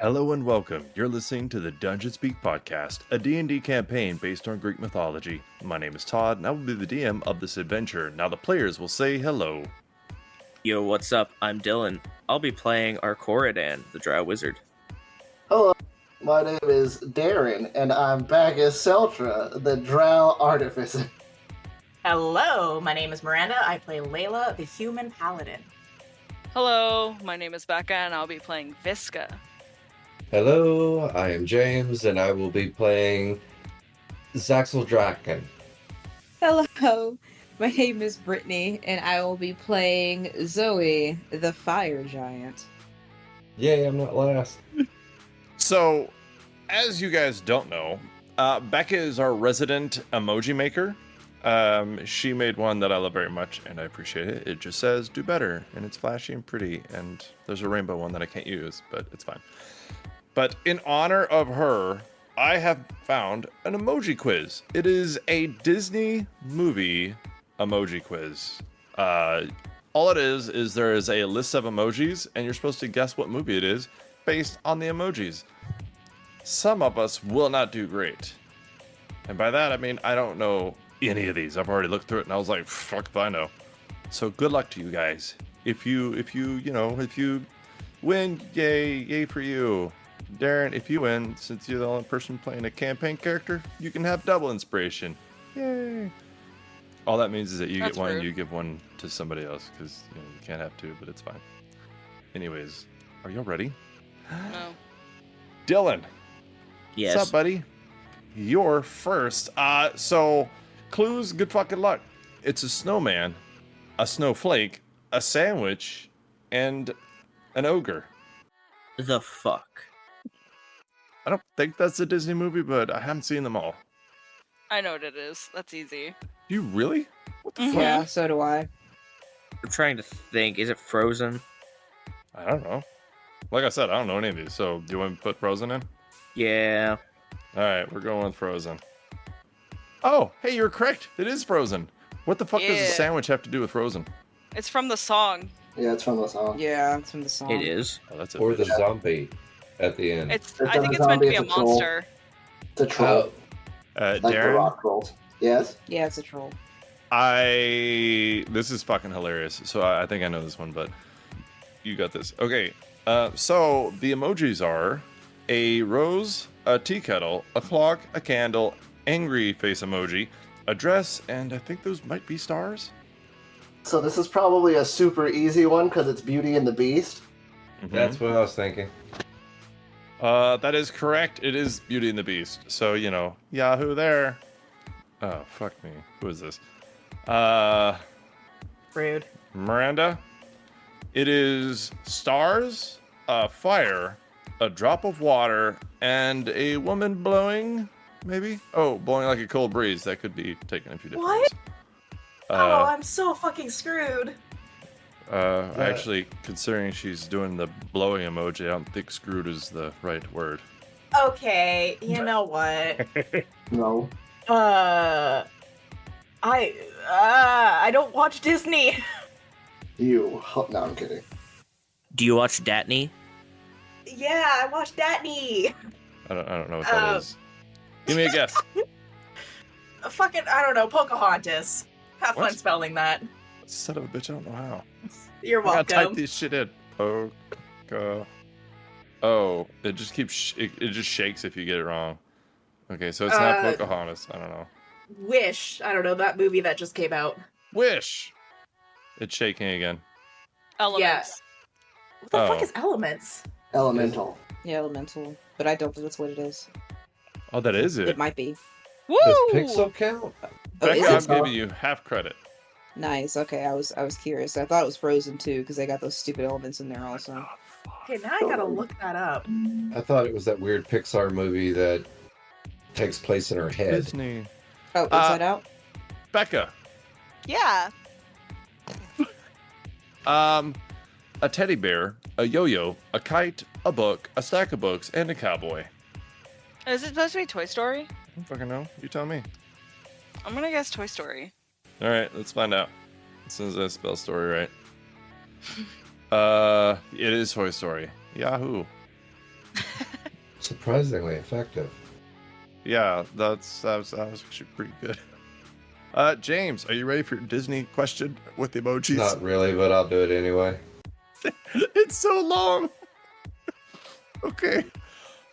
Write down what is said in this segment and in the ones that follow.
Hello and welcome. You're listening to the Dungeon Speak podcast, a D&D campaign based on Greek mythology. My name is Todd, and I will be the DM of this adventure. Now the players will say hello. Yo, what's up? I'm Dylan. I'll be playing Arcoridan, the Drow Wizard. Hello, my name is Darren, and I'm back as Celtra, the Drow Artificer. Hello, my name is Miranda. I play Layla, the Human Paladin. Hello, my name is Becca, and I'll be playing Visca. Hello, I am James, and I will be playing Zaxel Draken. Hello, my name is Brittany, and I will be playing Zoe, the Fire Giant. Yay, I'm not last. So, as you guys don't know, Becca is our resident emoji maker. She made one that I love very much, and I appreciate it. It just says, do better, and it's flashy and pretty, and there's a rainbow one that I can't use, but it's fine. But in honor of her, I have found an emoji quiz. It is a Disney movie emoji quiz. All it is there is a list of emojis, and you're supposed to guess what movie it is based on the emojis. Some of us will not do great. And by that, I mean, I don't know any of these. I've already looked through it, and I was like, fuck if I know. So good luck to you guys. If you win, yay for you. Darren, if you win, since you're the only person playing a campaign character, you can have double inspiration. Yay! All that means is that you That's get one, rude. you give one to somebody else, because you can't have two, but it's fine. Anyways, are y'all ready? No. Dylan, Yes. what's up, buddy? You're first. So clues, good fucking luck. It's a snowman, a snowflake, a sandwich, and an ogre. The fuck? I don't think that's a Disney movie, but I haven't seen them all. I know what it is. That's easy. You really? What the Mhm. fuck? Yeah, so do I. I'm trying to think. Is it Frozen? I don't know. Like I said, I don't know any of these. So do you want to put Frozen in? Yeah. All right, we're going with Frozen. Oh, hey, you're correct. It is Frozen. What the fuck does a Yeah. sandwich have to do with Frozen? It's from the song. Yeah, it's from the song. Yeah, it's from the song. It is. Oh, that's it. Or the zombie at the end. It's. It's I not think a it's meant to zombie, be a it's a troll. monster. It's a troll, like the Darren, rock trolls. Yes? Yeah, it's a troll. this is fucking hilarious. So I think I know this one, but you got this. Okay, so the emojis are a rose, a tea kettle, a clock, a candle, angry face emoji, a dress, and I think those might be stars. So this is probably a super easy one because it's Beauty and the Beast. That's what I was thinking. That is correct. It is Beauty and the Beast. So, Yahoo there. Oh, fuck me. Who is this? Rude. Miranda. It is stars, a fire, a drop of water, and a woman blowing, maybe? Oh, blowing like a cold breeze. That could be taken a few different What? ways. Oh, I'm so fucking screwed. Actually, considering she's doing the blowing emoji, I don't think screwed is the right word. Okay, you know what? No. I don't watch Disney. You. No, I'm kidding. Do you watch Datney? Yeah, I watch Datney. I don't know what that is. Give me a guess. Fucking, I don't know, Pocahontas. Have What? fun spelling that. Son of a bitch, I don't know how. You're I gotta type welcome. this shit in. Oh, it just keeps it just shakes if you get it wrong. Okay, so it's not Pocahontas. I don't know. Wish. I don't know, that movie that just came out. Wish. It's shaking again. Elements. What the fuck Oh. is Elements? Elemental. Yeah, elemental. But I don't think that's what it is. Oh, that is It it. might be. Woo! Does Pixel count? Oh, Becca, is I'm it? giving you half credit. Nice. Okay, I was curious. I thought it was Frozen too because they got those stupid elements in there also. Okay, now I gotta look that up. I thought it was that weird Pixar movie that takes place in her head. Disney. Oh, Inside Out. Becca. Yeah. A teddy bear, a yo-yo, a kite, a book, a stack of books, and a cowboy. Is it supposed to be Toy Story? I don't fucking know. You tell me. I'm gonna guess Toy Story. All right, let's find out. As soon as I spell story right. It is Toy Story. Yahoo. Surprisingly effective. Yeah, that was actually pretty good. James, are you ready for your Disney question with emojis? Not really, but I'll do it anyway. It's so long. Okay.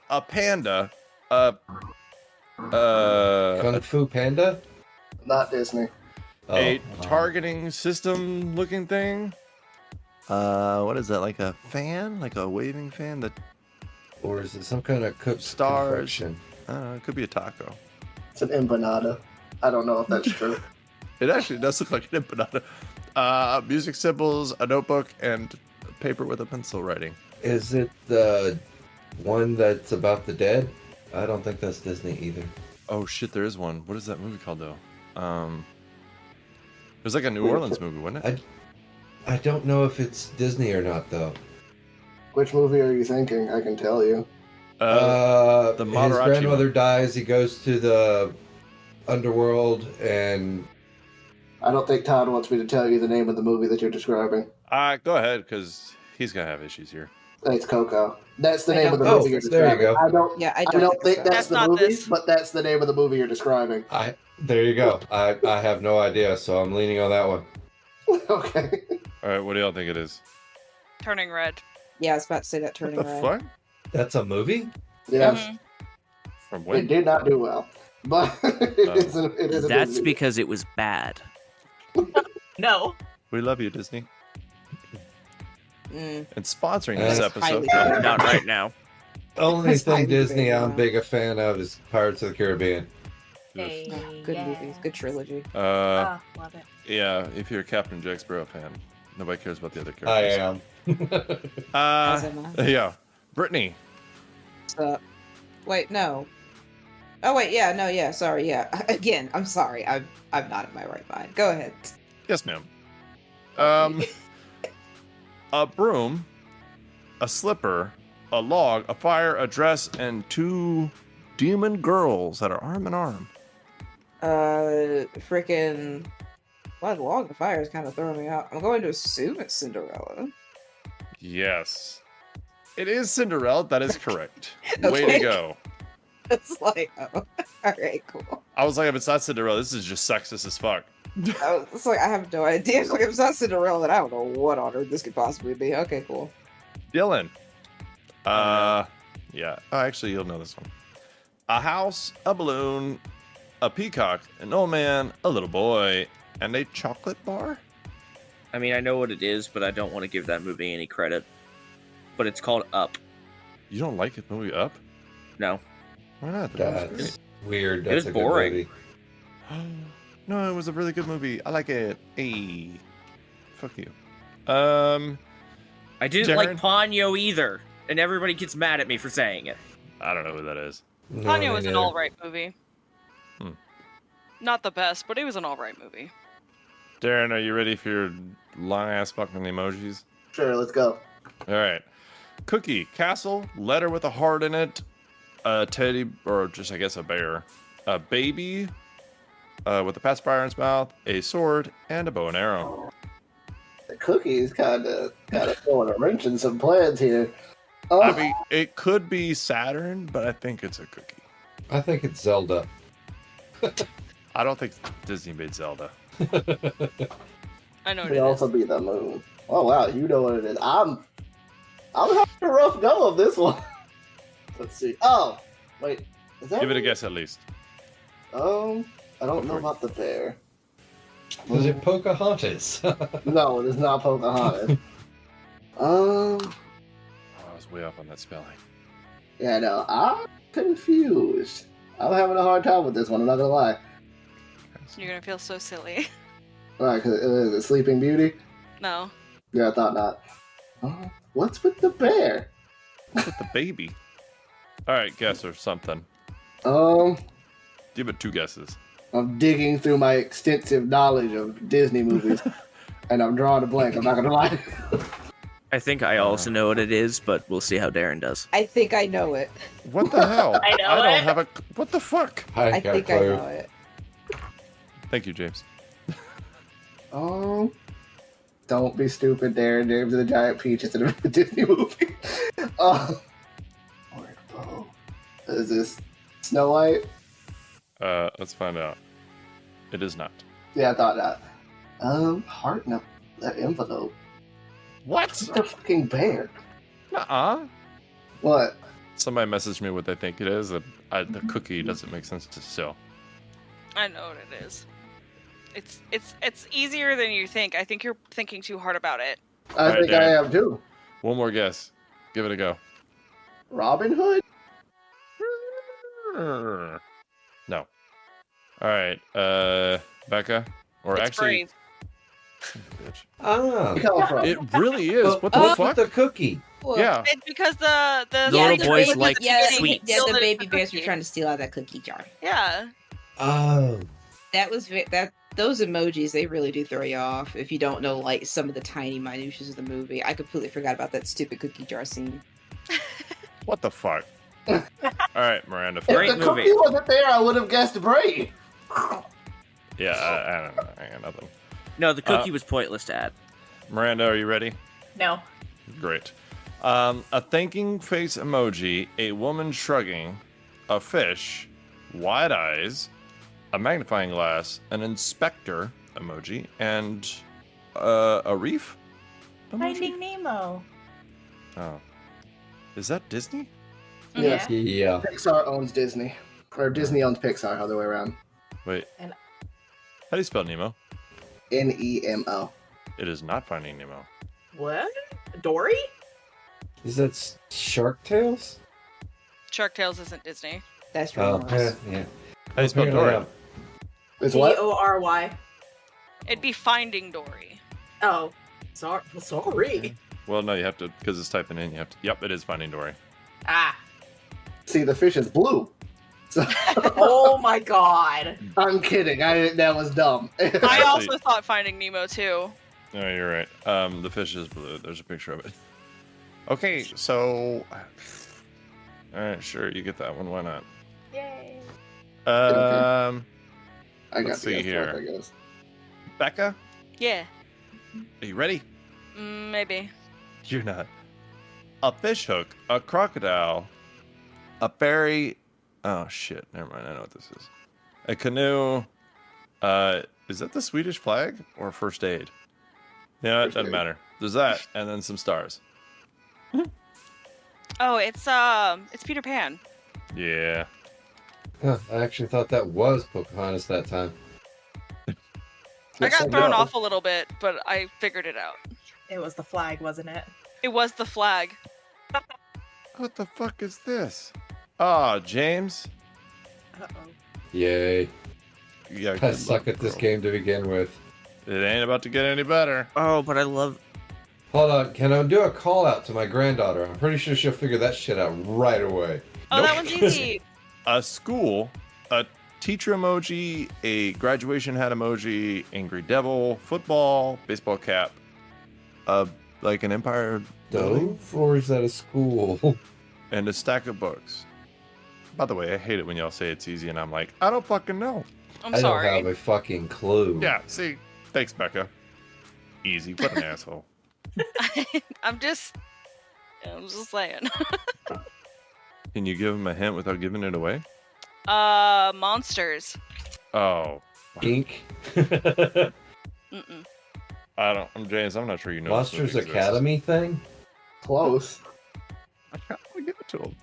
A panda. Kung Fu Panda? Not Disney. A targeting system looking thing. What is that? Like a fan? Like a waving fan that Or is it some kind of cooked Stars. confection? it could be a taco. It's an empanada. I don't know if that's true. It actually does look like an empanada. Music symbols, a notebook, and paper with a pencil writing. Is it the one that's about the dead? I don't think that's Disney either. Oh shit, there is one. What is that movie called though? It was like a New Orleans movie, wasn't it? I don't know if it's Disney or not though. Which movie are you thinking? I can tell you. The His Maharaji grandmother one. dies. He goes to the underworld, and I don't think Todd wants me to tell you the name of the movie that you're describing. Go ahead, because he's gonna have issues here. It's Coco. That's the I name of the don't- movie you're there you describing. go. I I don't think so. that's That's the not movie, this. but that's the name of the movie you're describing. there you go. I have no idea, so I'm leaning on that one. Okay. All right, what do y'all think it is? Turning red. Yeah, I was about to say that turning What the red. fuck? That's a movie? Yes. Mhm. From It when? did not do well. But it is a That's Disney. because it was bad. No. We love you, Disney. Mm. And sponsoring this That's episode. highly- Not right now. Only That's thing highly Disney debatable. I'm big a fan of is Pirates of the Caribbean. Hey, Good yeah. movies, good trilogy. Love it. Yeah, if you're a Captain Jack Sparrow fan, nobody cares about the other I characters. am. As am I. Yeah. Brittany. So, wait, no. Oh wait, yeah, no, yeah, sorry, yeah. Again, I'm sorry, I'm not in my right mind. Go ahead. Yes, ma'am. A broom, a slipper, a log, a fire, a dress, and 2 demon girls that are arm in arm. Freaking. Well, the log of fire is kind of throwing me out. I'm going to assume it's Cinderella. Yes. It is Cinderella. That is correct. Way Okay. to go. It's like, oh, alright, cool. I was like, if it's not Cinderella, this is just sexist as fuck. It's like, I have no idea. It's like, if it's not Cinderella, then I don't know what on earth this could possibly be. Okay, cool. Dylan. Yeah. Oh, actually, you'll know this one. A house, a balloon, a peacock, an old man, a little boy, and a chocolate bar? I mean, I know what it is, but I don't want to give that movie any credit. But it's called Up. You don't like the movie Up? No. Why not? That movie's That's weird. It That's was a good boring. movie. great. No, it was a really good movie. I like it. Hey. Fuck you. I I didn't Darren? like Ponyo either, and everybody gets mad at me for saying it. don't know who that is. No, Ponyo me was an neither. alright movie. Hmm. Not the best, but it was an alright movie. Darren, are you ready for your long ass fucking emojis? Sure, let's go. All right. Cookie, castle, letter with a heart in it, a teddy, or just I guess a bear, a baby with a pacifier in its mouth, a sword, and a bow and arrow. The cookie's kind of throwing a wrench in some plans here. I mean, it could be Saturn, but I think it's a cookie. I think it's Zelda. I don't think Disney made Zelda. I know what Could it also is. be the moon. Oh wow, you know what it is. I'm having a rough go of this one. Let's see. Oh, wait. Is that Give it a right? guess at least. I don't Go know for it. about the bear. Was it Pocahontas? No, it is not Pocahontas. Oh, I was way off on that spelling. Yeah, no, I'm confused. I'm having a hard time with this one. I'm not gonna lie. You're gonna feel so silly. Alright, cause is it Sleeping Beauty? No. Yeah, I thought not. What's with the bear? With the baby. All right, guess or something. Give it 2 guesses. I'm digging through my extensive knowledge of Disney movies, and I'm drawing a blank. I'm not gonna lie. I think I also know what it is, but we'll see how Darren does. I think I know it. What the hell? I know don't it. have a. What the fuck? I I got think a I clue. know it. Thank you, James. Don't be stupid, Darren. James and the Giant Peach is a Disney movie. Word bow. Is this Snow White? Let's find out. It is not. Yeah, I thought that. Heart no. That envelope. What? The fucking bear. Nuh-uh. What? Somebody messaged me what they think it is, and the cookie doesn't make sense to still. I know what it is. It's easier than you think. I think you're thinking too hard about it. I Alright, think I Dan. am too. One more guess. Give it a go. Robin Hood? No. All right, Becca, or It's actually, brave. bitch. Ah. Where you come from? It really is. What the What's fuck? with the cookie? Well, Yeah. It's because the Little the boys baby- like yeah, sweets. Yeah, the Still baby the bears were cookie. trying to steal out that cookie jar. Yeah. Oh. That was those emojis. They really do throw you off if you don't know like some of the tiny minutiae of the movie. I completely forgot about that stupid cookie jar scene. What the fuck? All right, Miranda. If Great the movie. cookie wasn't there, I would have guessed brave. Yeah, I don't know. I got nothing. No, the cookie was pointless to add. Miranda, are you ready? No. Great. A thanking face emoji, a woman shrugging, a fish, wide eyes, a magnifying glass, an inspector emoji, and a reef emoji. Finding Nemo. Oh, is that Disney? Yes. Yeah. Pixar owns Disney. Or Disney owns Pixar, other way around. Wait. And- How do you spell Nemo? Nemo. It is not Finding Nemo. What? Dory? Is that Shark Tales? Shark Tales isn't Disney. That's Oh, remorse. yeah. How do you spell Apparently, Dory? It's what? Dory. It'd be Finding Dory. Oh. Sorry. Well, no, you have to, because it's typing in, you have to. Yep, it is Finding Dory. Ah. See, the fish is blue. So, Oh my god. I'm kidding. That was dumb. I also thought Finding Nemo too. No, you're right. The fish is blue. There's a picture of it. Okay, so. Alright, sure, you get that one. Why not? Yay. I got let's the see guess here. mark, I guess. Becca, Yeah. are you ready? Maybe. You're not. A fish hook, a crocodile, a ferry. Oh shit! Never mind. I know what this is. A canoe. Is that the Swedish flag or first aid? Yeah, it First doesn't aid. matter. There's that, and then some stars. Oh, it's Peter Pan. Yeah. Huh, I actually thought that was Pocahontas that time. I Yes, got I thrown know. off a little bit, but I figured it out. It was the flag, wasn't it? It was the flag. What the fuck is this? Ah, James. Uh-oh. Yay. Yeah, I good suck luck, at this bro. game to begin with. It ain't about to get any better. Oh, but I love. Hold on, can I do a call out to my granddaughter? I'm pretty sure she'll figure that shit out right away. Oh, Nope. that one's easy. A school, a teacher emoji, a graduation hat emoji, angry devil, football, baseball cap, like an Empire building, Dove? Or is that a school? and a stack of books. By the way, I hate it when y'all say it's easy, and I'm like, I don't fucking know. I'm I sorry. don't have a fucking clue. Yeah, see, thanks, Becca. Easy, what an asshole. I'm just saying. Can you give him a hint without giving it away? Monsters. Oh, Ink. Mm-mm. I'm James. I'm not sure you know. this Monsters movie exists. Academy thing? Close. I kinda wanna give it to him.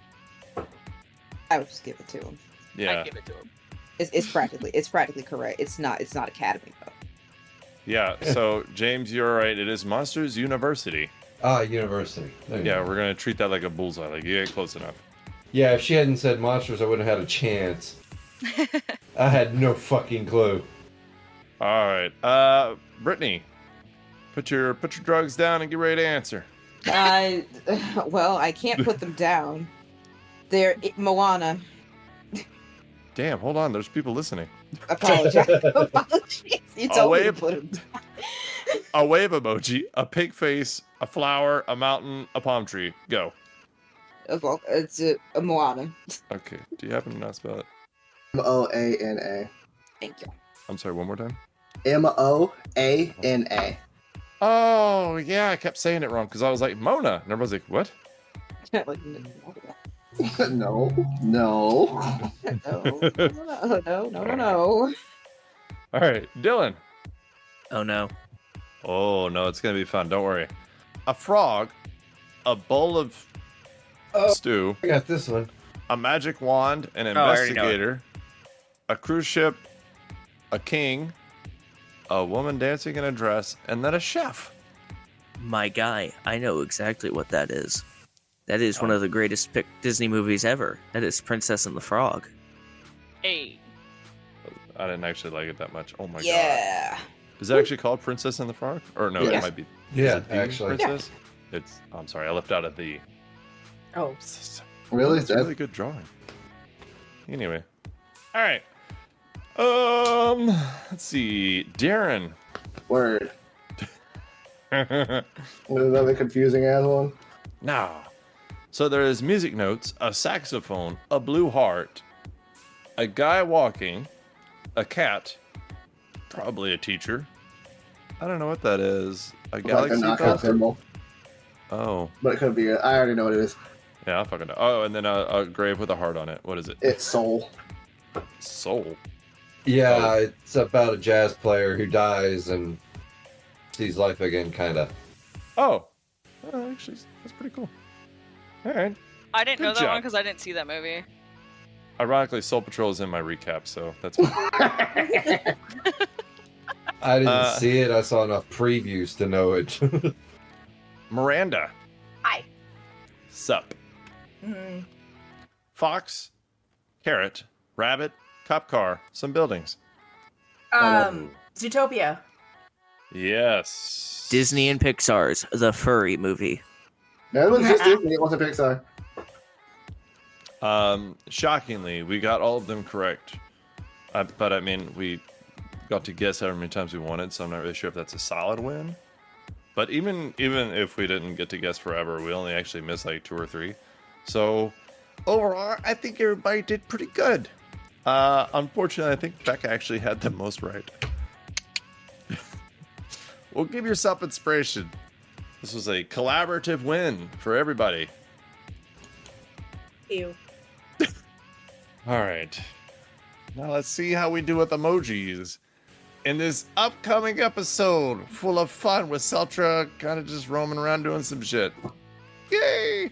I would just give it to him. Yeah, I'd give it to him. It's practically correct. It's not Academy though. yeah. So James, you're right. It is Monsters University. Ah, University. There you Yeah, go. we're gonna treat that like a bullseye. Like you ain't close enough. Yeah, if she hadn't said monsters, I wouldn't have had a chance. I had no fucking clue. All right, Brittany, put your drugs down and get ready to answer. Well, I can't put them down. They're Moana. Damn, hold on. There's people listening. Apologize. Apologies. You I'll told me to wave. put them down. A wave emoji, a pig face, a flower, a mountain, a palm tree. Go. Well, it's a Moana. Okay. Do you happen to not spell it? Moana. Thank you. I'm sorry. One more time. Moana. Oh yeah, I kept saying it wrong because I was like Mona, and everybody's like, what? Like, No. No, no. All right, Dylan. Oh no. Oh no, it's gonna be fun. Don't worry. A frog, a bowl of Oh, stew, I got this one. a magic wand, an Oh, I already know it. investigator, a cruise ship, a king, a woman dancing in a dress, and then a chef. My guy, I know exactly what that is. That is one of the greatest Disney movies ever. That is Princess and the Frog. Hey. I didn't actually like it that much. Oh my god. Yeah. Is it actually called Princess and the Frog? Or no, Yeah. it might be. Yeah, is it the actually. Princess? It's. I'm sorry, I left out of the. Oh, Really? It's a really good drawing. Anyway, all right. Let's see, Darren. Word. Another confusing ass one. Now, so there's music notes, a saxophone, a blue heart, a guy walking, a cat, probably a teacher. I don't know what that is. A Like a galaxy knockout belt? symbol. Oh, But it could be. I already know what it is. yeah, I fucking know. Oh, and then a grave with a heart on it. What is it? It's soul. Soul. Yeah, Oh. it's about a jazz player who dies and sees life again, kind of. Oh, actually, that's pretty cool. All right. I didn't Good know that job. one because I didn't see that movie. Ironically, Soul Patrol is in my recap, so that's fine. I didn't see it. I saw enough previews to know it. Miranda. hi. Sup. Mm, Fox. Carrot. Rabbit. Cop car. Some buildings. Zootopia. Yes. Disney and Pixar's The Furry Movie. That was just Disney. It wasn't Pixar. Shockingly, we got all of them correct. But I mean, we got to guess however many times we wanted, so I'm not really sure if that's a solid win. But even if we didn't get to guess forever, we only actually missed like 2 or 3. So overall, I think everybody did pretty good. Unfortunately, I think Becca actually had the most right. Well, give yourself inspiration. This was a collaborative win for everybody. Ew. All right. Now let's see how we do with emojis in this upcoming episode full of fun with Celtra kind of just roaming around doing some shit. Yay!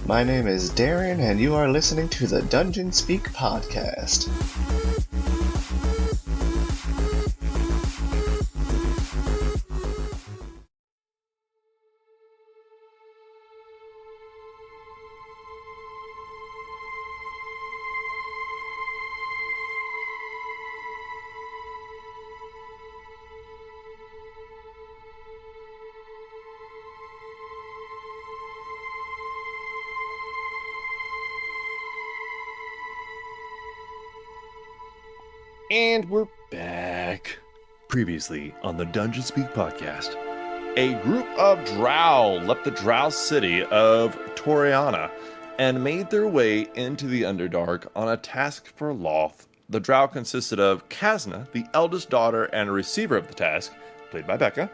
My name is Darren, and you are listening to the Dungeon Speak podcast. And we're back. Previously on the Dungeon Speak podcast, a group of Drow left the Drow city of Toriana and made their way into the Underdark on a task for Loth. The Drow consisted of Kasna, the eldest daughter and receiver of the task, played by Becca,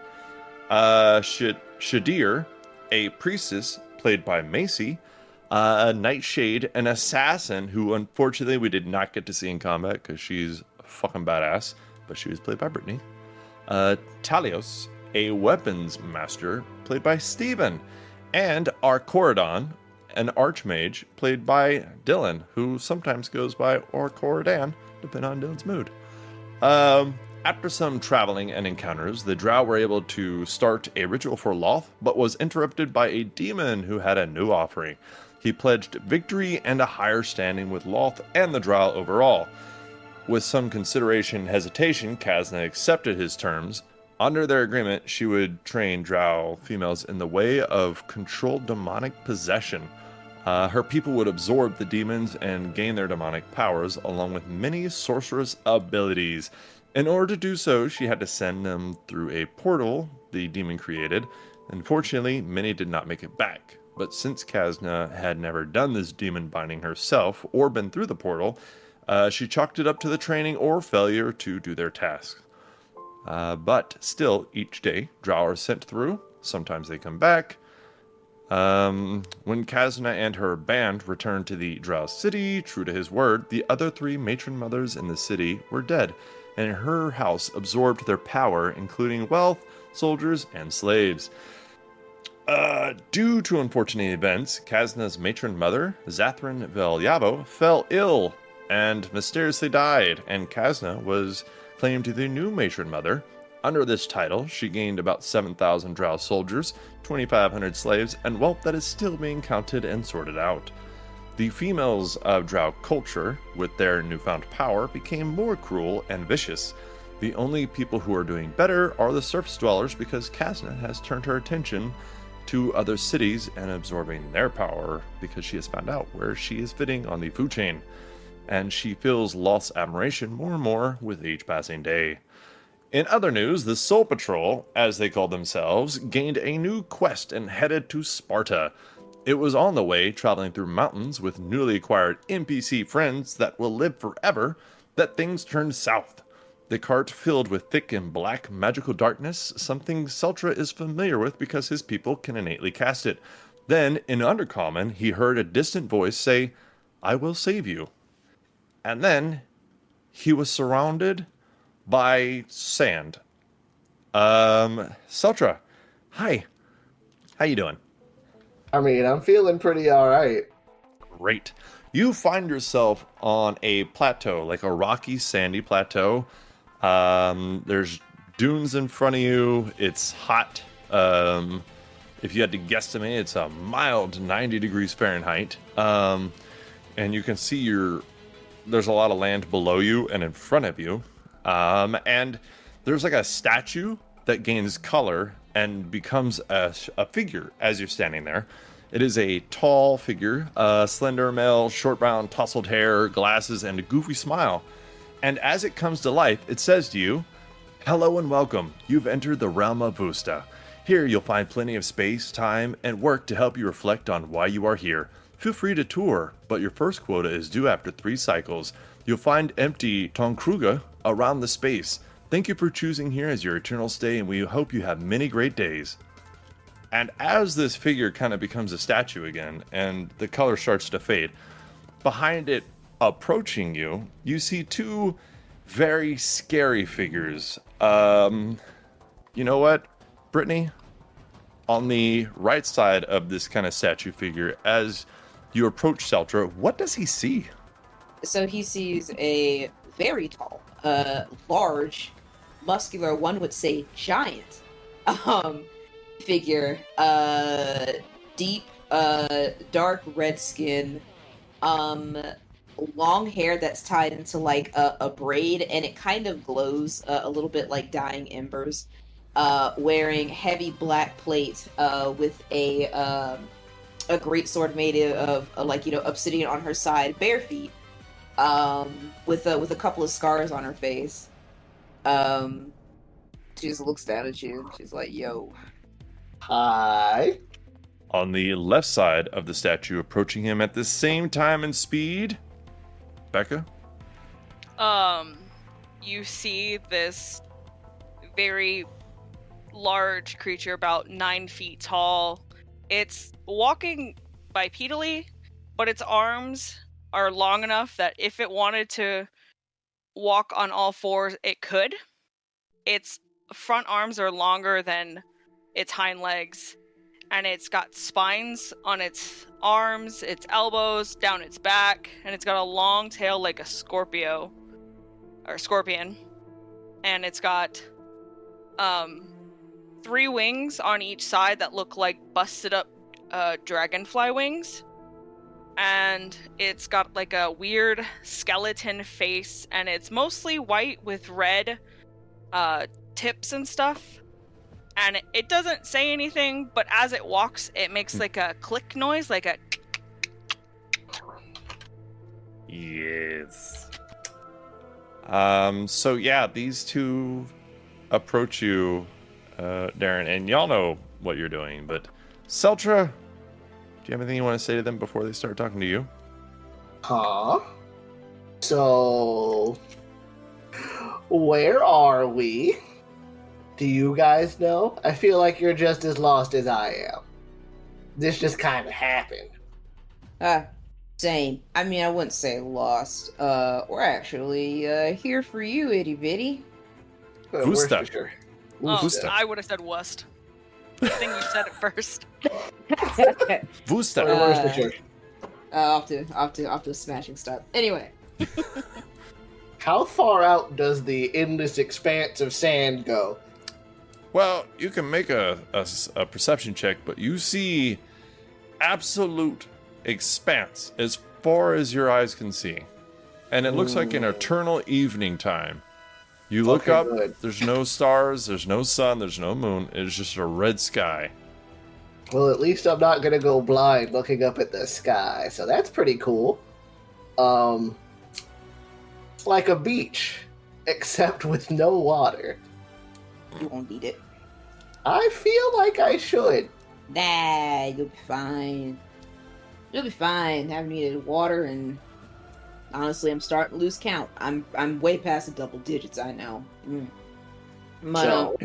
Shadir, a priestess, played by Macy, a Nightshade, an assassin who unfortunately we did not get to see in combat because she's fucking badass, but she was played by Brittany. Talios, a weapons master, played by Steven, and Arcoridon, an archmage, played by Dylan, who sometimes goes by Orcoridan, depending on Dylan's mood. After some traveling and encounters, the Drow were able to start a ritual for Loth, but was interrupted by a demon who had a new offering. He pledged victory and a higher standing with Loth and the Drow overall. With some consideration and hesitation, Kasna accepted his terms. Under their agreement, she would train Drow females in the way of controlled demonic possession. Her people would absorb the demons and gain their demonic powers, along with many sorceress abilities. In order to do so, she had to send them through a portal the demon created. Unfortunately, many did not make it back. but since Kazna had never done this demon binding herself or been through the portal, she chalked it up to the training or failure to do their tasks. But still, each day, Drow are sent through. Sometimes they come back. When Kazna and her band returned to the Drow city, true to his word, the other 3 matron mothers in the city were dead, and her house absorbed their power, including wealth, soldiers, and slaves. Due to unfortunate events, Kazna's matron mother, Zathrin Velyavo, fell ill and mysteriously died, and Kazna was claimed to the new matron mother. Under this title, she gained about 7,000 Drow soldiers, 2,500 slaves, and wealth that is still being counted and sorted out. The females of Drow culture, with their newfound power, became more cruel and vicious. The only people who are doing better are the surface dwellers because Kazna has turned her attention to other cities and absorbing their power because she has found out where she is fitting on the food chain. And she feels lost admiration more and more with each passing day. In other news, the Soul Patrol, as they call themselves, gained a new quest and headed to Sparta. It was on the way, traveling through mountains with newly acquired NPC friends that will live forever, that things turned south. The cart filled with thick and black magical darkness, something Celtra is familiar with because his people can innately cast it. Then, in Undercommon, he heard a distant voice say, "I will save you." And then, he was surrounded by sand. Celtra, hi. How you doing? I mean, I'm feeling pretty alright. Great. You find yourself on a plateau, like a rocky, sandy plateau. There's dunes in front of you. It's hot. If you had to guesstimate, it's a mild 90 degrees Fahrenheit. And you can see there's a lot of land below you and in front of you. And there's like a statue that gains color and becomes a figure as you're standing there. It is a tall figure, slender male, short brown, tousled hair, glasses, and a goofy smile. And as it comes to life, it says to you, "Hello and welcome. You've entered the realm of Vusta. Here you'll find plenty of space, time, and work to help you reflect on why you are here. Feel free to tour, but your first quota is due after 3 cycles. You'll find empty Tonkruga around the space. Thank you for choosing here as your eternal stay, and we hope you have many great days." And as this figure kind of becomes a statue again, and the color starts to fade, behind it, approaching you, you see 2 very scary figures. You know what, Brittany? On the right side of this kind of statue figure, as you approach Celtra, what does he see? So he sees a very tall, large, muscular, one would say giant, figure, deep, dark red skin, long hair that's tied into like a braid, and it kind of glows a little bit like dying embers, wearing heavy black plate, with a great sword made of obsidian on her side, bare feet, with a couple of scars on her face. She just looks down at you. She's like, "Yo." Hi. On the left side of the statue, approaching him at the same time and speed, Becca? You see this very large creature, about 9 feet tall. It's walking bipedally, but its arms are long enough that if it wanted to walk on all 4s, it could. Its front arms are longer than its hind legs, and it's got spines on its arms, its elbows, down its back, and it's got a long tail like a scorpion. And it's got 3 wings on each side that look like busted up dragonfly wings. And it's got like a weird skeleton face, and it's mostly white with red tips and stuff. And it doesn't say anything, but as it walks, it makes like a click noise, like a... Yes. So yeah, these 2 approach you, Darren, and y'all know what you're doing, but Celtra, you have anything you want to say to them before they start talking to you? Huh? So, where are we? Do you guys know? I feel like you're just as lost as I am. This just kind of happened. Same. I mean, I wouldn't say lost. We're actually here for you, itty bitty. Gusta. Worcestershire. Oh, Gusta. I would have said West. I think you said it first. Vusta. Or Worcestershire. Off to a smashing start. Anyway. How far out does the endless expanse of sand go? Well, you can make a perception check, but you see absolute expanse as far as your eyes can see. And it looks like an eternal evening time. You look Okay, up, good. there's no stars, there's no sun, there's no moon. It's just a red sky. Well, at least I'm not gonna go blind looking up at the sky, so that's pretty cool. It's like a beach, except with no water. You won't need it. I feel like I should. Nah, you'll be fine. You'll be fine. Haven't needed water, and honestly, I'm starting to lose count. I'm way past the double digits. I know. But, So,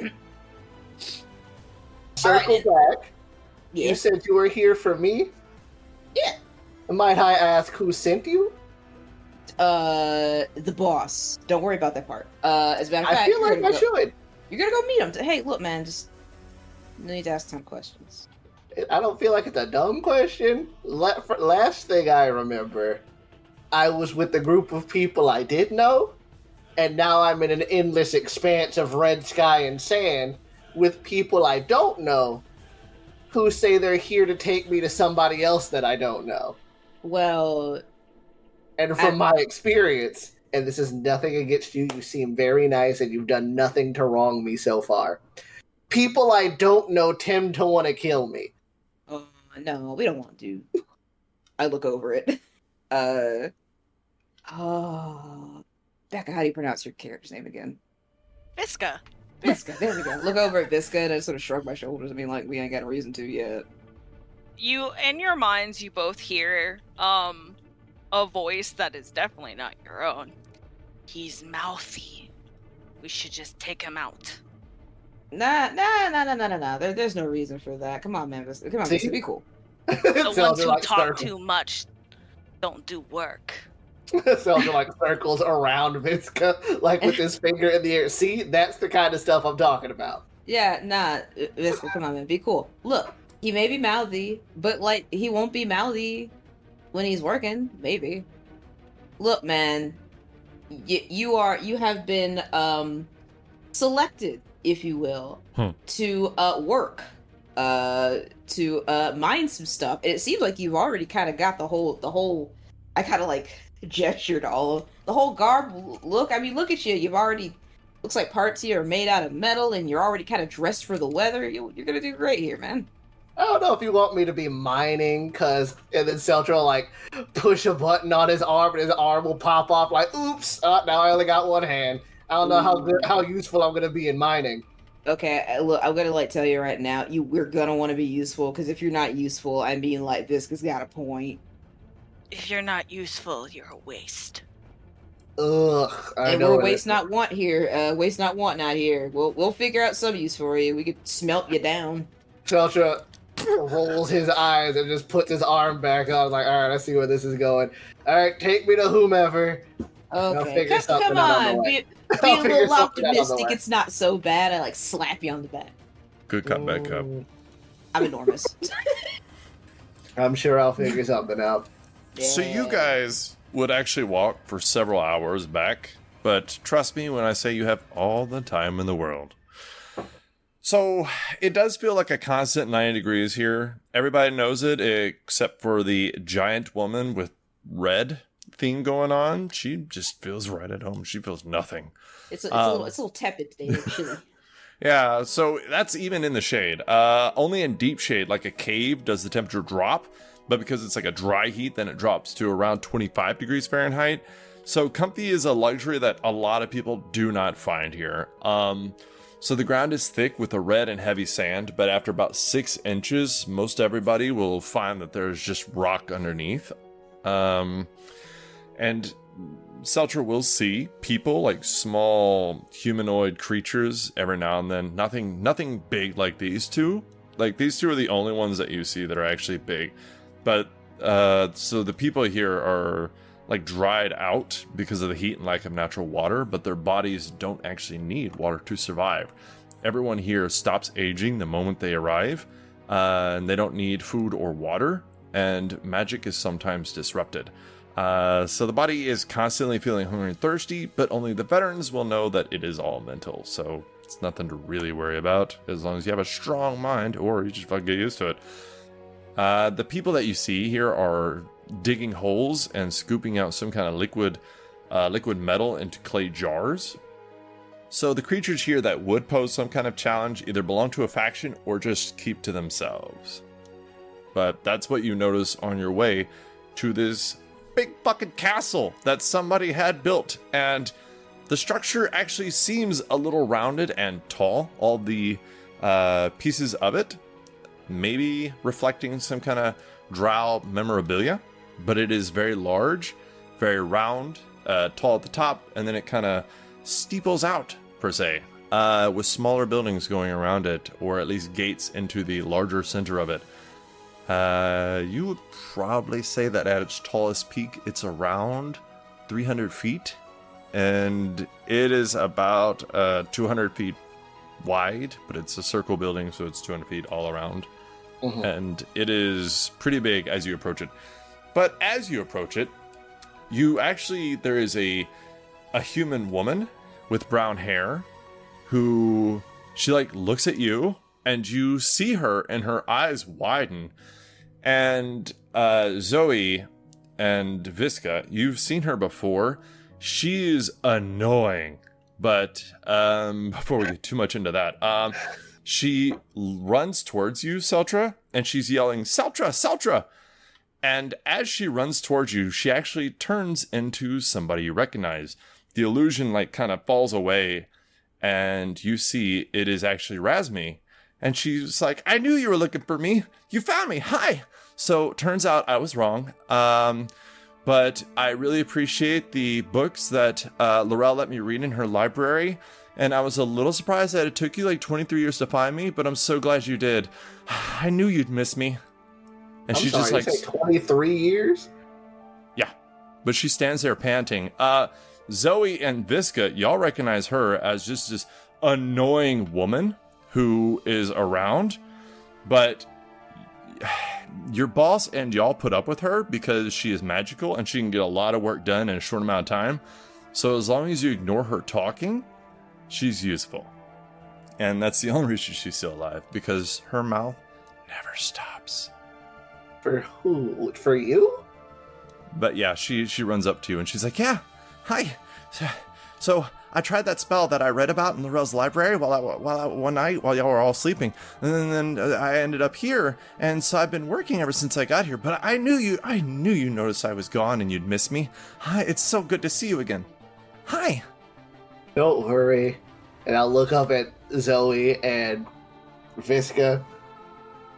circle back. yeah. You said you were here for me? Yeah. Might I ask who sent you? The boss. Don't worry about that part. As a matter of fact, I feel like I should. You're gonna go meet him. Hey, look, man, just you need to ask some questions. I don't feel like it's a dumb question. Last thing I remember, I was with a group of people I did know, and now I'm in an endless expanse of red sky and sand with people I don't know who say they're here to take me to somebody else that I don't know. Well, And from my experience, and this is nothing against you, you seem very nice and you've done nothing to wrong me so far. People I don't know tend to want to kill me. no, we don't want to. I look over it. Becca, how do you pronounce your character's name again? Visca. Visca, there we go. Look over at Visca and I sort of shrug my shoulders. I mean, like, we ain't got a reason to yet. You, in your minds, you both hear a voice that is definitely not your own. He's mouthy. We should just take him out. Nah. There's no reason for that. Come on, man. Come on, See? Visca, be cool. The ones who talk circles. too much don't do work. Sounds like circles around Visca, like with his finger in the air. See, that's the kind of stuff I'm talking about. Yeah, nah, Visca, come on, man. Be cool. Look, he may be mouthy, but, like, he won't be mouthy when he's working, maybe. Look, man, you have been selected, if you will, to work, to mine some stuff. And it seems like you've already kind of got the whole. I kind of like gestured all of the whole garb look. I mean, look at you. You've already looks like parts here are made out of metal, and you're already kind of dressed for the weather. You're gonna do great here, man. I don't know if you want me to be mining, and then Celtra will, like, push a button on his arm, and his arm will pop off, like, oops, now I only got one hand. I don't know how useful I'm going to be in mining. Okay, look, I'm gonna, like, tell you right now, we're gonna want to be useful, because if you're not useful, I mean, like, Visca's got a point. If you're not useful, you're a waste. Ugh, And we're waste not want here, waste not want not here. We'll figure out some use for you. We could smelt you down. Celtra rolls his eyes and just puts his arm back on. Like, all right, I see where this is going. All right, take me to whomever. Okay, come something out on the on, way. be a I'll figure little something out on the optimistic. way. It's not so bad. I, like, slap you on the back. Good cup, bad cup. I'm enormous. I'm sure I'll figure something out. So you guys would actually walk for several hours back, but trust me when I say you have all the time in the world. So it does feel like a constant 90 degrees here. Everybody knows it except for the giant woman with red theme going on. She just feels right at home. She feels nothing. It's a little tepid today, like chilly. Yeah, so that's even in the shade. Only in deep shade, like a cave, does the temperature drop. But because it's like a dry heat, then it drops to around 25 degrees Fahrenheit. So comfy is a luxury that a lot of people do not find here. So the ground is thick with a red and heavy sand, but after about 6 inches, most everybody will find that there's just rock underneath. And Celtra will see people, like small humanoid creatures every now and then. Nothing big like these two. Like, these two are the only ones that you see that are actually big. But, so the people here are, like, dried out because of the heat and lack of natural water, but their bodies don't actually need water to survive. Everyone here stops aging the moment they arrive, and they don't need food or water, and magic is sometimes disrupted. So the body is constantly feeling hungry and thirsty, but only the veterans will know that it is all mental, so it's nothing to really worry about, as long as you have a strong mind, or you just fucking get used to it. The people that you see here are digging holes and scooping out some kind of liquid metal into clay jars. So the creatures here that would pose some kind of challenge either belong to a faction or just keep to themselves. But that's what you notice on your way to this big fucking castle that somebody had built, and the structure actually seems a little rounded and tall, all the pieces of it, maybe reflecting some kind of Drow memorabilia, but it is very large, very round, tall at the top, and then it kind of steeples out, per se, with smaller buildings going around it, or at least gates into the larger center of it. You would probably say that at its tallest peak, it's around 300 feet, and it is about 200 feet wide, but it's a circle building, so it's 200 feet all around. Mm-hmm. And it is pretty big as you approach it. But as you approach it, there is a human woman with brown hair who, she like looks at you, and you see her and her eyes widen. And Zoe and Visca, you've seen her before. She is annoying, but before we get too much into that, she runs towards you, Celtra, and she's yelling, "Celtra, Celtra!" And as she runs towards you, she actually turns into somebody you recognize. The illusion like kind of falls away, and you see it is actually Razmi. And she's like, "I knew you were looking for me. You found me. Hi." So turns out I was wrong. But I really appreciate the books that Laurel let me read in her library. And I was a little surprised that it took you like 23 years to find me, but I'm so glad you did. I knew you'd miss me. And she's just like, 23 years? Yeah. But she stands there panting. Zoe and Visca, y'all recognize her as just this annoying woman who is around, but your boss and y'all put up with her because she is magical and she can get a lot of work done in a short amount of time. So as long as you ignore her talking, she's useful. And that's the only reason she's still alive, because her mouth never stops. For who? For you? But yeah, she runs up to you and she's like, "Yeah, hi. So I tried that spell that I read about in Laurel's library one night while y'all were all sleeping, and then I ended up here, and so I've been working ever since I got here. But I knew you noticed I was gone and you'd miss me. Hi, it's so good to see you again. Hi." Don't worry. And I'll look up at Zoe and Visca.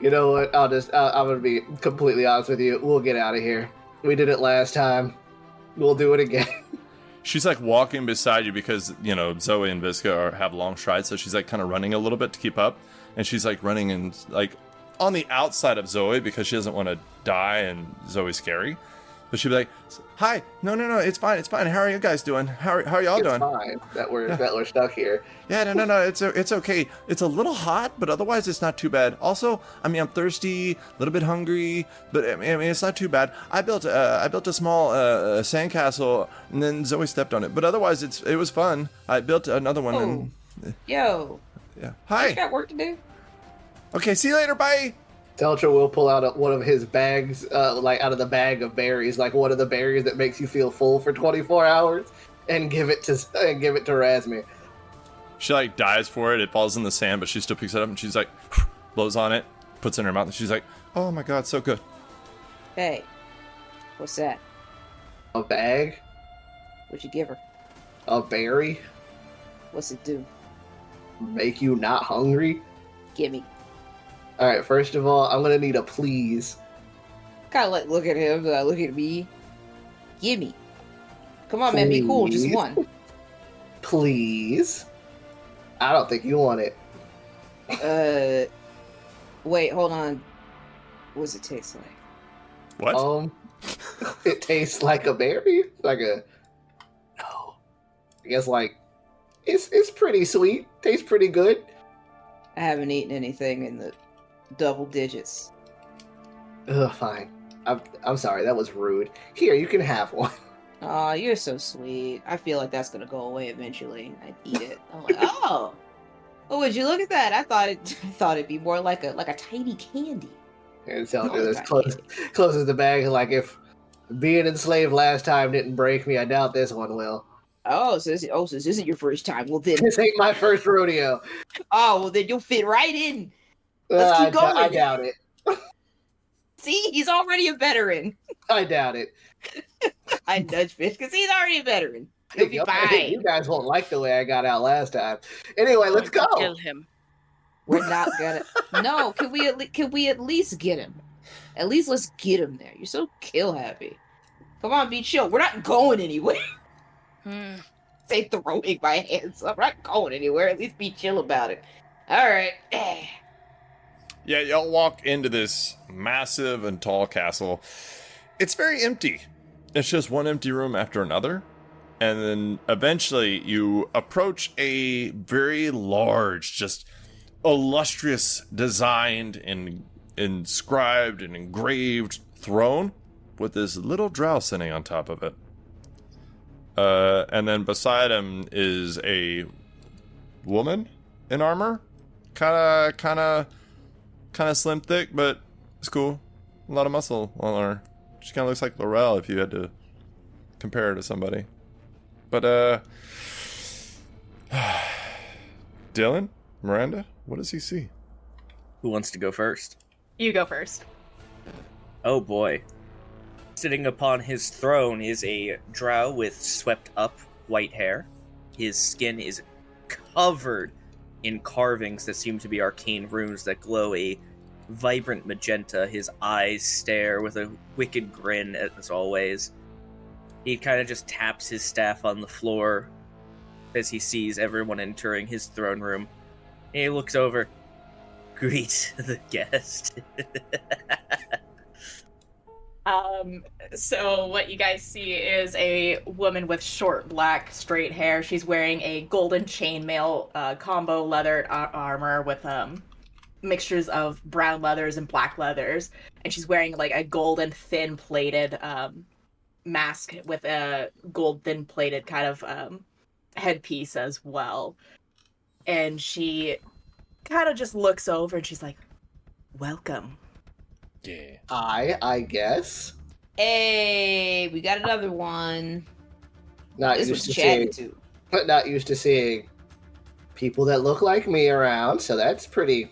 You know what? I'm gonna be completely honest with you. We'll get out of here. We did it last time. We'll do it again. She's like walking beside you because, you know, Zoe and Visca have long strides, so she's like kind of running a little bit to keep up. And she's like running and like on the outside of Zoe because she doesn't want to die and Zoe's scary. But she'd be like, "Hi, no, it's fine. How are you guys doing? How are y'all doing?" It's fine that we're stuck here. Yeah, no, it's okay. It's a little hot, but otherwise it's not too bad. Also, I mean, I'm thirsty, a little bit hungry, but I mean, it's not too bad. I built a small sandcastle, and then Zoe stepped on it. But otherwise, it was fun. I built another one. And, Yo. Yeah. Hi. You got work to do? Okay, see you later. Bye. Teltra will pull out one of his bags, like out of the bag of berries, like one of the berries that makes you feel full for 24 hours, and give it to Razmi. She like dives for it. It falls in the sand, but she still picks it up and she's like, blows on it, puts it in her mouth, and she's like, "Oh my god, so good." Hey, what's that? A bag? What'd you give her? A berry? What's it do? make you not hungry. Gimme. All right, first of all, I'm gonna need a please. Kind of like look at him, look at me. Gimme. Come on, man, be cool. Just Please. one. Please. I don't think you want it. Wait, hold on. What does it taste like? What? It tastes like a berry. No. I guess it's pretty sweet. Tastes pretty good. I haven't eaten anything in the double digits. Ugh, fine. I'm sorry, that was rude. Here, you can have one. Aw, you're so sweet. I feel like that's gonna go away eventually. I'd eat it. I'm like, oh, would you look at that? I thought it'd be more like a tiny candy. And so Oh, this tiny closes the bag. Like, if being enslaved last time didn't break me, I doubt this one will. Oh, so this isn't your first time. Well then, This ain't my first rodeo. you'll fit right in. Let's keep going. I doubt it. See, he's already a veteran. I doubt it. I nudge Fish because he's already a veteran. He'll be fine. You guys won't like the way I got out last time. Anyway, let's go. Kill him. We're not gonna. No, can we at least get him? At least let's get him there. You're so kill happy. Come on, be chill. We're not going anywhere. Say throwing my hands up. We're not going anywhere. At least be chill about it. All right. Yeah, y'all walk into this massive and tall castle. It's very empty. It's just one empty room after another. And then eventually you approach a very large, just illustrious, designed and inscribed and engraved throne with this little drow sitting on top of it. And then beside him is a woman in armor. Kind of slim, thick, but it's cool. A lot of muscle on her. She kind of looks like Laurel if you had to compare her to somebody. But, Dylan? Miranda? What does he see? Who wants to go first? You go first. Oh boy. Sitting upon his throne is a drow with swept up white hair. His skin is covered in carvings that seem to be arcane runes that glow a vibrant magenta. His eyes stare with a wicked grin, as always. He kind of just taps his staff on the floor as he sees everyone entering his throne room. And he looks over. Greet the guest. So what you guys see is a woman with short black straight hair. She's wearing a golden chainmail combo leather armor with mixtures of brown leathers and black leathers, and she's wearing like a golden thin plated mask with a gold thin plated kind of headpiece as well. And she kind of just looks over and she's like, "Welcome." Yeah. I guess. Hey, we got another one. Not This used was to chatting seeing, to. but not used to seeing people that look like me around. So that's pretty.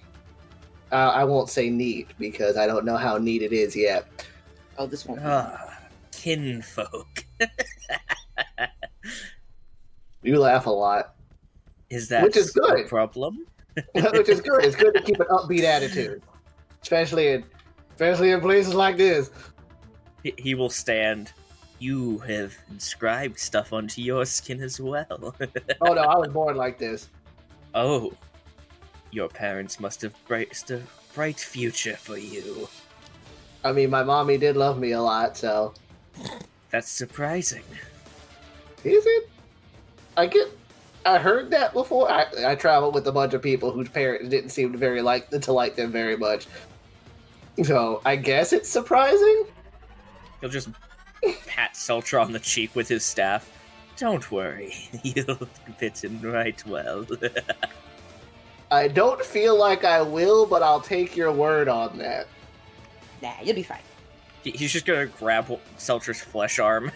I won't say neat because I don't know how neat it is yet. Oh, this one. Kinfolk. You laugh a lot, Is that Which is good. a problem? which is good. It's good to keep an upbeat attitude, especially in places like this. He will stand. You have inscribed stuff onto your skin as well. Oh no, I was born like this. Oh, your parents must have braced a bright future for you. I mean, my mommy did love me a lot, so That's surprising. is it? I heard that before. I traveled with a bunch of people whose parents didn't seem to like them very much. So I guess it's surprising. He'll just pat Celtra on the cheek with his staff. Don't worry, you'll fit in right well. I don't feel like I will, but I'll take your word on that. Nah, you'll be fine. He's just gonna grab Celtra's flesh arm.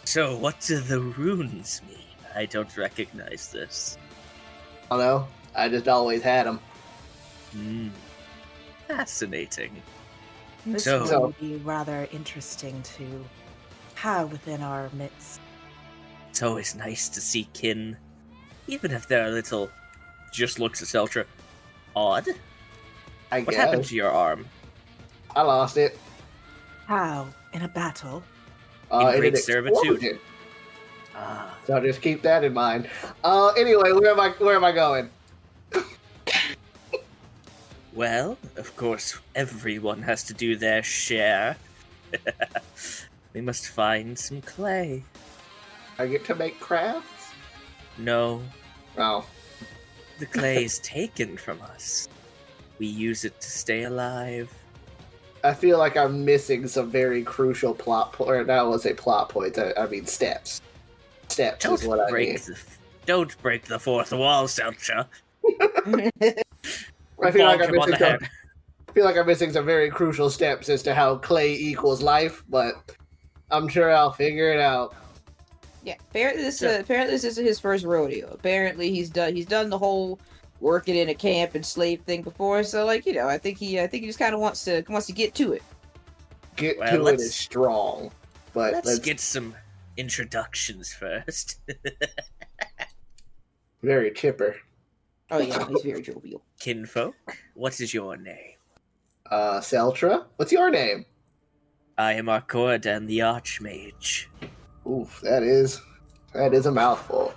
So, what do the runes mean? I don't recognize this. I don't know. I just always had them. Fascinating. This So- would be rather interesting to have within our midst. It's always nice to see kin. even if they're a little, just looks at Celtra, odd. I What guess. happened to your arm? I lost it. How? In a battle? In It great had servitude? exploded. Ah, So just keep that in mind. Anyway, where am I going? well, of course, everyone has to do their share. We must find some clay. I get to make crafts? No, Oh. the clay is taken from us. We use it to stay alive. I feel like I'm missing some very crucial plot point. Or that was a plot point. I mean steps. Steps is what I mean. Don't break the fourth wall, Celtra. I feel like Bonk him on the head. I'm missing some very crucial steps as to how clay equals life, but I'm sure I'll figure it out. Yeah, apparently this isn't his first rodeo. Apparently he's done the whole working in a camp and slave thing before. So I think he just kind of wants to get to it. Get Well, to it let's- is strong, but Let's get some introductions first. very chipper. Oh yeah, he's very jovial. Kinfolk, what is your name? Celtra, what's your name? I am Arcordan the Archmage. Oof, that is a mouthful.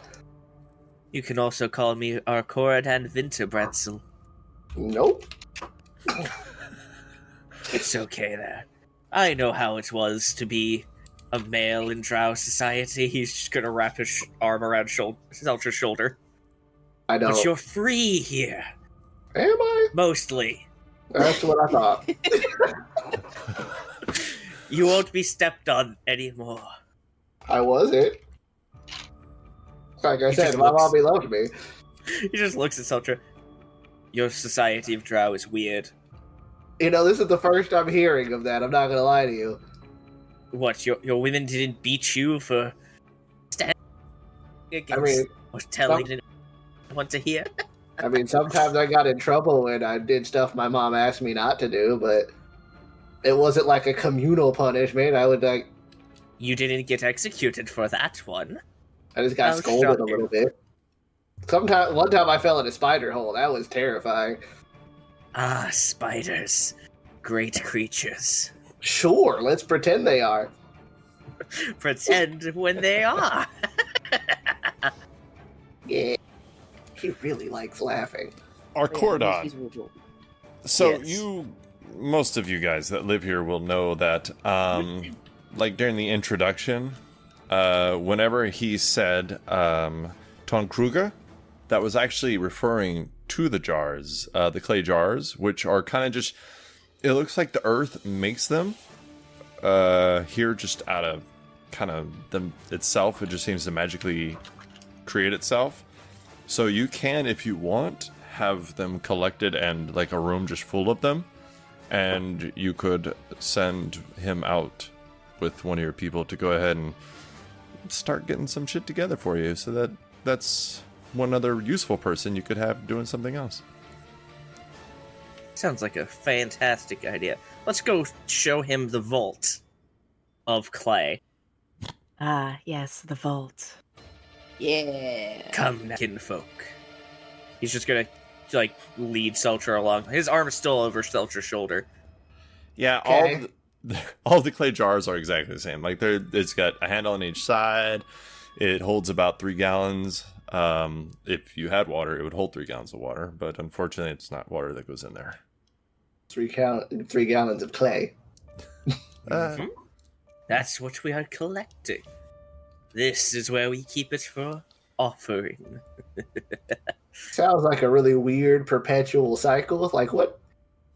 You can also call me Arcordan Winterbretzel. Nope. It's okay there. I know how it was to be a male in Drow society. He's just gonna wrap his arm around Celtra's shoulder. I don't. But you're free here. Am I? Mostly. That's what I thought. You won't be stepped on anymore. I wasn't. Like I He said, just my looks- mommy loved me. He just looks at Celtra. Your society of Drow is weird. You know, this is the first I'm hearing of that. I'm not gonna lie to you. What, your women didn't beat you for standing against mean, or telling anyone to hear? I mean, sometimes I got in trouble when I did stuff my mom asked me not to do, but it wasn't like a communal punishment. I would You didn't get executed for that one. I just got Oh, scolded a shocking. little bit. One time I fell in a spider hole. That was terrifying. Ah, spiders. Great creatures. Sure, let's pretend they are. Pretend when they are. Yeah. He really likes laughing. Our Yeah, Cordon. he's real jovial. So Yes. most of you guys that live here will know that, like during the introduction, whenever he said Ton Kruger, that was actually referring to the jars, the clay jars, which are kind of just. It looks like the earth makes them here, just out of kind of them itself. It just seems to magically create itself. So you can, if you want, have them collected and like a room just full of them, and you could send him out with one of your people to go ahead and start getting some shit together for you, so that's one other useful person you could have doing something else. Sounds like a fantastic idea. Let's go show him the vault of clay. Ah, yes, the vault. Yeah. Come, kinfolk. He's just gonna, lead Celtra along. His arm is still over Celtra's shoulder. Yeah, Okay. all the clay jars are exactly the same. Like it's got a handle on each side. It holds about 3 gallons. If you had water, it would hold 3 gallons of water, but unfortunately, it's not water that goes in there. 3 gallons of clay. Mhm. That's what we are collecting. This is where we keep it for offering. Sounds like a really weird perpetual cycle. Like what?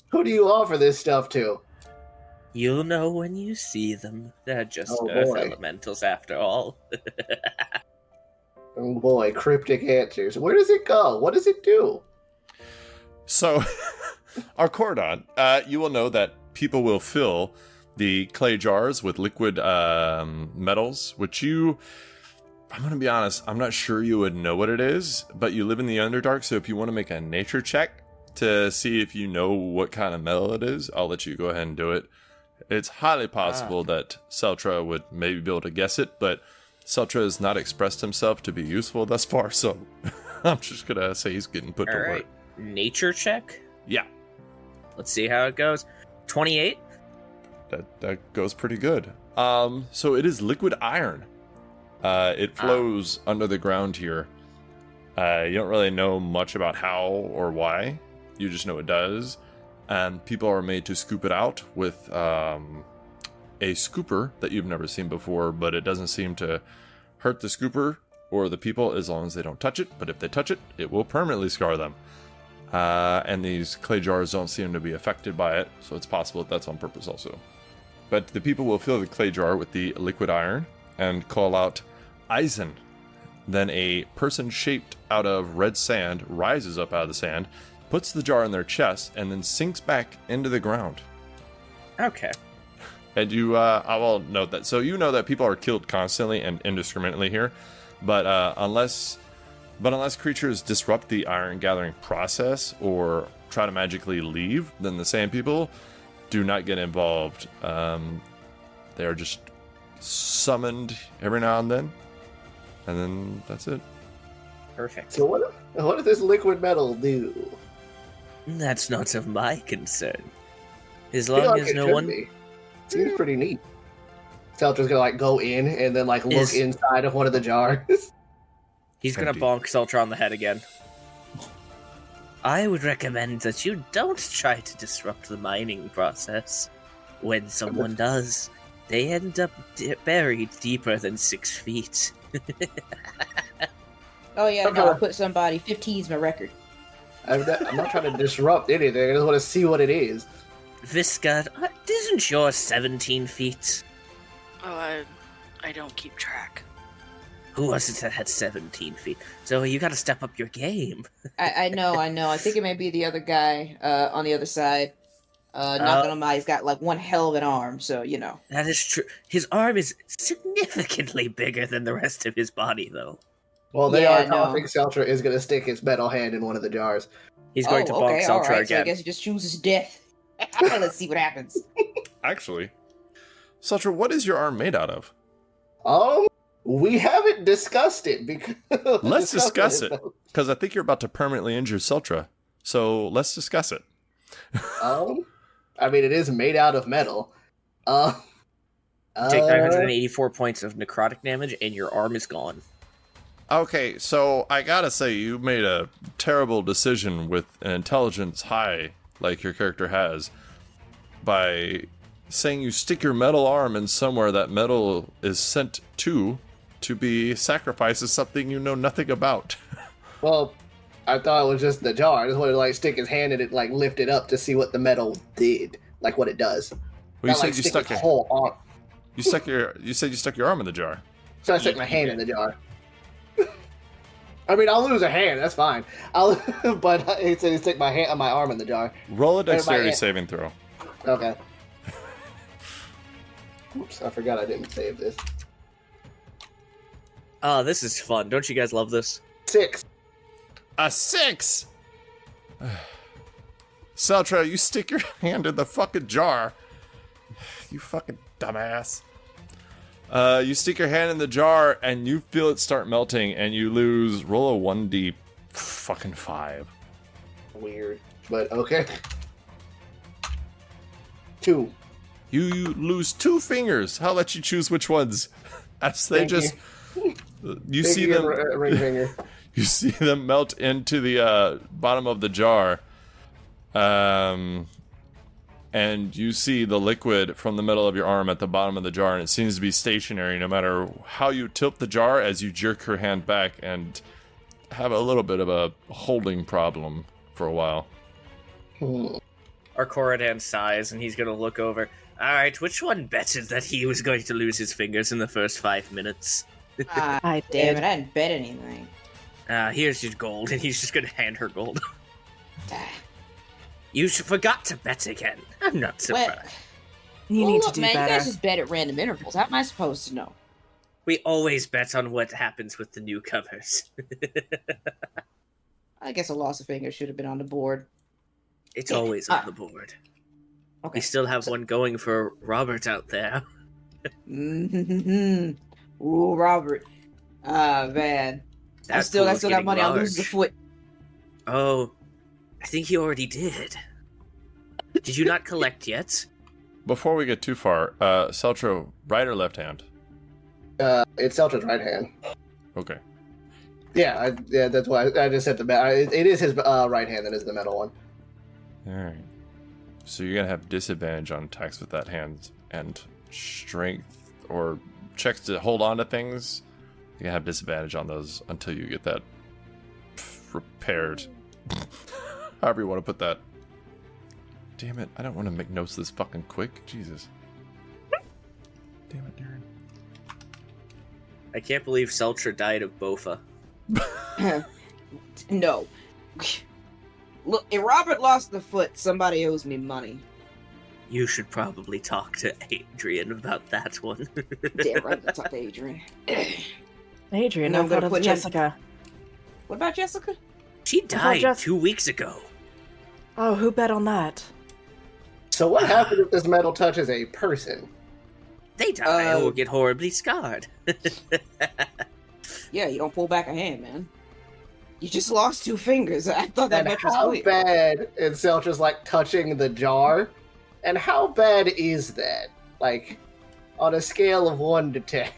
Who do you offer this stuff to? You'll know when you see them. They're just Oh, earth boy. elementals after all. Oh boy, cryptic answers. Where does it go? What does it do? So, our cordon, you will know that people will fill the clay jars with liquid metals, which I'm going to be honest, I'm not sure you would know what it is, but you live in the Underdark, so if you want to make a nature check to see if you know what kind of metal it is, I'll let you go ahead and do it. It's highly possible that Celtra would maybe be able to guess it, but Celtra has not expressed himself to be useful thus far, so I'm just gonna say he's getting put to All work. right. Nature check. Yeah, Let's see how it goes. 28. that goes pretty good. So it is liquid iron. It flows under the ground here. You don't really know much about how or why. You just know it does. And people are made to scoop it out with a scooper that you've never seen before, but it doesn't seem to hurt the scooper or the people as long as they don't touch it. But if they touch it, it will permanently scar them. And these clay jars don't seem to be affected by it, so it's possible that that's on purpose also. But the people will fill the clay jar with the liquid iron and call out Eisen. Then a person shaped out of red sand rises up out of the sand, puts the jar in their chest, and then sinks back into the ground. Okay. And I will note that. So you know that people are killed constantly and indiscriminately here, but unless creatures disrupt the iron gathering process or try to magically leave, then the sand people do not get involved. They are just summoned every now and then that's it. Perfect. So what does this liquid metal do? That's not of my concern. As I feel long like as it no should one... be. Seems pretty neat. Celtra's gonna like go in and then like look Is- inside of one of the jars. He's gonna Indeed. bonk Celtra on the head again. I would recommend that you don't try to disrupt the mining process. When someone does, they end up buried deeper than 6 feet. Oh yeah, Okay. no, I put somebody 15's my record. I'm not trying to disrupt anything. I just want to see what it is. Visca, isn't yours 17 feet? Oh, I don't keep track. Who was it that had 17 feet? So you gotta step up your game. I know. I think it may be the other guy on the other side. Not gonna lie, he's got like one hell of an arm, so you know. That is true. His arm is significantly bigger than the rest of his body, though. Well, they Yeah, are no. talking. Celtra is going to stick his metal hand in one of the jars. He's going to bonk okay, Celtra all right, so I again. guess he just chooses death. Let's see what happens. Actually, Celtra, what is your arm made out of? We haven't discussed it because Let's discuss it, because I think you're about to permanently injure Celtra. So let's discuss it. I mean, it is made out of metal. Take 984 points of necrotic damage, and your arm is gone. Okay, so I gotta say, you made a terrible decision with an intelligence high, like your character has, by saying you stick your metal arm in somewhere that metal is sent to be sacrificed as something you know nothing about. Well, I thought it was just the jar. I just wanted to like stick his hand in it, like lift it up to see what the metal did, like what it does. Well, you Not, said like, you stick stuck his your whole arm. you said you stuck your arm in the jar. So I stuck my hand in the jar. I mean, I'll lose a hand. That's fine. But he said he stick my arm in the jar. Roll a dexterity hand. saving throw. Okay. Oops, I forgot I didn't save this. Oh, this is fun. Don't you guys love this? 6. A 6! Celtra, you stick your hand in the fucking jar. You fucking dumbass. You stick your hand in the jar and you feel it start melting and you lose. Roll a 1d fucking 5. Weird, but okay. 2. You lose 2 fingers. I'll let you choose which ones. As they Thank you see them. Ring finger. You see them melt into the bottom of the jar. And you see the liquid from the middle of your arm at the bottom of the jar, and it seems to be stationary no matter how you tilt the jar as you jerk your hand back and have a little bit of a holding problem for a while. Our Corridan sighs, and he's gonna look over. Alright, which one betted that he was going to lose his fingers in the first 5 minutes? Ah, damn it, I didn't bet anything. Here's your gold, and he's just gonna hand her gold. Ah. You forgot to bet again. I'm not surprised. Well, You well, need look, to do man, you better. guys just bet at random intervals. How am I supposed to know? We always bet on what happens with the newcomers. I guess a loss of fingers should have been on the board. It's always on the board. Okay. We still have one going for Robert out there. Mm-hmm. Ooh, Robert. Ah, man. I That still pool's got getting money on losing the large. foot. Oh, I think he already did. Did you not collect yet? Before we get too far, Celtra, right or left hand? It's Celtra's right hand. Okay. Yeah, that's why I just said it is his right hand that is the metal one. Alright. So you're going to have disadvantage on attacks with that hand, and strength or checks to hold on to things. You're going to have disadvantage on those until you get that repaired. However you want to put that. Damn it, I don't want to make notes this fucking quick. Jesus. Damn it, Darren. I can't believe Celtra died of Bofa. No. Look, if Robert lost the foot, somebody owes me money. You should probably talk to Adrian about that one. Damn right, let's talk to Adrian. Adrian, No, I I'm thought gonna of put him- Jessica. What about Jessica? She died Jess- 2 weeks ago. Oh, who bet on that? So what happens if this metal touches a person? They die Uh, or get horribly scarred. Yeah, you don't pull back a hand, man. You just lost 2 fingers. I thought that And much was how clear. bad is Celtra's like touching the jar? And how bad is that? Like, on a scale of 1 to 10.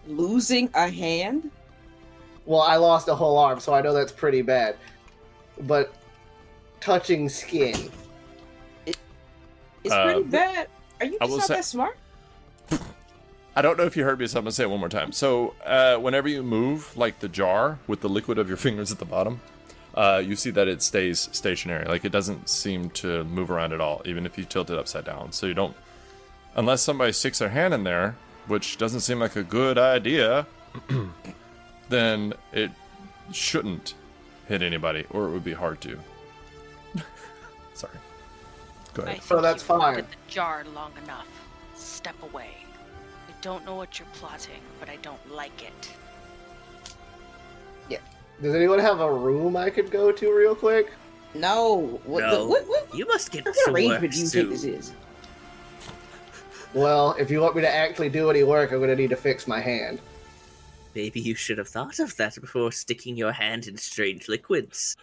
Losing a hand? Well, I lost a whole arm, so I know that's pretty bad. But touching skin. It's pretty bad. Are you I just will not say- that smart? I don't know if you heard me, so I'm going to say it one more time. So, whenever you move, like the jar with the liquid of your fingers at the bottom, you see that it stays stationary. Like, it doesn't seem to move around at all, even if you tilt it upside down. So you don't... Unless somebody sticks their hand in there, which doesn't seem like a good idea, then it shouldn't hit anybody, or it would be hard to. Sorry. Go I ahead. think So that's you've looked fine. at the jar long enough. Step away. I don't know what you're plotting, but I don't like it. Does anyone have a room I could go to real quick? No. What, No. what You must get kind of some work arrangement do you think this soon. is? Well, if you want me to actually do any work, I'm going to need to fix my hand. Maybe you should have thought of that before sticking your hand in strange liquids.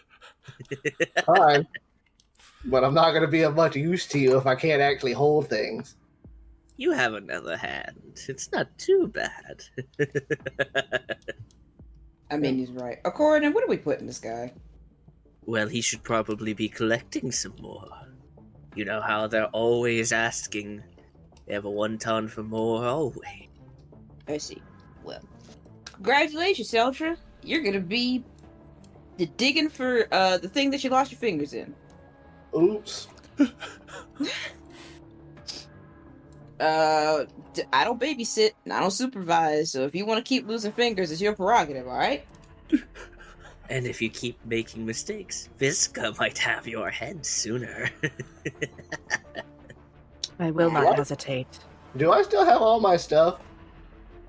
Fine. But I'm not going to be of much use to you if I can't actually hold things. You have another hand. It's not too bad. I mean, he's right. Accordion, what are we putting this guy? Well, he should probably be collecting some more. You know how they're always asking. They have a 1 ton for more always. I see. Well, congratulations, Celtra. You're gonna be digging for the thing that you lost your fingers in. Oops. I don't babysit and I don't supervise, so if you want to keep losing fingers, it's your prerogative, alright? And if you keep making mistakes, Visca might have your head sooner. I will not What? hesitate. Do I still have all my stuff?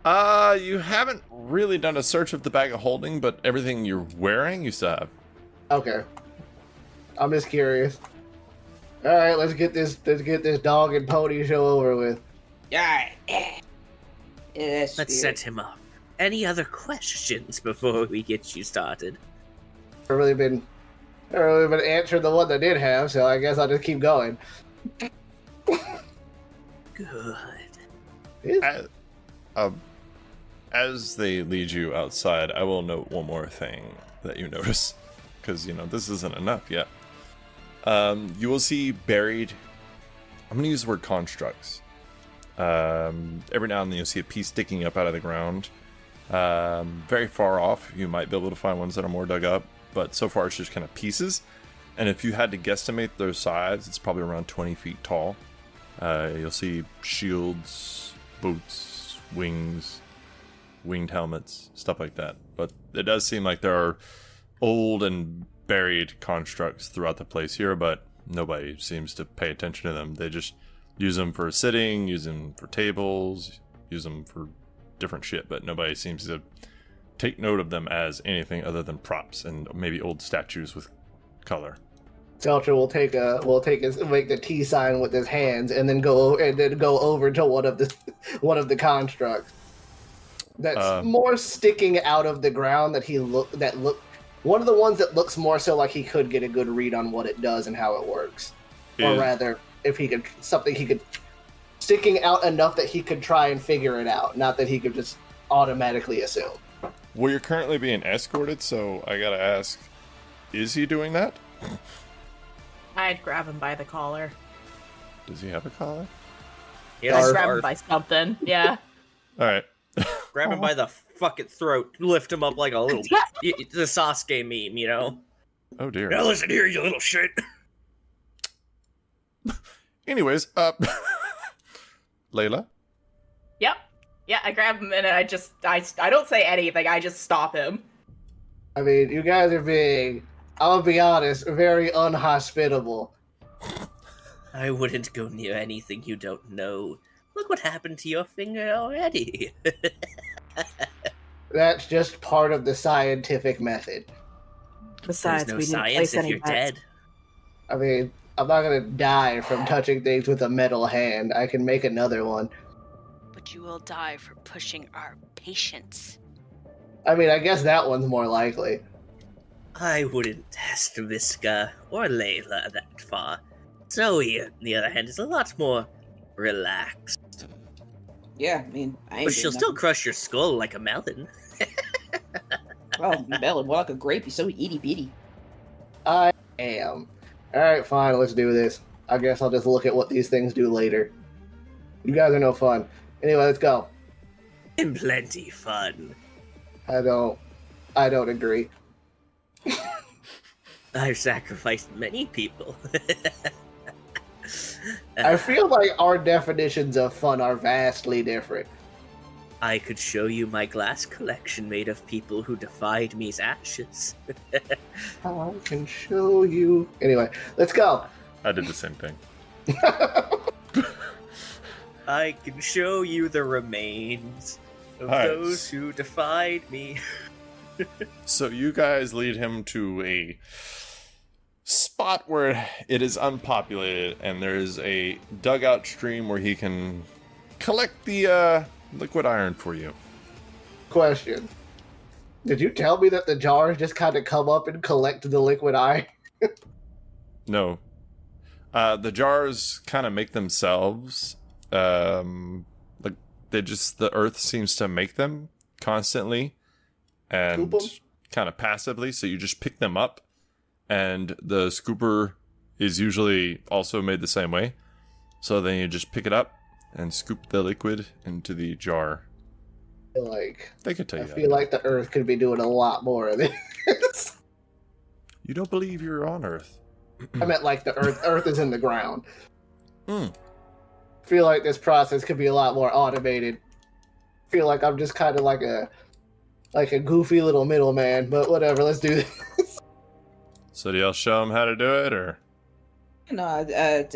You haven't really done a search of the bag of holding, but everything you're wearing, you still have. Okay. I'm just curious. Alright, let's get this dog and pony show over with. Alright. Yeah, that's Let's spirit. set him up. Any other questions before we get you started? I've really been answering the one that did have, so I guess I'll just keep going. Good. As they lead you outside, I will note one more thing that you notice, because, this isn't enough yet. You will see buried, I'm going to use the word constructs. Every now and then you'll see a piece sticking up out of the ground. Very far off, you might be able to find ones that are more dug up, but so far it's just kind of pieces. And if you had to guesstimate their size, it's probably around 20 feet tall. You'll see shields, boots, wings, winged helmets, stuff like that. But it does seem like there are old and buried constructs throughout the place here, but nobody seems to pay attention to them. They just use them for sitting, use them for tables, use them for different shit, but nobody seems to take note of them as anything other than props and maybe old statues with color. Celtra will make the T sign with his hands and then go over to one of the constructs. That's more sticking out of the ground one of the ones that looks more so like he could get a good read on what it does and how it works. Or rather, if he could sticking out enough that he could try and figure it out, not that he could just automatically assume. Well, you're currently being escorted, so I gotta ask, is he doing that? I'd grab him by the collar. Does he have a collar? Yeah, I'd grab him by something. Yeah. Alright. grab him by the fucking throat, lift him up like a little the Sasuke meme, you know. Oh dear. Now listen here, you little shit. Anyways, Layla? Yep. Yeah, I grab him and I don't say anything, I just stop him. I mean, you guys are being, I'll be honest, very unhospitable. I wouldn't go near anything you don't know. Look what happened to your finger already. That's just part of the scientific method. Besides, There's no we didn't science place if any you're bets. dead. I mean, I'm not gonna die from touching things with a metal hand. I can make another one. But you will die for pushing our patience. I mean, I guess that one's more likely. I wouldn't test Visca or Layla that far. Zoe, on the other hand, is a lot more relaxed. Yeah, I mean, I ain't But she'll doing still nothing. crush your skull like a melon. Oh, melon, more like a grape. He's so itty bitty. I am. Alright, fine, let's do this. I guess I'll just look at what these things do later. You guys are no fun. Anyway, let's go. And plenty fun. I don't agree. I've sacrificed many people. I feel like our definitions of fun are vastly different. I could show you my glass collection made of people who defied me's ashes. I can show you. Anyway, let's go. I did the same thing. I can show you the remains of Nice. those who defied me. So you guys lead him to a spot where it is unpopulated, and there's a dugout stream where he can collect the liquid iron for you. Question. Did you tell me that the jars just kind of come up and collect the liquid iron? No. The jars kind of make themselves. Like the earth seems to make them constantly and Scoop 'em? kind of passively. So you just pick them up, and the scooper is usually also made the same way. So then you just pick it up and scoop the liquid into the jar. They could tell I you that. feel like the earth could be doing a lot more of this. You don't believe you're on Earth. I meant like the earth is in the ground. Hmm. I feel like this process could be a lot more automated. I feel like I'm just kind of like a goofy little middleman, but whatever, let's do this. So do y'all show him how to do it, or? No,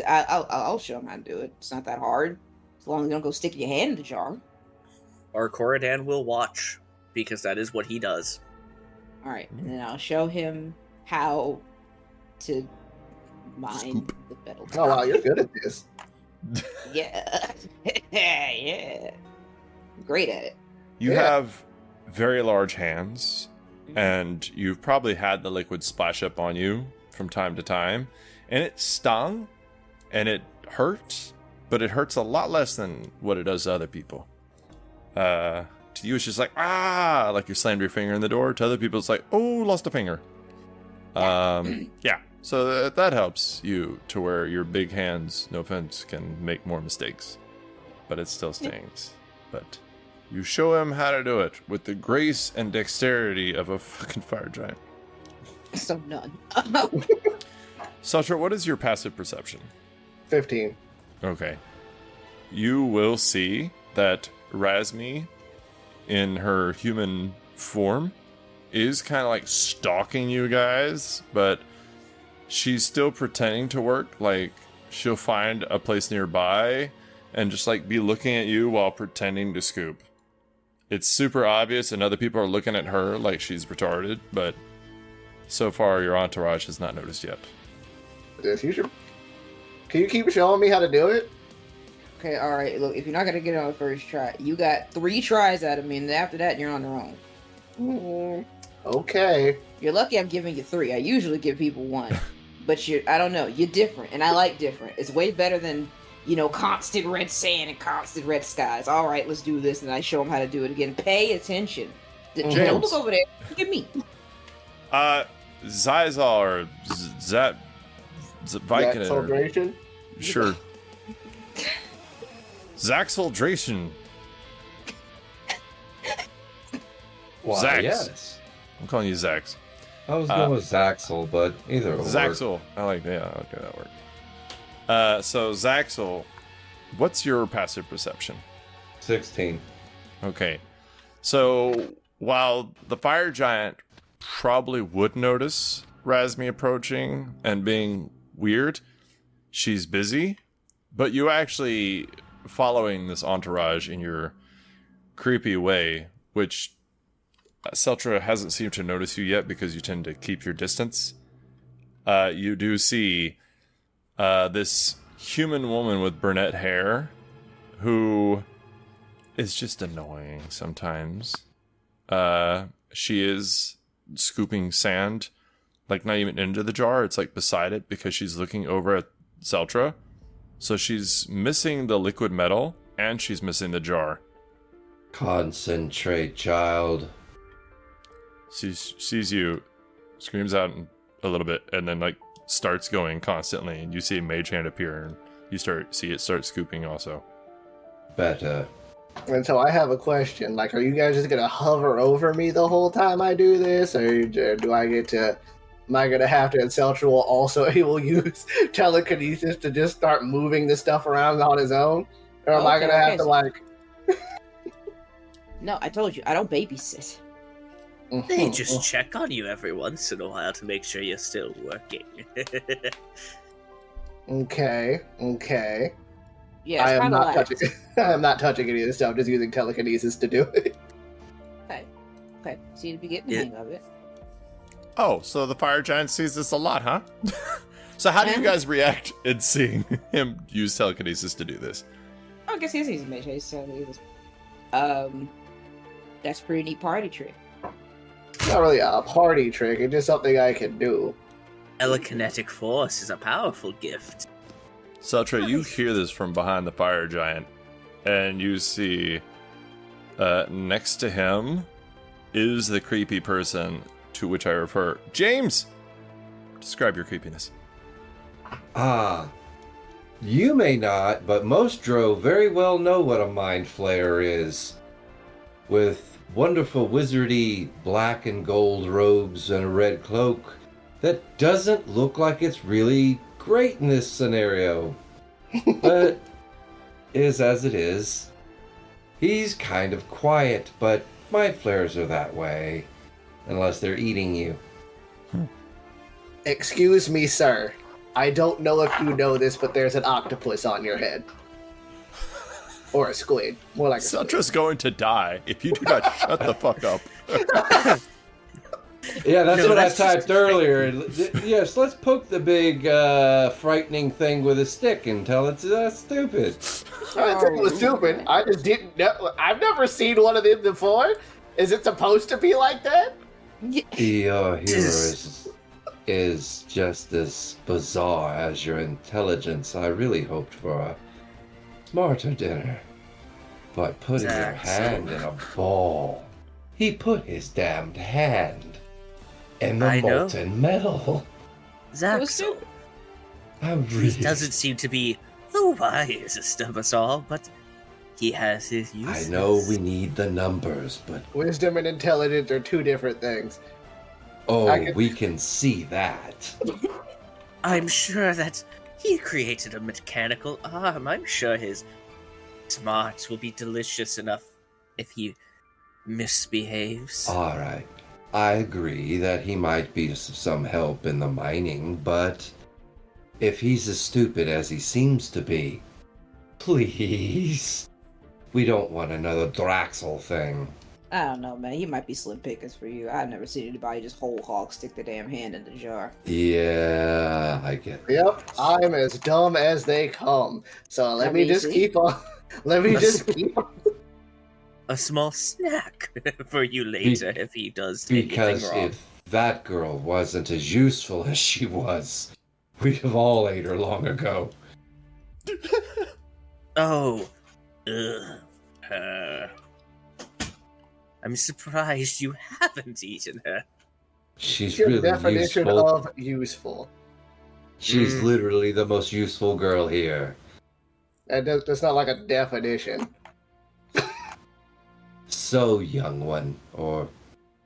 I'll show him how to do it. It's not that hard. As long as you don't go stick your hand in the jar. Our Corridan will watch, because that is what he does. Alright, and then I'll show him how to mine Scoop. the metal. Oh wow, you're good at this. Yeah. Yeah. Great at it. You Yeah. have very large hands, and you've probably had the liquid splash up on you from time to time, and it stung, and it hurts, but it hurts a lot less than what it does to other people. To you, it's just like, ah, like you slammed your finger in the door. To other people, it's like, oh, lost a finger. Yeah. So that helps you to where your big hands, no offense, can make more mistakes, but it still stings. But you show him how to do it with the grace and dexterity of a fucking fire giant. So none. Celtra, what is your passive perception? 15. Okay. You will see that Razmi, in her human form, is kind of like stalking you guys, but she's still pretending to work. Like, she'll find a place nearby and just like be looking at you while pretending to scoop. It's super obvious, and other people are looking at her like she's retarded, but so far your entourage has not noticed yet. This you should. Can you keep showing me how to do it? Okay, alright, look, if you're not gonna get it on the first try, you got 3 tries out of me, and after that, you're on your own. Okay. You're lucky I'm giving you 3. I usually give people 1. But I don't know, you're different, and I like different. It's way better than, constant red sand and constant red skies. Alright, let's do this, and I show them how to do it again. Pay attention. Don't look over there. Look at me. Zizal or Viking. Celebration? Sure. Zaxeldration. Why, Zax. yes. I'm calling you Zax. I was going with Zaxel, but either will work. Zaxel. I like that. Yeah, okay, that work. So Zaxel, what's your passive perception? 16. Okay. So while the fire giant probably would notice Razmi approaching and being weird, she's busy. But you actually following this entourage in your creepy way, which Celtra hasn't seemed to notice you yet because you tend to keep your distance. You do see this human woman with brunette hair who is just annoying sometimes. She is scooping sand, like not even into the jar, it's like beside it because she's looking over at Celtra. So she's missing the liquid metal and she's missing the jar. Concentrate, child. She sees you, screams out a little bit, and then like starts going constantly. And you see a mage hand appear, and you see it start scooping also. Better. And so I have a question. Like, are you guys just gonna hover over me the whole time I do this, or do I get to? Am I gonna have to? And Celtra will also he will use telekinesis to just start moving the stuff around on his own, or am I gonna have to like? No, I told you I don't babysit. They just check on you every once in a while to make sure you're still working. Okay. Yeah, I it's am kind of not touching. I am not touching any of this stuff. Just using telekinesis to do it. Okay. Seem to be getting the hang of it. Oh, so the fire giant sees this a lot, huh? So how do you guys react in seeing him use telekinesis to do this? Oh, I guess he's easy to make sure he's telekinesis. That's a pretty neat party trick. Not really a party trick. It's just something I can do. Telekinetic force is a powerful gift. Celtra, you hear this from behind the fire giant, and you see next to him is the creepy person to which I refer. James! Describe your creepiness. You may not, but most Drow very well know what a mind flayer is. With wonderful wizardy black and gold robes and a red cloak that doesn't look like it's really great in this scenario. But is as it is. He's kind of quiet, but mind flayers are that way. Unless they're eating you. Excuse me, sir. I don't know if you know this, but there's an octopus on your head. Or a squid. More like a squid. Celtra's going to die if you do not shut the fuck up. Yeah, that's No, what that's I just- typed earlier. Yes, let's poke the big, frightening thing with a stick and tell it's stupid. I didn't think it was stupid. I just didn't know. I've never seen one of them before. Is it supposed to be like that? Your hero is just as bizarre as your intelligence. I really hoped for a smarter dinner. But putting your hand in a ball. He put his damned hand in the I know. molten metal. Zaxel. I'm really... He doesn't seem to be the wisest of us all, but he has his I uses. know we need the numbers, but Wisdom and intelligence are two different things. we can see that. I'm sure that he created a mechanical arm. I'm sure his smarts will be delicious enough if he misbehaves. All right. I agree that he might be some help in the mining, but if he's as stupid as he seems to be, please. We don't want another Draxel thing. I don't know, man. He might be slim pickings for you. I've never seen anybody just whole hog stick the damn hand in the jar. Yeah, I get it. Yep, I'm as dumb as they come. So let me just Amazing. keep on. Let me just keep on. A small snack for you later if he does anything Because wrong. if that girl wasn't as useful as she was, we'd have all ate her long ago. Oh, I'm surprised you haven't eaten her. She's Your really definition useful. of useful. She's literally the most useful girl here. That's not like a definition. So, young one, or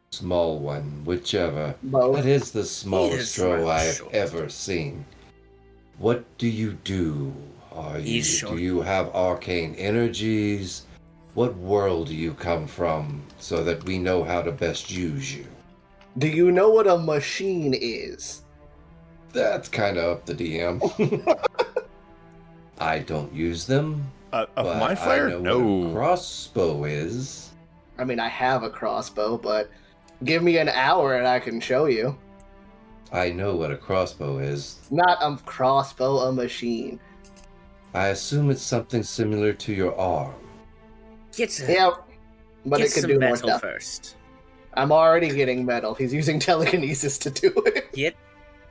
small one, whichever. Both. That is the smallest is drow rather I've short. ever seen. What do you do? He's short. Do you have arcane energies? What world do you come from so that we know how to best use you? Do you know what a machine is? That's kind of up the DM. I don't use them. Of but Mind I Flayer? know what No. a crossbow is. I mean, I have a crossbow, but give me an hour and I can show you. I know what a crossbow is. Not a crossbow, a machine. I assume it's something similar to your arm. Get, Yeah, but get it can some do more metal stuff. first. I'm already getting metal. He's using telekinesis to do it. Get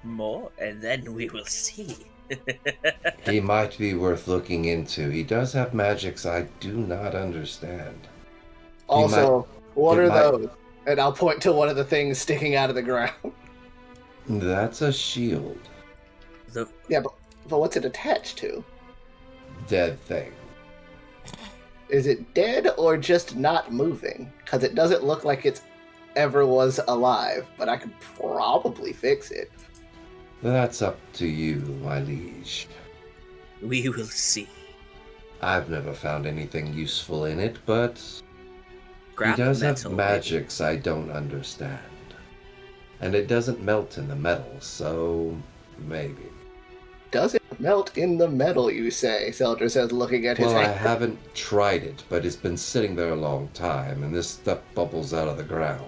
more, and then we will see. He might be worth looking into. He does have magics I do not understand. Also, what it are might- those? And I'll point to one of the things sticking out of the ground. That's a shield. The, Yeah, but what's it attached to? Dead thing. Is it dead or just not moving? Because it doesn't look like it's ever was alive, but I could probably fix it. That's up to you, my liege. we will see. I've never found anything useful in it, but Grab he does metal, have magics I don't understand. And it doesn't melt in the metal, so maybe. Does it melt in the metal, you say? Celtra says, looking at his Well, I hand. haven't tried it, but it's been sitting there a long time, and this stuff bubbles out of the ground.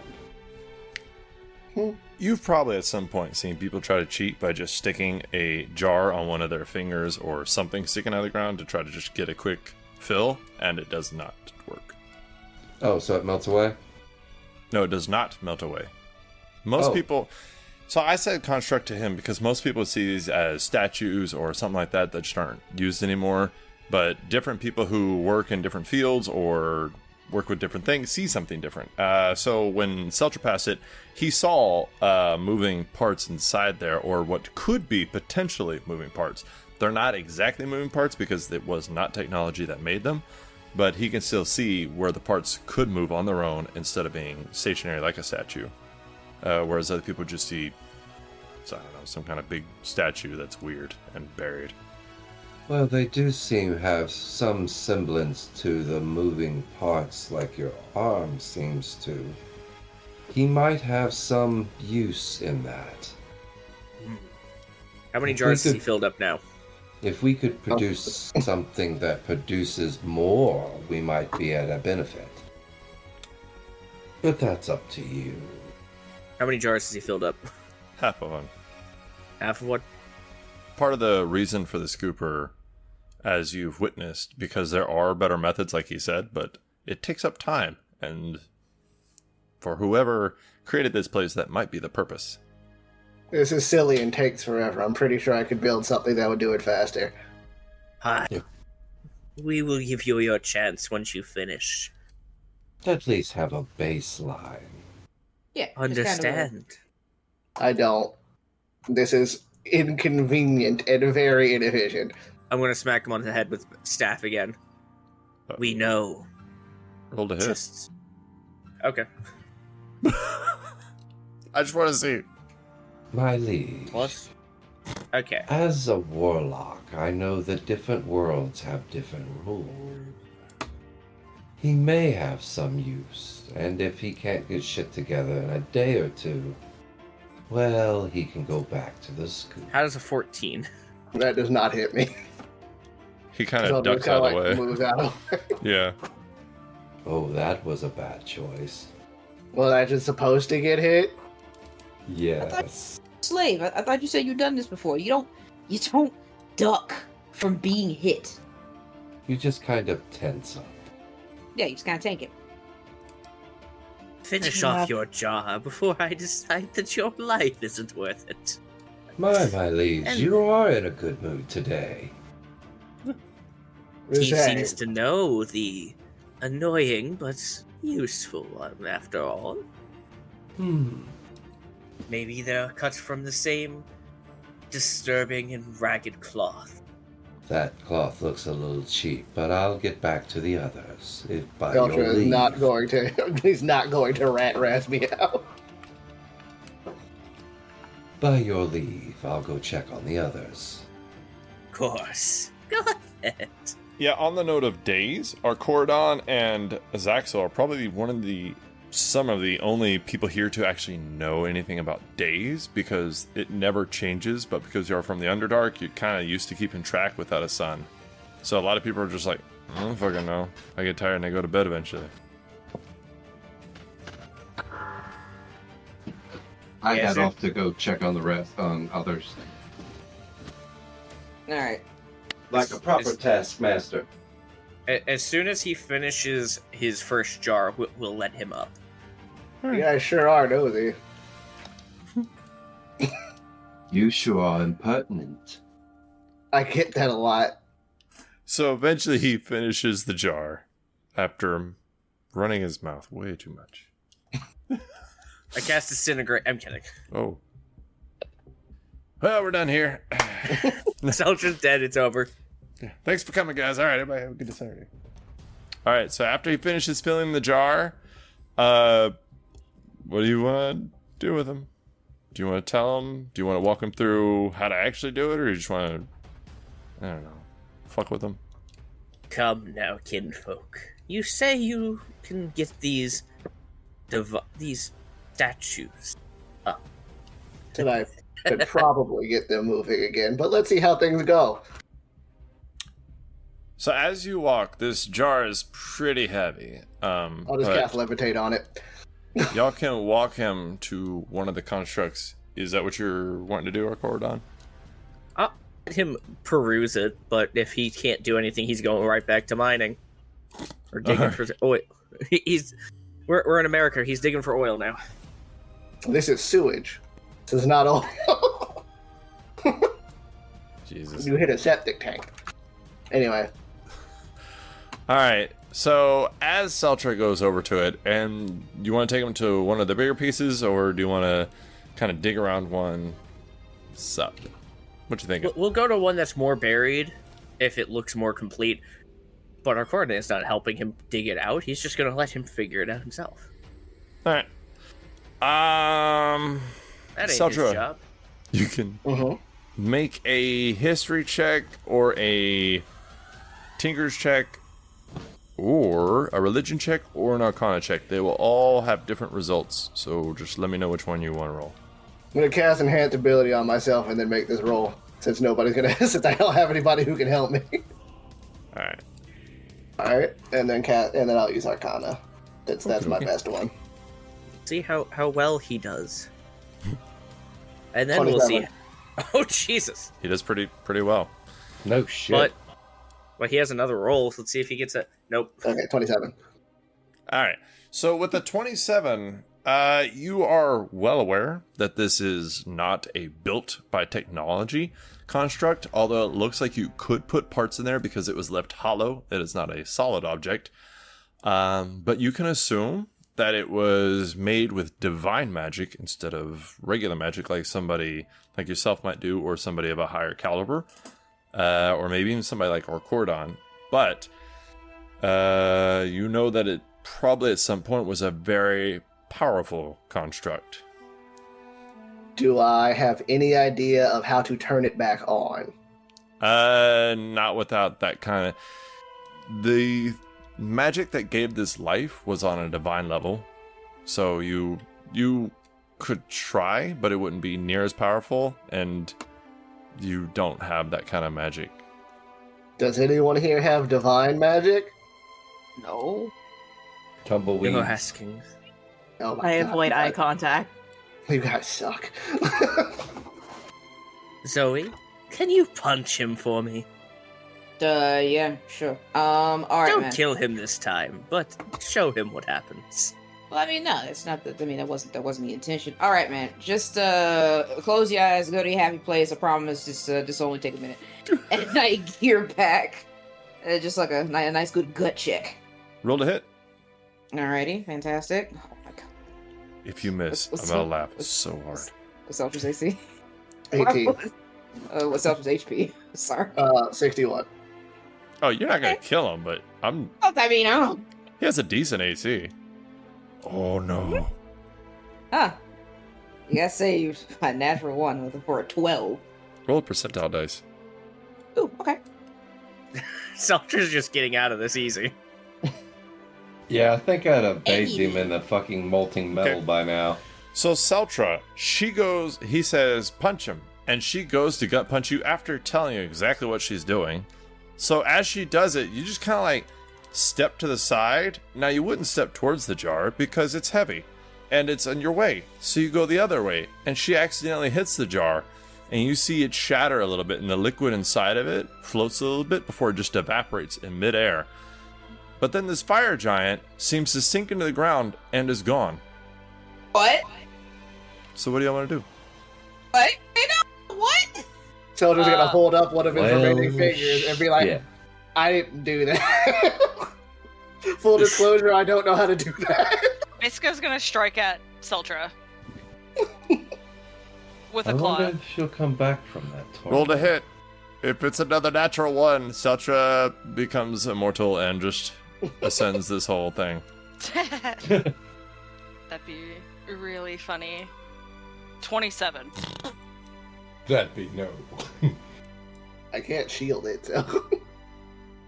You've probably at some point seen people try to cheat by just sticking a jar on one of their fingers or something sticking out of the ground to try to just get a quick fill, and it does not work. Oh, so it melts away? No, it does not melt away. Most Oh. people... So I said construct to him because most people see these as statues or something like that that just aren't used anymore, but different people who work in different fields or work with different things see something different. So when Celtra passed it, he saw moving parts inside there, or what could be potentially moving parts. They're not exactly moving parts because it was not technology that made them, but he can still see where the parts could move on their own instead of being stationary like a statue. Whereas other people just see, I don't know, some kind of big statue that's weird and buried. Well, they do seem to have some semblance to the moving parts like your arm seems to. He might have some use in that. How many If we jars has he could- filled up now? If we could produce something that produces more, we might be at a benefit. But that's up to you. How many jars has he filled up? Half of them. Half of what? Part of the reason for the scooper, as you've witnessed, because there are better methods, like he said, but it takes up time. And for whoever created this place, that might be the purpose. This is silly and takes forever. I'm pretty sure I could build something that would do it faster. Hi. Yeah. We will give you your chance once you finish. At least have a baseline. Yeah. just Understand. I don't. This is inconvenient and very inefficient. I'm gonna smack him on the head with staff again. Uh, We know. Roll to hit. Just okay. I just want to see. My liege. Plus. Okay. As a warlock, I know that different worlds have different rules. He may have some use, and if he can't get shit together in a day or two, well, he can go back to the school. How does a 14? That does not hit me. He kind So of it ducks kinda, out of the way. moves out of the way. Yeah. Oh, that was a bad choice. Well, that's just supposed to get hit. Yes. Slave, I thought you said you'd done this before. You don't duck from being hit. You just kind of tense up. Yeah, you just kind of tank it. Finish Yeah. off your jar before I decide that your life isn't worth it. My liege, And- you are in a good mood today. He Say, seems to know the annoying but useful one, after all. Maybe they're cut from the same disturbing and ragged cloth. That cloth looks a little cheap, but I'll get back to the others, if by your Celtra is leave. not going to. He's not going to rat me out. By your leave, I'll go check on the others. Of course. Go ahead. Yeah, on the note of days, our Cordon and Zaxel are probably some of the only people here to actually know anything about days, because it never changes, but because you're from the Underdark, you're kind of used to keeping track without a sun. So a lot of people are just like, I don't fucking know. I get tired and I go to bed eventually. I Yeah, head sir. off to go check on the rest, on others. Alright. Like a proper taskmaster. As soon as he finishes his first jar, we'll let him up. You guys sure are nosy. You sure are impertinent. I get that a lot. So eventually he finishes the jar after running his mouth way too much. I cast Disintegrate. I'm kidding. Oh. Well, we're done here. Celtra's dead. It's over. Yeah. Thanks for coming, guys. All right, everybody have a good Saturday. All right, so after he finishes filling the jar, what do you want to do with him? Do you want to tell him? Do you want to walk him through how to actually do it, or you just want to, I don't know, fuck with him? Come now, kinfolk. You say you can get these statues. And I could probably get them moving again, but let's see how things go. So as you walk, this jar is pretty heavy. I'll just but cast levitate on it. y'all can walk him to one of the constructs. Is that what you're wanting to do, Arcordon? I'll let him peruse it, but if he can't do anything, he's going right back to mining. Or digging for oil. We're in America. He's digging for oil now. This is sewage. This is not oil. Jesus. You hit a septic tank. Anyway, All right. So as Celtra goes over to it, and you want to take him to one of the bigger pieces, or do you want to kind of dig around one? Sup? What you thinking? We'll go to one that's more buried, if it looks more complete. But our coordinate's not helping him dig it out. He's just going to let him figure it out himself. All right. That ain't Celtra, his job. you can make a history check or a tinker's check or a religion check or an arcana check. They will all have different results, so just let me know which one you want to roll. I'm gonna cast enhanced ability on myself and then make this roll, since nobody's gonna. Since I don't have anybody who can help me. All right. All right, and then I'll use Arcana. That's my best one. See how well he does. And then we'll see. 27. Oh, Jesus. He does pretty well. No shit. But he has another roll. Let's see if he gets it. Nope. Okay, 27. All right. So with the 27, you are well aware that this is not a built by technology construct, although it looks like you could put parts in there because it was left hollow. It is not a solid object. But you can assume that it was made with divine magic instead of regular magic like somebody like yourself might do, or somebody of a higher caliber, or maybe even somebody like Orcordon. But you know that it probably at some point was a very powerful construct. Do I have any idea of how to turn it back on? Not without that kind of... The magic that gave this life was on a divine level. So you could try, but it wouldn't be near as powerful, and you don't have that kind of magic. Does anyone here have divine magic? No. Tumbleweed. You're asking. Oh my I God. avoid eye contact. You guys suck. Zoe, can you punch him for me? Yeah, sure. Alright, Don't man. kill him this time, but show him what happens. Well, I mean, no, it's not that. I mean, that wasn't the intention. All right, man. Just close your eyes, go to your happy place. I promise. Just only take a minute, and I gear back, just like a nice good gut check. Roll to hit. Alrighty, fantastic. Oh my god. If you miss, What's I'm gonna up? laugh so hard. What's Celtra's AC? 18. What's Celtra's HP? Sorry. 61. Oh, you're not gonna kill him, but I'm. Oh, I mean, I don't. He has a decent AC. Oh no. Huh. You got saved by a natural 1 for a 12. Roll a percentile dice. Ooh, okay. Celtra's just getting out of this easy. Yeah, I think I'd have bathed him in the fucking molten metal Okay. by now. So Celtra, he says, punch him. And she goes to gut punch you after telling you exactly what she's doing. So as she does it, you just kind of like step to the side. Now you wouldn't step towards the jar because it's heavy and it's in your way. So you go the other way and she accidentally hits the jar and you see it shatter a little bit and the liquid inside of it floats a little bit before it just evaporates in midair. But then this fire giant seems to sink into the ground and is gone. What? So what do y'all want to do? What? What? Soldier's gonna hold up one of his Well, remaining fingers and be like, shit. I didn't do that. Full disclosure, I don't know how to do that. Miska's gonna strike at Celtra. With I a claw. wonder if she'll come back from that torment. Roll to hit. If it's another natural 1, Celtra becomes immortal and just ascends this whole thing. That'd be really funny. 27. That'd be no. I can't shield it, so.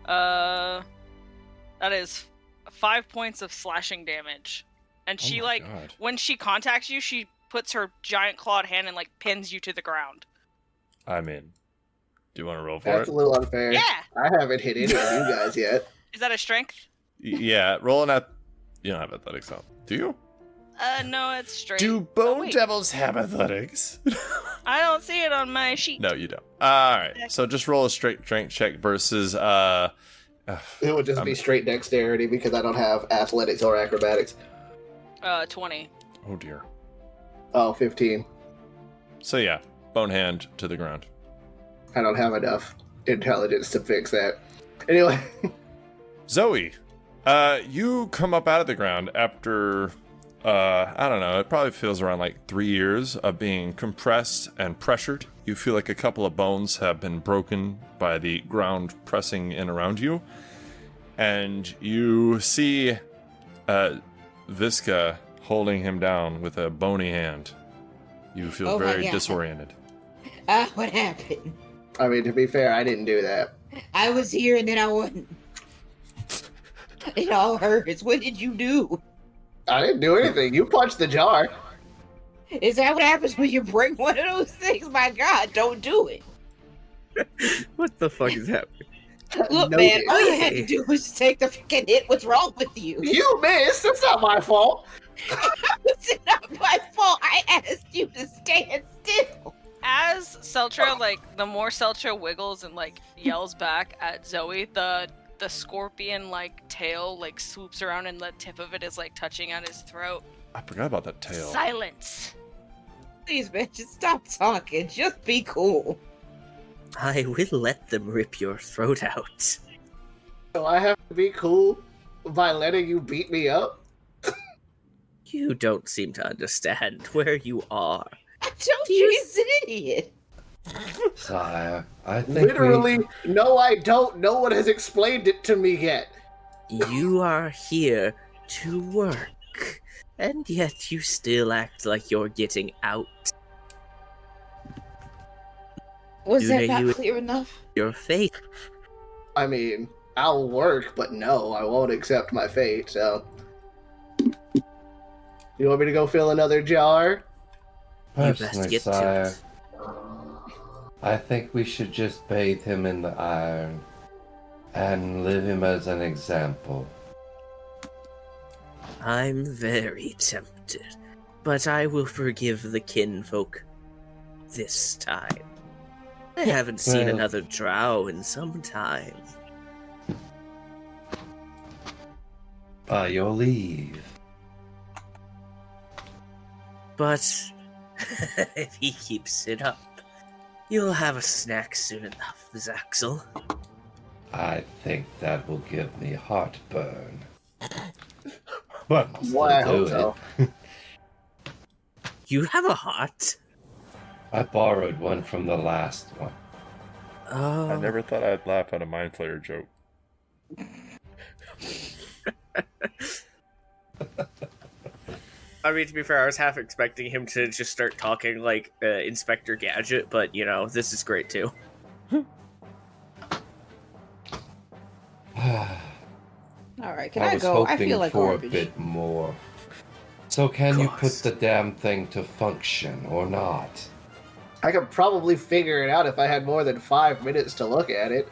That is 5 points of slashing damage. And she, my like, God. when she contacts you, she puts her giant clawed hand and, like, pins you to the ground. I'm in. Do you want to roll for That's it? a little unfair. Yeah! I haven't hit any of you guys yet. Is that a strength? Yeah, rolling at. You don't have athletics, though. Do you? No, it's strength. Do Oh, bone wait. devils have athletics? I don't see it on my sheet. No, you don't. Alright, so just roll a straight strength check versus. It would just be straight dexterity because I don't have athletics or acrobatics. 20. Oh dear. Oh, 15. So yeah, bone hand to the ground. I don't have enough intelligence to fix that. Anyway, Zoe, you come up out of the ground after, I don't know, it probably feels around like 3 years of being compressed and pressured. You feel like a couple of bones have been broken by the ground pressing in around you. And you see Visca holding him down with a bony hand. You feel Oh my very God. disoriented. What happened? I mean, to be fair, I didn't do that. I was here and then I wasn't. It all hurts. What did you do? I didn't do anything. You punched the jar. Is that what happens when you break one of those things? My God, don't do it. What the fuck is happening? Look, No, man, dude. all you had to do was take the freaking hit. What's wrong with you? You missed. It's not my fault. It's not my fault. I asked you to stand still. As Celtra, like, the more Celtra wiggles and, like, yells back at Zoe, the scorpion, like, tail, like, swoops around and the tip of it is, like, touching at his throat. I forgot about that tail. Silence! Please, man, just stop talking. Just be cool. I will let them rip your throat out. So I have to be cool by letting you beat me up? You don't seem to understand where you are. I told you he's an idiot. Sire, I think Literally, no, I don't. No one has explained it to me yet. You are here to work, and yet you still act like you're getting out. Was Do that they not use- clear enough? Your fate. I mean, I'll work, but no, I won't accept my fate, so. You want me to go fill another jar? You best personally, get to sire, it. I think we should just bathe him in the iron and live him as an example. I'm very tempted, But I will forgive the kinfolk this time. I haven't seen Well- another drow in some time. By your leave. But if he keeps it up, you'll have a snack soon enough, Zaxel. I think that will give me heartburn. But I'll Boy, I still hope do so. it. You have a heart? I borrowed one from the last one. Oh. I never thought I'd laugh at a mind flayer joke. I mean, to be fair, I was half expecting him to just start talking like Inspector Gadget, but, you know, this is great too. Alright, can I was go? I hoping feel like for garbage. a bit more. So can you put Cost. the damn thing to function or not? I could probably figure it out if I had more than 5 minutes to look at it.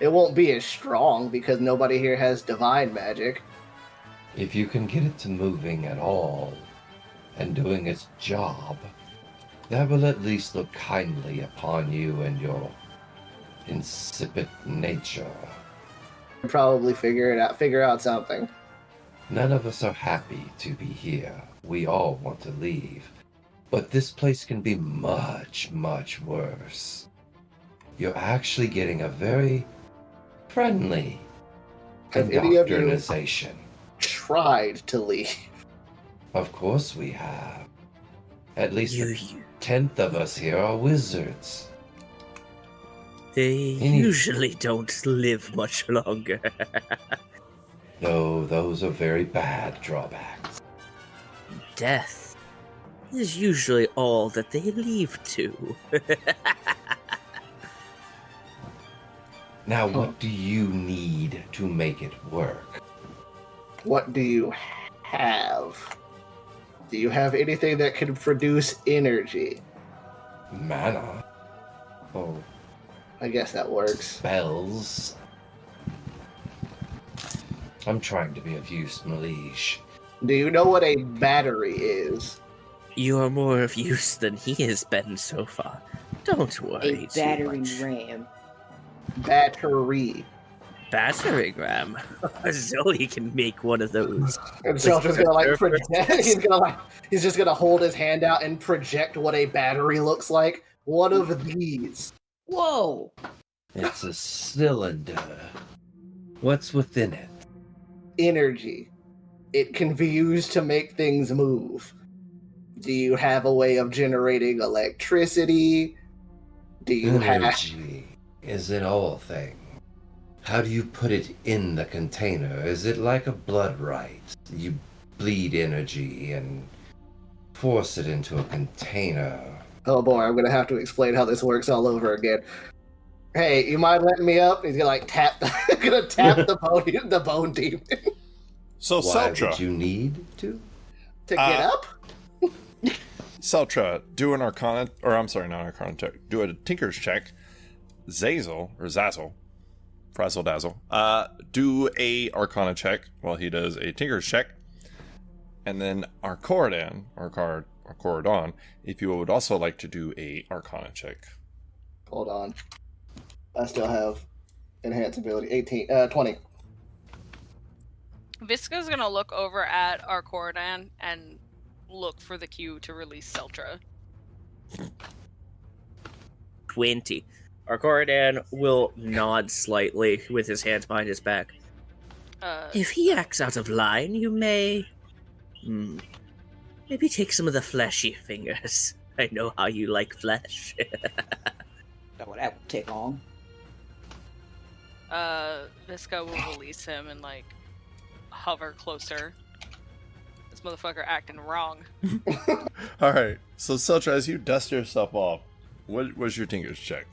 It won't be as strong because nobody here has divine magic. If you can get it to moving at all and doing its job, that will at least look kindly upon you and your insipid nature. Probably figure out something. None of us are happy to be here. We all want to leave. But this place can be much, much worse. You're actually getting a very friendly Have any of you indoctrination. tried to leave? Of course we have. At least You, a tenth of us here are wizards. they Any- usually don't live much longer. No, those are very bad drawbacks. Death is usually all that they leave to. Now, what do you need to make it work? What do you have? Do you have anything that can produce energy? Mana? Oh, I guess that works. spells? I'm trying to be of use, my liege. Do you know what a battery is? You are more of use than he has been so far. Don't worry A too battering much. ram. Battery. Battering ram. Zoe can make one of those. And Celtra's gonna like project. He's just gonna hold his hand out and project what a battery looks like. One of these. Whoa! It's a cylinder. What's within it? Energy. It can be used to make things move. Do you have a way of generating electricity? Do you have... Energy is in all things. How do you put it in the container? Is it like a blood right? You bleed energy and force it into a container. Oh boy, I'm gonna have to explain how this works all over again. Hey, you mind letting me up? He's gonna like tap the bone demon So Why Celtra, would you need to? to get up. Celtra, do an Arcana, or I'm sorry, not Arcana check. Do a Tinker's check. Zazzle, Frazzle Dazzle, do a Arcana check while he does a Tinker's check, and then our Corridon, if you would also like to do a Arcana check. Hold on. I still have enhance ability. 20. Visca's gonna look over at our Corridon and look for the cue to release Celtra. 20. Our Corridon will nod slightly with his hands behind his back. If he acts out of line, you may... maybe take some of the fleshy fingers. I know how you like flesh. Oh, that won't take long. Visca will release him and, like, hover closer. This motherfucker acting wrong. All right. So Celtra, as you dust yourself off, what was your Tinker's check?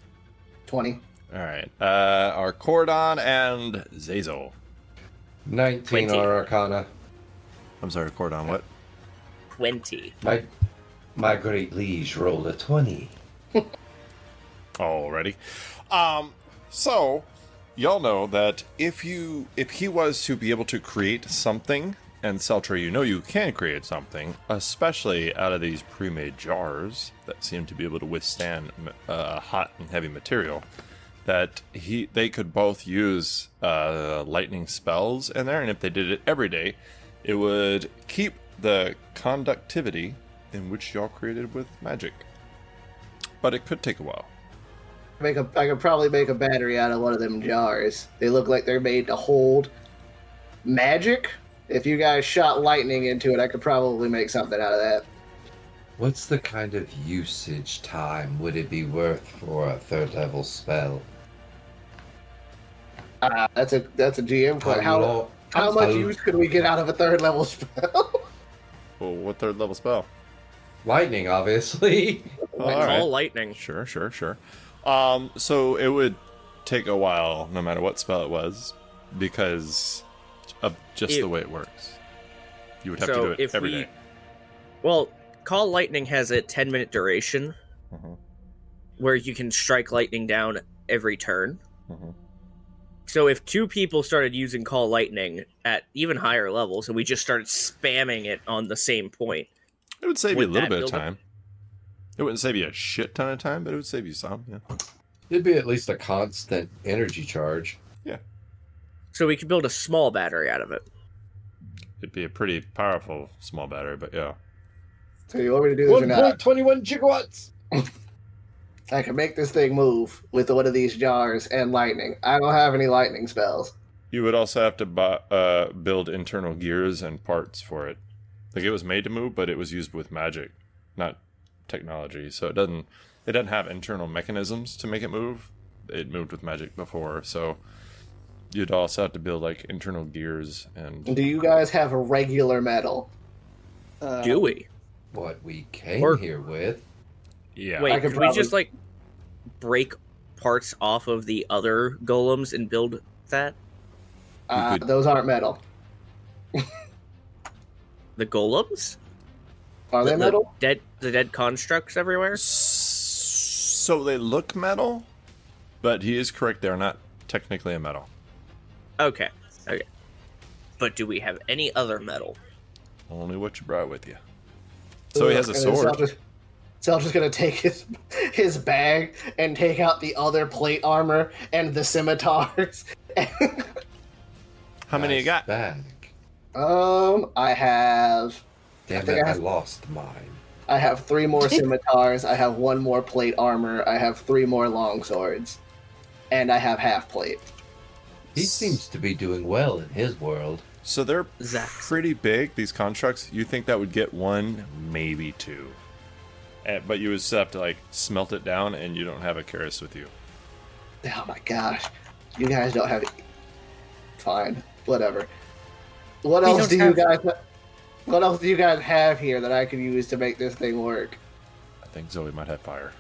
20. All right. Our Corridon and Zazel. 19 20. are Arcana. I'm sorry, Corridon. What? 20. My great liege rolled a 20. Already. So y'all know that if he was to be able to create something And Celtra, you know you can create something, especially out of these pre-made jars that seem to be able to withstand hot and heavy material. That they could both use lightning spells in there, and if they did it every day, it would keep the conductivity in which y'all created with magic. But it could take a while. I could probably make a battery out of one of them jars. They look like they're made to hold magic. If you guys shot lightning into it, I could probably make something out of that. What's the kind of usage time would it be worth for a 3rd level spell? That's a GM question. How much use could we get out of a 3rd level spell? Well, what 3rd level spell? Lightning, obviously. Call lightning. Sure. So it would take a while, no matter what spell it was, because of just the way it works. You would have to do it every day. Well, Call Lightning has a 10-minute duration where you can strike lightning down every turn. So if 2 people started using Call Lightning at even higher levels and we just started spamming it on the same point, it would save you a little bit of time. It wouldn't save you a shit ton of time, but it would save you some, yeah. It'd be at least a constant energy charge. Yeah. So we could build a small battery out of it. It'd be a pretty powerful small battery, but yeah. So you want me to do this or not? 1.21 gigawatts! I can make this thing move with one of these jars and lightning. I don't have any lightning spells. You would also have to build internal gears and parts for it. Like, it was made to move, but it was used with magic, not technology. So it doesn't have internal mechanisms to make it move. It moved with magic before, so you'd also have to build like internal gears and. Do you guys have a regular metal? Do we? What we came here with. Yeah. Wait, could we just like break parts off of the other golems and build that? Those aren't metal. The golems? Are they metal? The dead constructs everywhere? So they look metal, but he is correct. They're not technically a metal. Okay. But do we have any other metal? Only what you brought with you. So he has a sword. Celtra's gonna take his bag and take out the other plate armor and the scimitars. How many you got? Bag. I have. Damn it, I lost mine. I have 3 more scimitars. I have 1 more plate armor. I have 3 more long swords, and I have half plate. He seems to be doing well in his world. So they're pretty big, these constructs. You think that would get 1, maybe 2. But you would still have to, like, smelt it down, and you don't have a Karis with you. Oh my gosh. You guys don't have... Fine. Whatever. What else do you guys have here that I can use to make this thing work? I think Zoe might have fire.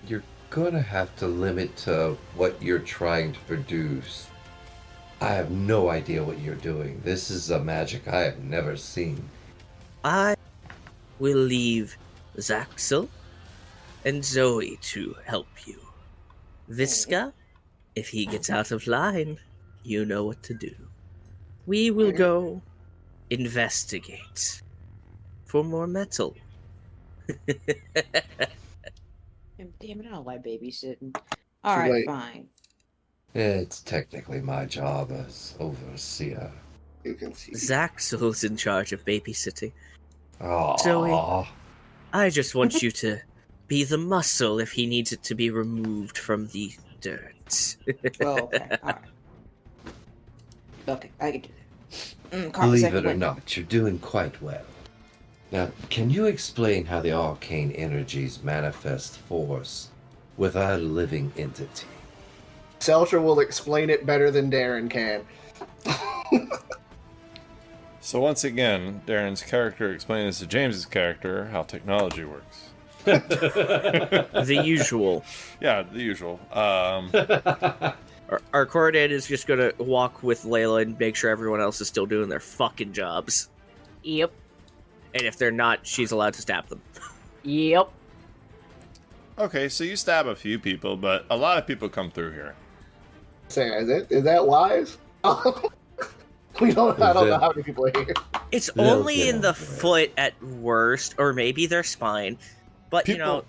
You're gonna have to limit to what you're trying to produce. I have no idea what you're doing. This is a magic I have never seen. I will leave Zaxel and Zoe to help you. Visca, if he gets out of line, you know what to do. We will go investigate for more metal. Damn it, I don't like babysitting. Alright, fine. It's technically my job as overseer. You can see. Zaxel's in charge of babysitting. Aww. Zoe, I just want you to be the muscle if he needs it to be removed from the dirt. Oh, okay. Alright. Okay, I can do that. Believe it or not, you're doing quite well. Now, can you explain how the arcane energies manifest force with a living entity? Celtra will explain it better than Darren can. So once again, Darren's character explains to James's character how technology works. The usual. Yeah, the usual. Our coordinator is just gonna walk with Layla and make sure everyone else is still doing their fucking jobs. Yep. And if they're not, she's allowed to stab them. Yep. Okay, so you stab a few people, but a lot of people come through here. Is that wise? I don't know how many people are here. It's They'll only get in the over it. foot at worst, or maybe their spine. But People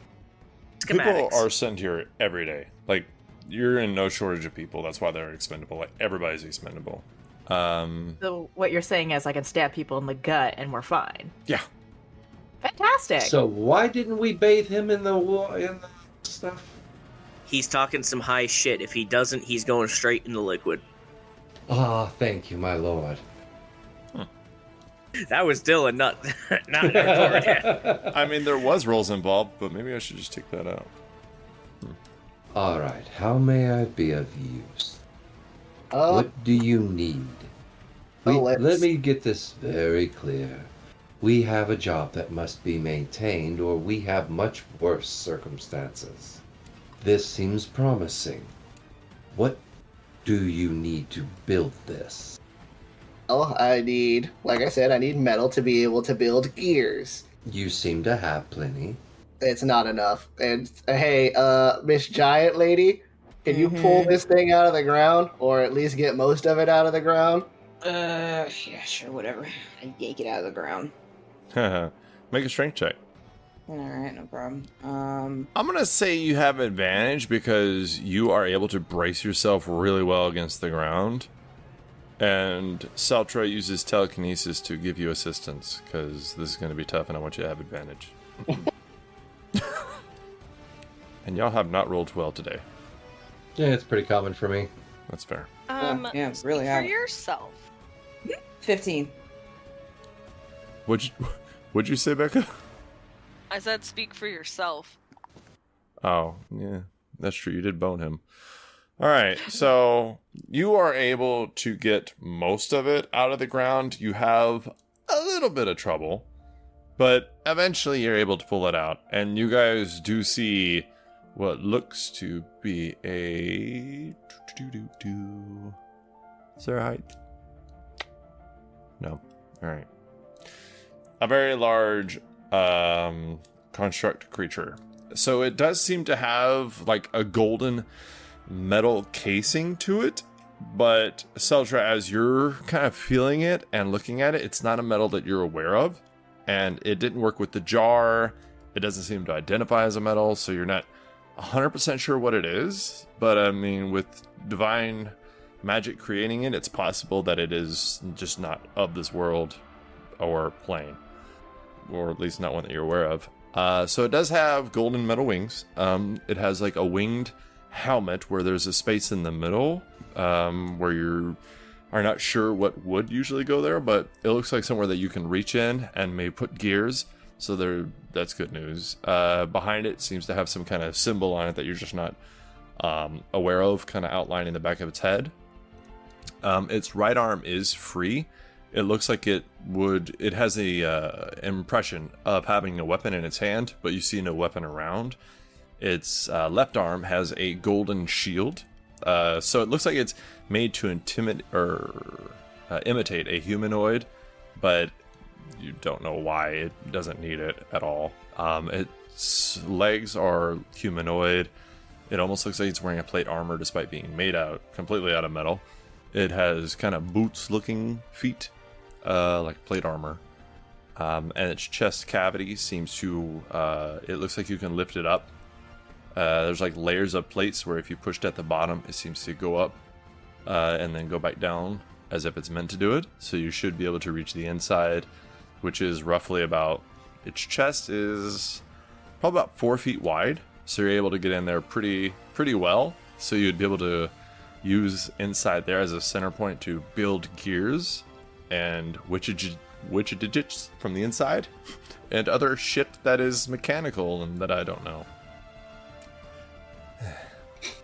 schematics. are sent here every day. Like, you're in no shortage of people. That's why they're expendable. Like, everybody's expendable. So what you're saying is I can stab people in the gut and we're fine. Yeah. Fantastic. So why didn't we bathe him in the stuff? He's talking some high shit. If he doesn't, he's going straight into liquid. Ah, thank you, my lord. That was Dylan, not recorded. I mean, there was rolls involved, but maybe I should just take that out. All right, how may I be of use? Uh, What do you need? Let me get this very clear. We have a job that must be maintained, or we have much worse circumstances. This seems promising. What do you need to build this? oh, I need, like I said, I need metal to be able to build gears. You seem to have plenty. It's not enough. And hey, Miss Giant Lady, can you pull this thing out of the ground, or at least get most of it out of the ground? Yeah, sure, whatever. I yank it out of the ground. Make a strength check. Alright, no problem. I'm going to say you have advantage because you are able to brace yourself really well against the ground. And Celtra uses telekinesis to give you assistance because this is going to be tough and I want you to have advantage. And y'all have not rolled well today. Yeah, it's pretty common for me. That's fair. Yeah, really for have. yourself. 15. What'd you say, Becca? I said speak for yourself. Oh, yeah, that's true. You did bone him. All right, so you are able to get most of it out of the ground. You have a little bit of trouble, but eventually you're able to pull it out. And you guys do see what looks to be a... Is there a height? No. All right. A very large construct creature. So it does seem to have like a golden metal casing to it, but Celtra, as you're kind of feeling it and looking at it, it's not a metal that you're aware of, and it didn't work with the jar. It doesn't seem to identify as a metal, so you're not 100% sure what it is, but I mean, with divine magic creating it, it's possible that it is just not of this world or plane, or at least not one that you're aware of. So it does have golden metal wings. It has like a winged helmet where there's a space in the middle where you are not sure what would usually go there, but it looks like somewhere that you can reach in and may put gears. So that's good news. Behind it seems to have some kind of symbol on it that you're just not aware of, kind of outlining the back of its head. Its right arm is free. It looks like it has a impression of having a weapon in its hand, but you see no weapon around. Its left arm has a golden shield. So it looks like it's made to imitate a humanoid, but you don't know why. It doesn't need it at all. Its legs are humanoid. It almost looks like it's wearing a plate armor despite being made completely out of metal. It has kind of boots-looking feet, like plate armor. And its chest cavity seems to... it looks like you can lift it up. There's like layers of plates where if you pushed at the bottom, it seems to go up and then go back down as if it's meant to do it. So you should be able to reach the inside, which is roughly about... Its chest is probably about 4 feet wide. So you're able to get in there pretty well. So you'd be able to use inside there as a center point to build gears and widgets from the inside and other shit that is mechanical and that I don't know.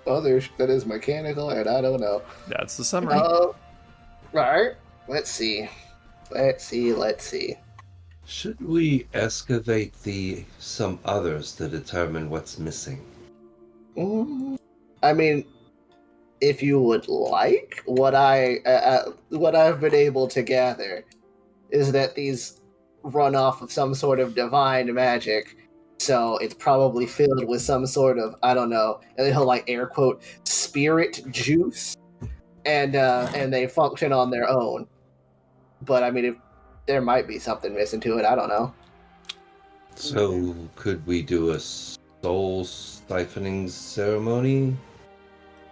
Others that is mechanical, and I don't know. That's the summary. Right. Let's see. Should we excavate some others to determine what's missing? I mean, if you would like, what I've been able to gather is that these run off of some sort of divine magic. So it's probably filled with some sort of, I don't know, and he'll like air quote spirit juice, and they function on their own. But I mean, There might be something missing to it. I don't know. So, could we do a soul siphoning ceremony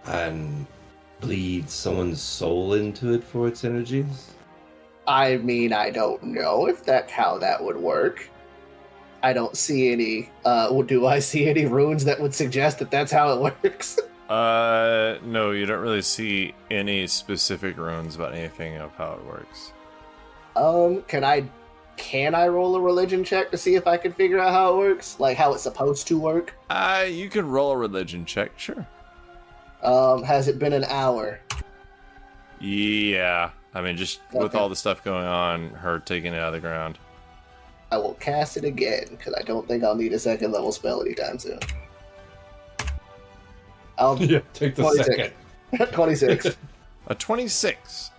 and bleed someone's soul into it for its energies? I mean, I don't know if that's how that would work. I don't see any. Do I see any runes that would suggest that that's how it works? No, you don't really see any specific runes about anything of how it works. Can I roll a religion check to see if I can figure out how it works? Like how it's supposed to work? You can roll a religion check, sure. Has it been an hour? Yeah. I mean, just with all the stuff going on, her taking it out of the ground. I will cast it again, because I don't think I'll need a second level spell anytime soon. Yeah, take the 26. second. 26. A 26.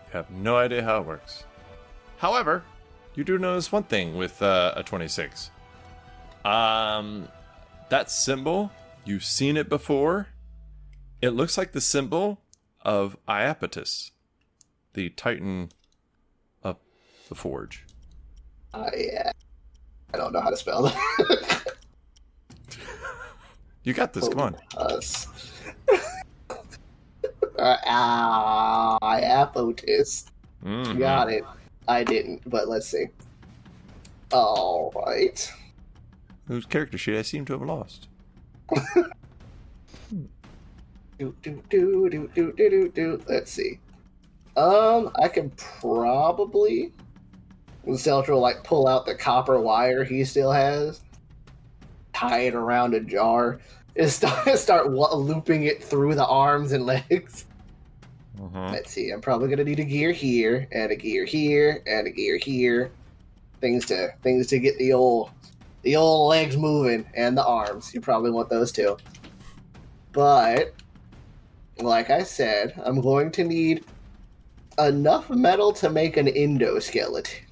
You have no idea how it works. However, you do notice one thing with a 26. That symbol, you've seen it before. It looks like the symbol of inhabitants, the Titan of the Forge. Yeah. I don't know how to spell that. You got this, come on. Us. Iapotis. Mhm. Got it. I didn't, but let's see. Alright. Whose character sheet I seem to have lost. Let's see. I can probably... Celtra will, like, pull out the copper wire he still has, tie it around a jar, and start looping it through the arms and legs. Let's see, I'm probably gonna need a gear here, and a gear here, and a gear here. Things to get the old legs moving, and the arms. You probably want those too. But, like I said, I'm going to need enough metal to make an endoskeleton.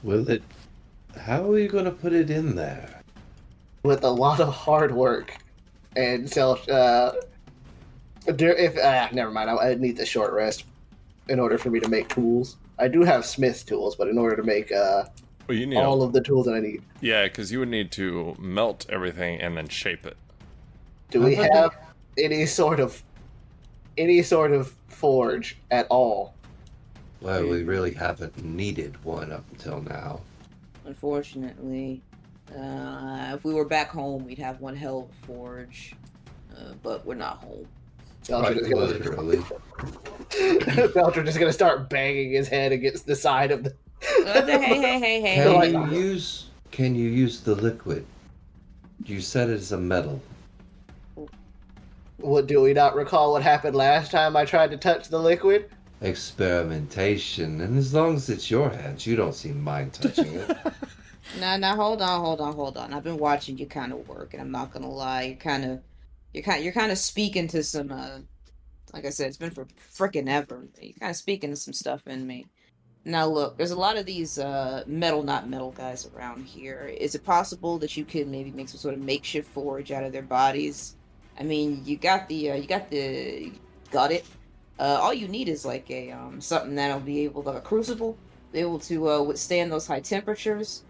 Will it? How are you going to put it in there? With a lot of hard work. And never mind, I need the short rest in order for me to make tools. I do have smith tools, but in order to make you need all of the tools that I need. Yeah, because you would need to melt everything and then shape it. Do we have any sort of forge at all? Well, we really haven't needed one up until now. Unfortunately, if we were back home, we'd have one hell of a forge, but we're not home. Literally. Celtra just gonna start banging his head against the side of the. Hey. Can you use the liquid? You said it's a metal. What, do we not recall what happened last time I tried to touch the liquid? Experimentation, and as long as it's your hands, you don't seem mind touching it. Nah, hold on. I've been watching you kind of work, and I'm not gonna lie, you're kind of speaking to some, like I said, it's been for frickin' ever. You're kind of speaking to some stuff in me. Now look, there's a lot of these metal not metal guys around here. Is it possible that you could maybe make some sort of makeshift forge out of their bodies? I mean, you got it. All you need is like a something that'll be able, like a crucible, be able to withstand those high temperatures.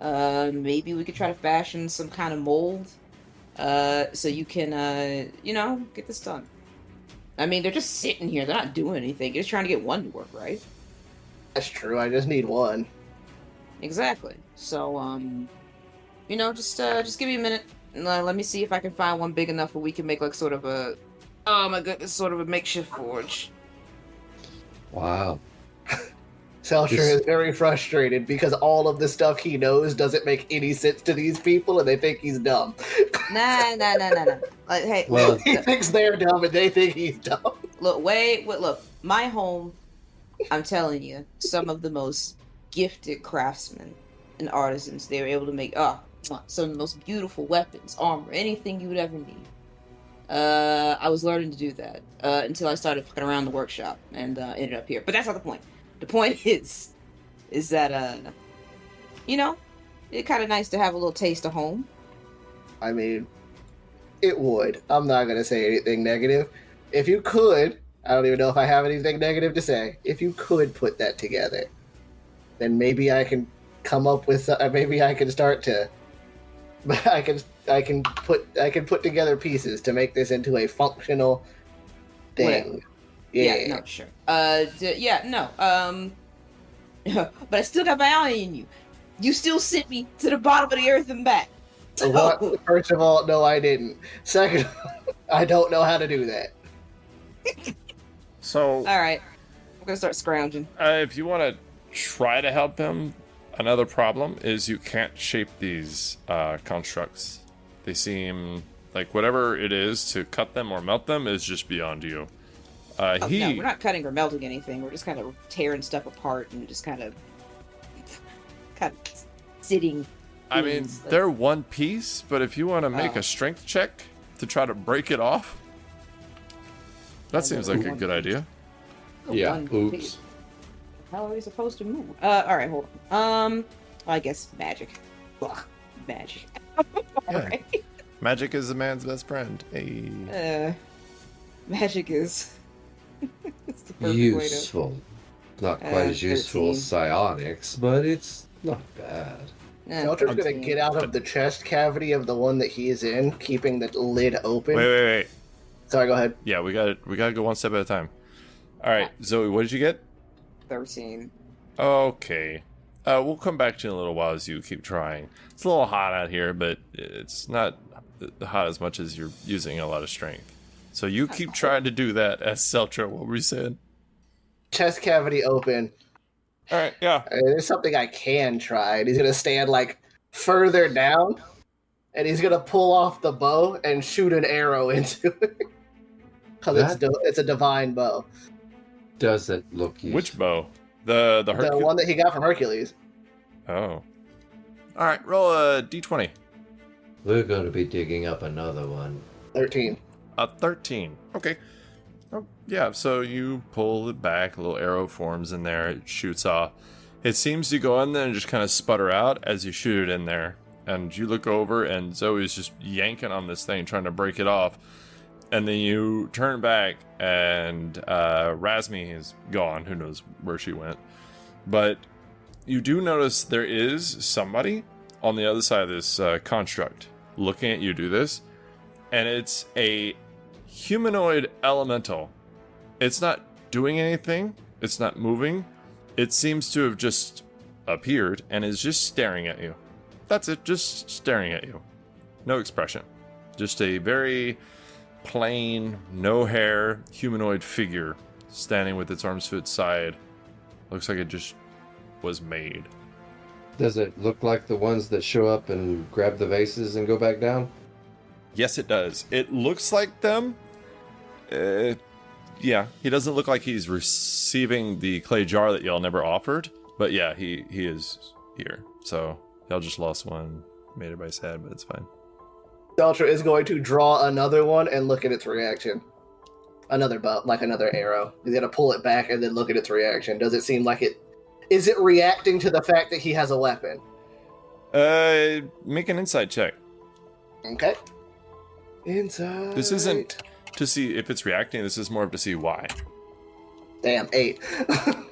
Maybe we could try to fashion some kind of mold, so you can get this done. I mean, they're just sitting here; they're not doing anything. You're just trying to get one to work, right? That's true. I just need one. Exactly. So, just give me a minute. And, let me see if I can find one big enough where we can make like sort of a, oh my goodness, sort of a makeshift forge. Wow. Celtra is very frustrated because all of the stuff he knows doesn't make any sense to these people, and they think he's dumb. Nah. Like, hey, Well, He thinks they're dumb, and they think he's dumb. Look. My home, I'm telling you, some of the most gifted craftsmen and artisans, they were able to make some of the most beautiful weapons, armor, anything you would ever need. I was learning to do that until I started fucking around the workshop and ended up here. But that's not the point. The point is that it's kind of nice to have a little taste of home. I mean, it would. I'm not gonna say anything negative. If you could, I don't even know if I have anything negative to say. If you could put that together, then maybe I can come up with. Maybe I can start to. I can put together pieces to make this into a functional thing. Yeah, no, sure. But I still got my eye on you. You still sent me to the bottom of the earth and back. Well, first of all, no, I didn't. Second, I don't know how to do that. So, All right, I'm gonna start scrounging. if you want to try to help him, another problem is you can't shape these constructs. They seem like whatever it is to cut them or melt them is just beyond you. No, we're not cutting or melting anything. We're just kind of tearing stuff apart and just kind of sitting. I mean, they're one piece, but if you want to make a strength check to try to break it off, that seems like a good idea. Yeah, oops. How are we supposed to move? Alright, hold on. I guess magic. Ugh, magic. Alright. Magic is a man's best friend. Hey. Magic is... it's the perfect Useful. Not quite as useful as 13. psionics, but it's not bad. Celtra's gonna get out of the chest cavity of the one that he is in, keeping the lid open. Wait. Sorry, go ahead. Yeah, we gotta go one step at a time. All right, Zoe, what did you get? 13. Okay. We'll come back to you in a little while as you keep trying. It's a little hot out here, but it's not hot as much as you're using a lot of strength. So you keep trying to do that as Celtra, what were you saying? Chest cavity open. All right, yeah. There's something I can try. And he's gonna stand like further down, and he's gonna pull off the bow and shoot an arrow into it. Because it's a divine bow. Doesn't look useful. Which bow? The one that he got from Hercules. Oh. All right, roll a d20. We're going to be digging up another one. 13. A 13. Okay. Oh, yeah, so you pull it back, a little arrow forms in there, it shoots off. It seems to go in there and just kind of sputter out as you shoot it in there. And you look over, and Zoe's just yanking on this thing, trying to break it off. And then you turn back, and Razmi is gone. Who knows where she went. But you do notice there is somebody on the other side of this construct looking at you do this. And it's a humanoid elemental. It's not doing anything. It's not moving. It seems to have just appeared and is just staring at you. That's it, just staring at you. No expression. Just a very plain, no hair, humanoid figure standing with its arms to its side. Looks like it just was made. Does it look like the ones that show up and grab the vases and go back down? Yes, it does. It looks like them. Yeah, he doesn't look like he's receiving the clay jar that y'all never offered. But yeah, he is here. So y'all just lost one. Made everybody sad, but it's fine. Celtra is going to draw another one and look at its reaction. Another bow, like another arrow. He's gonna pull it back and then look at its reaction. Does it seem like it? Is it reacting to the fact that he has a weapon? Make an insight check. Okay. Inside. This isn't to see if it's reacting. This is more of to see why. Damn, 8. I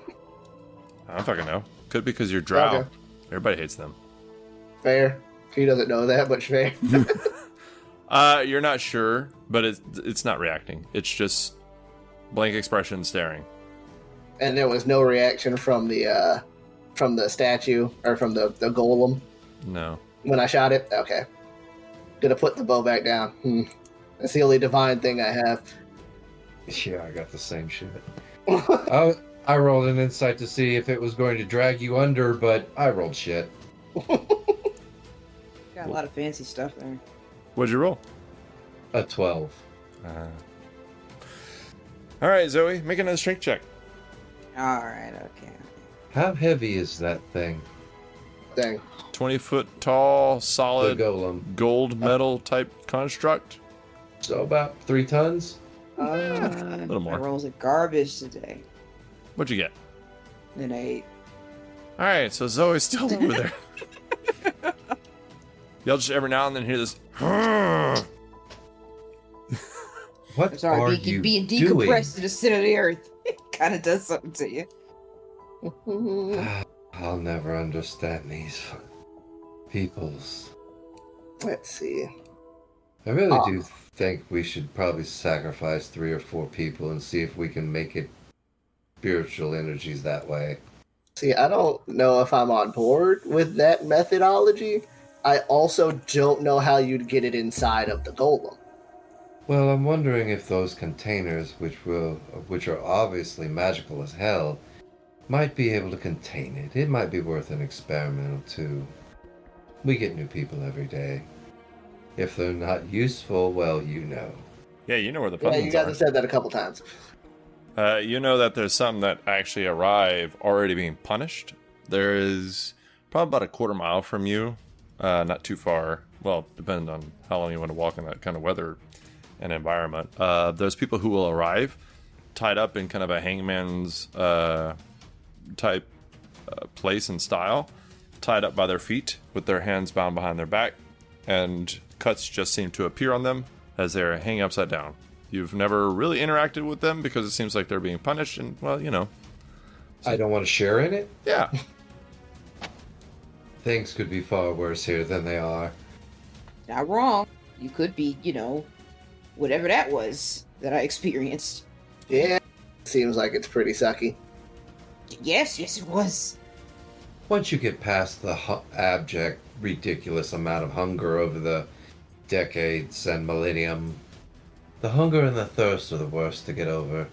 don't fucking know. Could be because you're Drow. Okay. Everybody hates them. Fair. He doesn't know that, but fair. You're not sure, but it's not reacting. It's just blank expression staring. And there was no reaction from the statue or from the golem No. when I shot it. Okay. Gonna put the bow back down. That's the only divine thing I have. Yeah, I got the same shit. I rolled an insight to see if it was going to drag you under, but I rolled shit. Got a lot of fancy stuff there. What'd you roll? A 12. All right, Zoe, make another strength check. Alright, okay. How heavy is that thing? Dang. 20-foot tall, The solid, golem. gold metal type construct. So about 3 tons? A little more. My rolls are garbage today. What'd you get? An 8. All right, so Zoe's still over there. Y'all just every now and then hear this. What I'm sorry, are you being doing? decompressed to the center of the earth. It kind of does something to you. I'll never understand these peoples. Let's see. I really do think we should probably sacrifice 3 or 4 people and see if we can make it spiritual energies that way. See, I don't know if I'm on board with that methodology. I also don't know how you'd get it inside of the golem. Well, I'm wondering if those containers, which are obviously magical as hell, might be able to contain it. It might be worth an experiment or two. We get new people every day. If they're not useful, well, you know. Yeah, you know where the Yeah, pumpkins you guys are. have said that a couple times. You know that there's some that actually arrive already being punished. There is probably about a quarter mile from you, not too far. Well, depending on how long you want to walk in that kind of weather and environment. There's people who will arrive tied up in kind of a hangman's type place and style, tied up by their feet with their hands bound behind their back, and cuts just seem to appear on them as they're hanging upside down. You've never really interacted with them because it seems like they're being punished, and, well, you know. I don't want to share in it? Yeah. Things could be far worse here than they are. Not wrong. You could be, whatever that was that I experienced. Yeah, seems like it's pretty sucky. Yes, it was. Once you get past the abject, ridiculous amount of hunger over the decades and millennium, the hunger and the thirst are the worst to get over.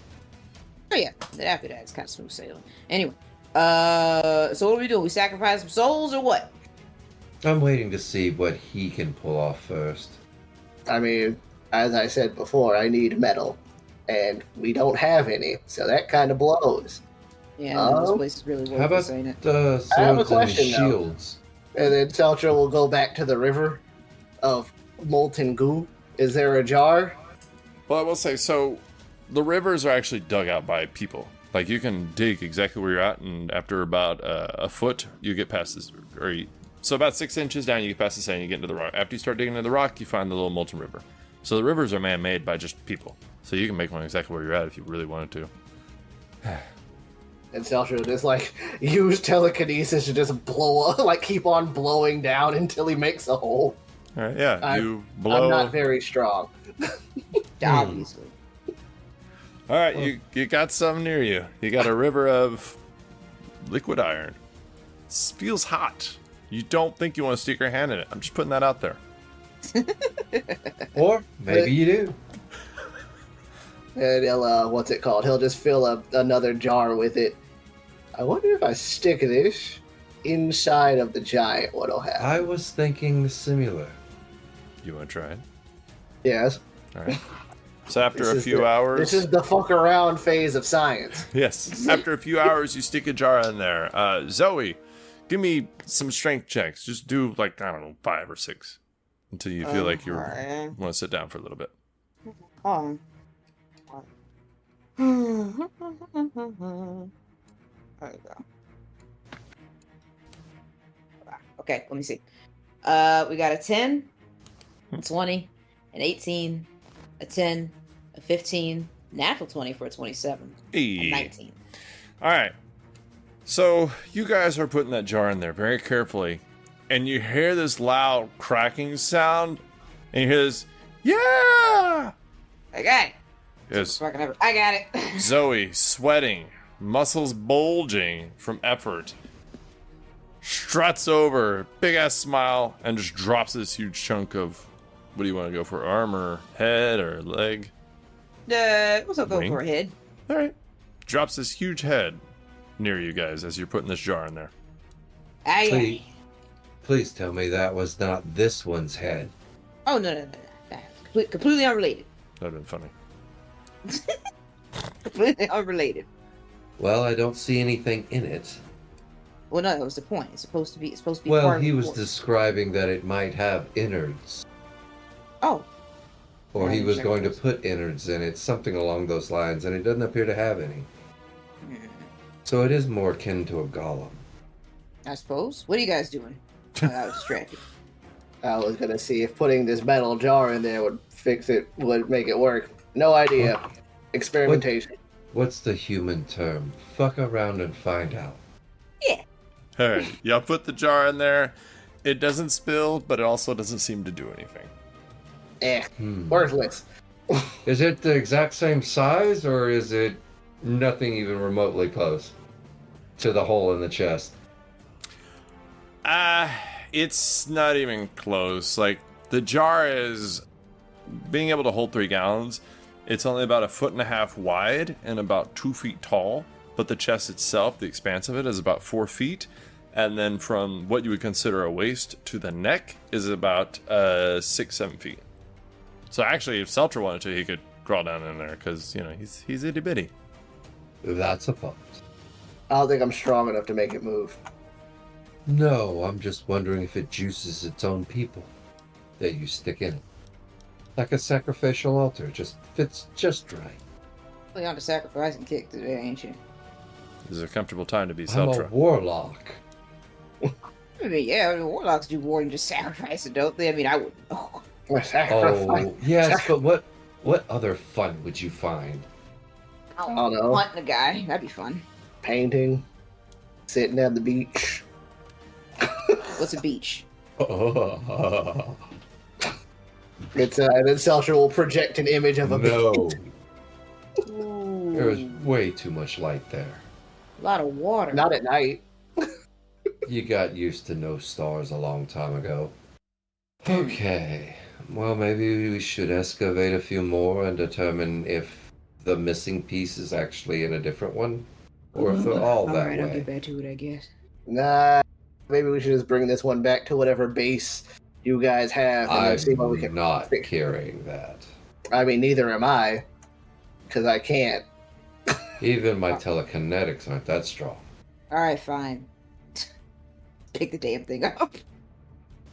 Oh yeah, after that it's kind of smooth sailing. Anyway, so what do we do? We sacrifice some souls or what? I'm waiting to see what he can pull off first. I mean, as I said before, I need metal, and we don't have any, so that kind of blows. Yeah, this place is really How about worthless, ain't it? swords I have a and question, though. shields? And then Celtra will go back to the river of molten goo. Is there a jar? Well, I will say, so the rivers are actually dug out by people. Like, you can dig exactly where you're at, and after about a foot, you get past this. So about 6 inches down, you get past the sand, you get into the rock. After you start digging into the rock, you find the little molten river. So the rivers are man-made by just people. So you can make one exactly where you're at if you really wanted to. And Celtra will just, use telekinesis to just blow up, keep on blowing down until he makes a hole. All right, yeah, you blow. I'm not very strong. Obviously. All right, you got some near you. You got a river of liquid iron. It feels hot. You don't think you want to stick your hand in it. I'm just putting that out there. Or maybe you do. And he'll, he'll just fill another jar with it. I wonder if I stick this inside of the giant, what'll happen. I was thinking similar. You want to try it? Yes. All right. So after This a is few the- hours... This is the fuck around phase of science. Yes. After a few hours, you stick a jar in there. Zoe, give me some strength checks. Just do, 5 or 6. Until you feel like you Okay. want to sit down for a little bit. Oh. There you go. Okay, let me see. We got a 10, a 20, an 18, a 10, a 15, natural 20 for a 27, Hey. a 19. All right. So you guys are putting that jar in there very carefully, and you hear this loud cracking sound, and you hear this, yeah! I got it. Yes. Fucking ever. I got it. Zoe, sweating, muscles bulging from effort, struts over, big ass smile, and just drops this huge chunk of, what do you want to go for, arm or head or leg? What's up, go Ring? for a head? All right. Drops this huge head near you guys as you're putting this jar in there. Please, please tell me that was not this one's head. Oh, no. Completely unrelated. That would have been funny. Completely unrelated. Well, I don't see anything in it. Well, no, that was the point. It's supposed to be Well, part of he the was force. describing that it might have innards. Oh. Or I he didn't was check going to those. put innards in it, something along those lines, and it doesn't appear to have any. Hmm. So it is more akin to a golem. I suppose. What are you guys doing? Oh, I was distracted. I was gonna see if putting this metal jar in there would fix it, would make it work. No idea. Experimentation. What's the human term? Fuck around and find out. All right, y'all put the jar in there. It doesn't spill, but it also doesn't seem to do anything. Worthless. Is it the exact same size, or is it nothing even remotely close to the hole in the chest? It's not even close. Like, the jar is being able to hold 3 gallons. It's only about 1.5 feet wide and about 2 feet tall. But the chest itself, the expanse of it, is about 4 feet. And then from what you would consider a waist to the neck is about 6-7 feet. So actually, if Celtra wanted to, he could crawl down in there because, you know, he's itty bitty. That's a fact. I don't think I'm strong enough to make it move. No, I'm just wondering if it juices its own people that you stick in it. Like a sacrificial altar, just fits just right. You're on the sacrificing kick today, ain't you? This is a comfortable time to be I'm a Celtra. warlock. I mean, warlocks do more than just sacrificing, don't they? I mean, I wouldn't. Oh, Oh, yes, but what other fun would you find? I don't know. Hunting a guy, that'd be fun. Painting, sitting at the beach. What's a beach? It's and then Celtra will project an image of a beach. No, Ooh, there's way too much light there. a lot of water. Not at night. You got used to no stars a long time ago. Okay, well, maybe we should excavate a few more and determine if the missing piece is actually in a different one, or if they're all that Alright, I'll way. get back to it, I guess. Nah, maybe we should just bring this one back to whatever base you guys have and then see what we I'm can. not carrying that. I mean, neither am I, because I can't. Even my telekinetics aren't that strong. Alright, fine. Pick the damn thing up.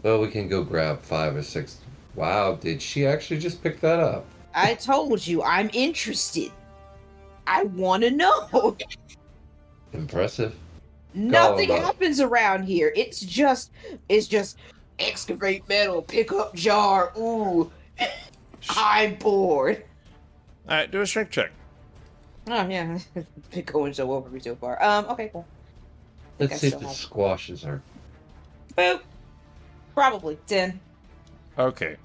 Well, we can go grab 5 or 6. Wow, did she actually just pick that up? I told you, I'm interested. I want to know. Impressive. Nothing Call 'em up. happens around here. It's just excavate metal, pick up jar. Ooh, I'm bored. All right, do a strength check. Oh yeah, been going so well for me so far. Okay, cool. Let's I see if still it have- squashes her. Boop. Probably 10. Okay.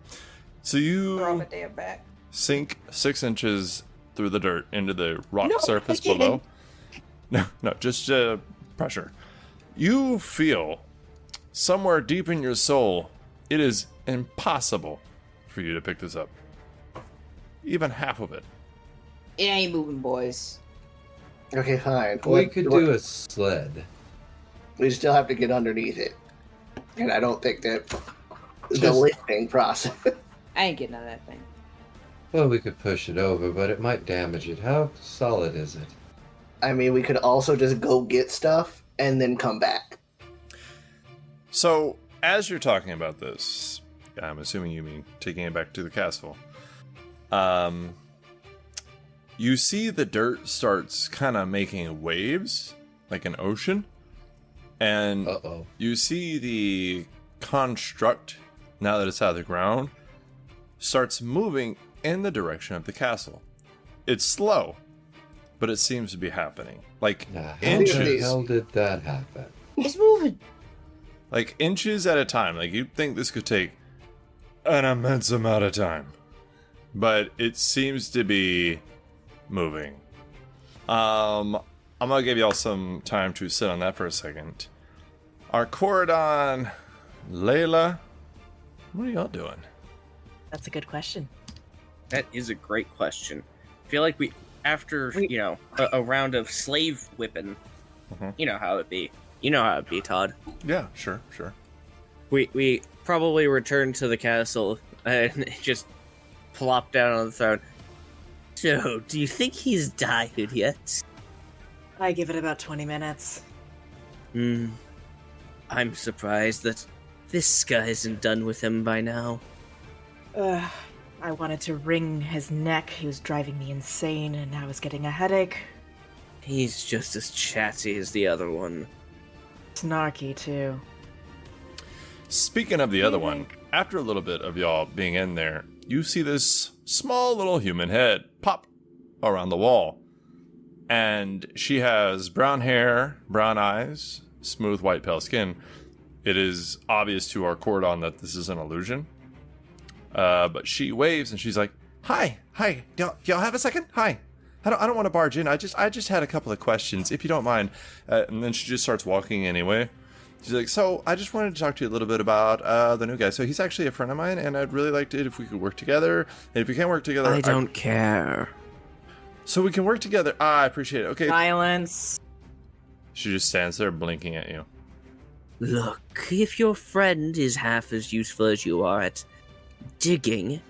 So Throw you my damn back. sink 6 inches through the dirt into the rock No, surface I didn't. below. No, just pressure. You feel somewhere deep in your soul, it is impossible for you to pick this up. Even half of it. It ain't moving, boys. Okay, fine. We could do a sled. We still have to get underneath it, and I don't think that the Just- lifting process. I ain't getting out of that thing. Well, we could push it over, but it might damage it. How solid is it? I mean, we could also just go get stuff and then come back. So, as you're talking about this, I'm assuming you mean taking it back to the castle. You see the dirt starts kind of making waves, like an ocean, and Uh-oh. you see the construct, now that it's out of the ground, starts moving in the direction of the castle. It's slow, but it seems to be happening. Like Now, how inches. the hell did that happen? It's moving. Like inches at a time. Like you'd think this could take an immense amount of time. But it seems to be moving. I'm gonna give y'all some time to sit on that for a second. Our Corridon, Layla, what are y'all doing? That's a good question. That is a great question. I feel like after a round of slave whipping, Mhm. you know how it be. You know how it be, Todd. Yeah, sure. We probably return to the castle and just plop down on the throne. So, do you think he's died yet? I give it about 20 minutes. I'm surprised that this guy isn't done with him by now. I wanted to wring his neck. He was driving me insane, and I was getting a headache. He's just as chatty as the other one. Snarky, too. Speaking of the other one, after a little bit of y'all being in there, you see this small little human head pop around the wall. And she has brown hair, brown eyes, smooth white pale skin, it is obvious to our cordon that this is an illusion. But she waves and she's like, "Hi, do y'all have a second? Hi. I don't want to barge in. I just had a couple of questions, if you don't mind." And then she just starts walking anyway. She's like, "So I just wanted to talk to you a little bit about the new guy. So he's actually a friend of mine, and I'd really like it if we could work together. And if we can't work together, I don't care. So we can work together. I appreciate it. Okay." Silence. She just stands there blinking at you. Look, if your friend is half as useful as you are at digging,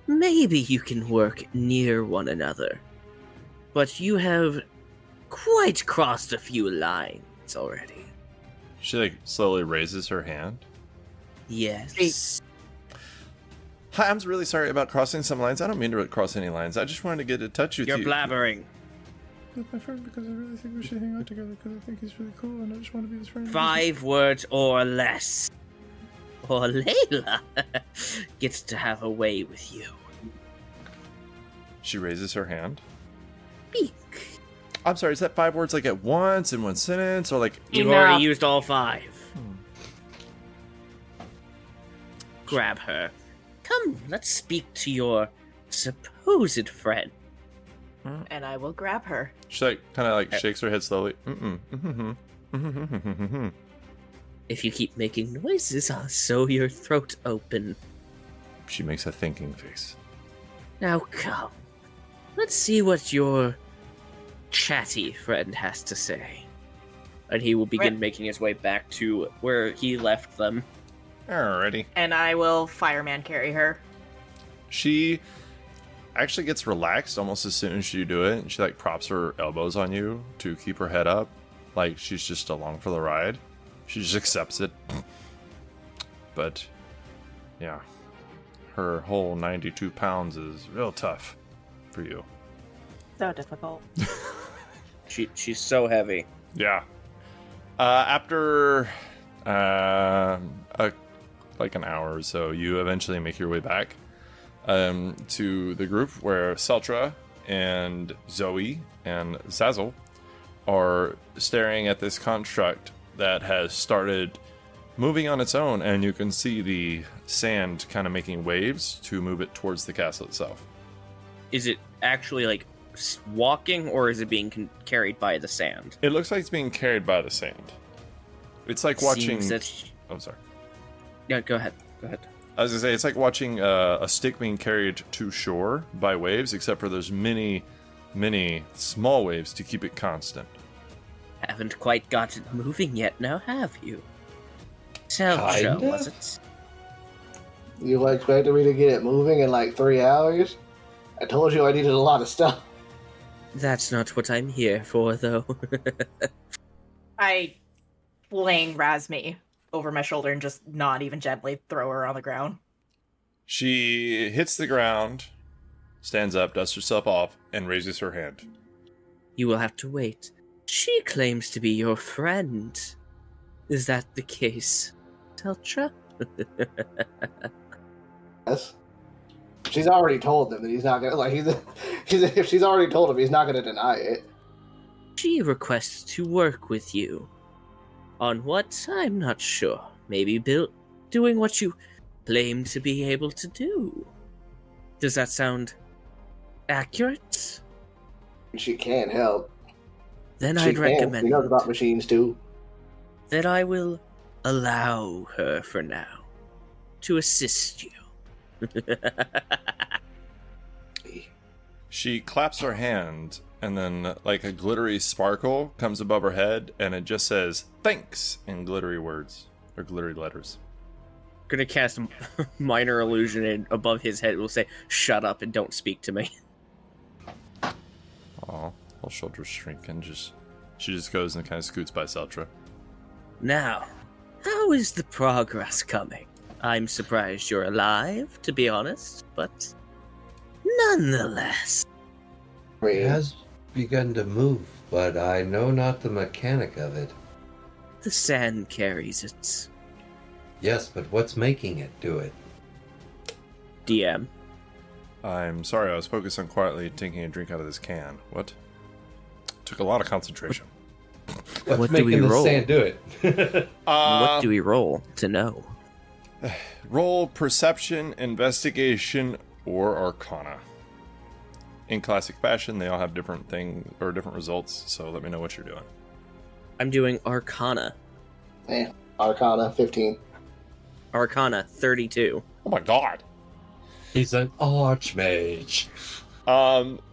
maybe you can work near one another. But you have quite crossed a few lines already. She like slowly raises her hand. Yes. "Hi, I'm really sorry about crossing some lines. I don't mean to cross any lines. I just wanted to get in touch with You're you." blabbering. With my friend, because I really think we should hang out together, because I think he's really cool and I just want to be his friend. 5 words or less. Or Layla gets to have a way with you. She raises her hand. Speak. I'm sorry, is that 5 words like at once in one sentence, or like... You've Enough. already used all 5. Grab her. Come, let's speak to your supposed friend. And I will grab her. She like kind of like shakes her head slowly. If you keep making noises, I'll sew your throat open. She makes a thinking face. Now come. Let's see what your chatty friend has to say. And he will begin making his way back to where he left them. Alrighty. And I will fireman carry her. She actually gets relaxed almost as soon as you do it. And she like props her elbows on you to keep her head up. Like she's just along for the ride. She just accepts it. But yeah, her whole 92 pounds is real tough for you. So difficult. She's so heavy. Yeah. After like an hour or so, you eventually make your way back to the group where Celtra and Zoe and Zazzle are staring at this construct that has started moving on its own, and you can see the sand kind of making waves to move it towards the castle itself. Is it actually like walking, or is it being carried by the sand? It looks like it's being carried by the sand. It's like watching... Seems that... Oh, sorry. Yeah, go ahead. I was gonna say, it's like watching a stick being carried to shore by waves, except for there's many small waves to keep it constant. Haven't quite got it moving yet now, have you? Celtra, Kinda? was it? You expected me to get it moving in like 3 hours? I told you I needed a lot of stuff. That's not what I'm here for, though. I fling Razmi over my shoulder and just not even gently throw her on the ground. She hits the ground, stands up, dusts herself off, and raises her hand. You will have to wait. She claims to be your friend. Is that the case, Celtra? Yes. She's already told him that he's not gonna if she's already told him, he's not gonna deny it. She requests to work with you. On what? I'm not sure. Maybe doing what you claim to be able to do. Does that sound accurate? She can't help. Then She I'd can. recommend She knows about machines too. that I will allow her for now to assist you. She claps her hand, and then like a glittery sparkle comes above her head, and it just says "thanks" in glittery words or glittery letters. Gonna cast a minor illusion, and above his head it will say, "Shut up and don't speak to me." Oh, her shoulders shrink, and she just goes and kind of scoots by Celtra. Now, how is the progress coming? I'm surprised you're alive, to be honest, but nonetheless. It has begun to move, but I know not the mechanic of it. The sand carries it. Yes, but what's making it do it? DM. I'm sorry, I was focused on quietly taking a drink out of this can. What? Took a lot of concentration. What's What do we making the roll? sand do it? What do we roll to know? Roll perception, investigation, or arcana. In classic fashion, they all have different things or different results, so let me know what you're doing. I'm doing Arcana. Arcana 15. Arcana 32. Oh my god. He's an archmage.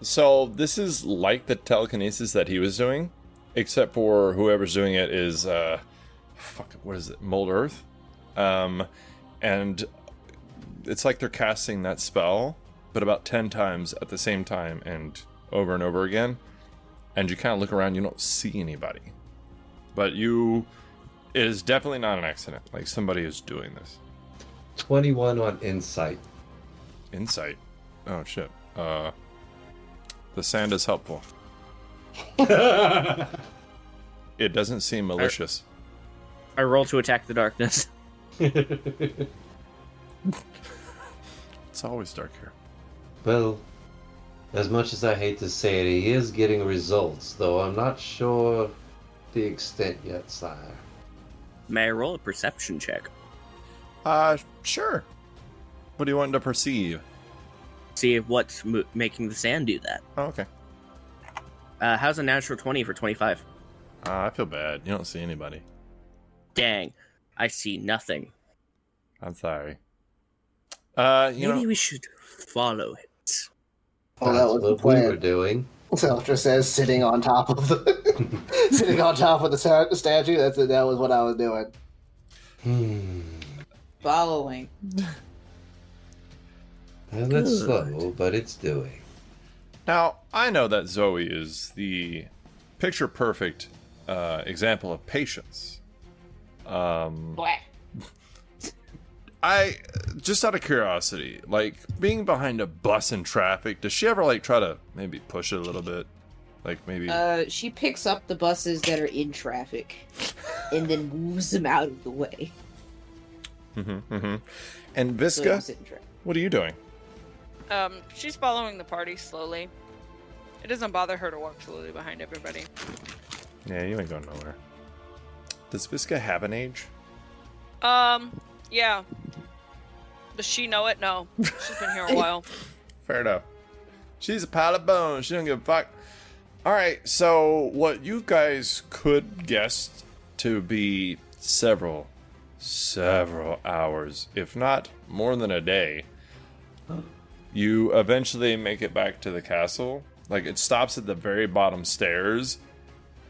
So this is like the telekinesis that he was doing, except for whoever's doing it is what is it? Mold Earth. And it's like they're casting that spell, but about 10 times at the same time and over again. And you kind of look around, you don't see anybody. But it is definitely not an accident. Like somebody is doing this. 21 on insight. Insight. Oh shit. The sand is helpful. It doesn't seem malicious. I roll to attack the darkness. It's always dark here. Well, as much as I hate to say it, he is getting results, though I'm not sure the extent yet, sire. May I roll a perception check? Sure. What do you want to perceive? See what's making the sand do that. Oh, okay. How's a natural 20 for 25? I feel bad. You don't see anybody. Dang, I see nothing. I'm sorry. Maybe we should follow it. Well, that That's was the what we plan. were doing. Celtra says, sitting on top of the sitting on top of the statue. That was what I was doing. Following. Well, it's Good. slow, but it's doing. Now, I know that Zoe is the picture-perfect example of patience. Black. I, just out of curiosity, like, being behind a bus in traffic, does she ever, like, try to maybe push it a little bit? Like, maybe... She picks up the buses that are in traffic and then moves them out of the way. And So they don't Visca, sit in traffic. what are you doing? She's following the party slowly. It doesn't bother her to walk slowly behind everybody. Yeah, you ain't going nowhere. Does Visca have an age? Yeah. Does she know it? No. She's been here a while. Fair enough. She's a pile of bones. She don't give a fuck. All right, so what you guys could guess to be several hours, if not more than a day, you eventually make it back to the castle. Like, it stops at the very bottom stairs,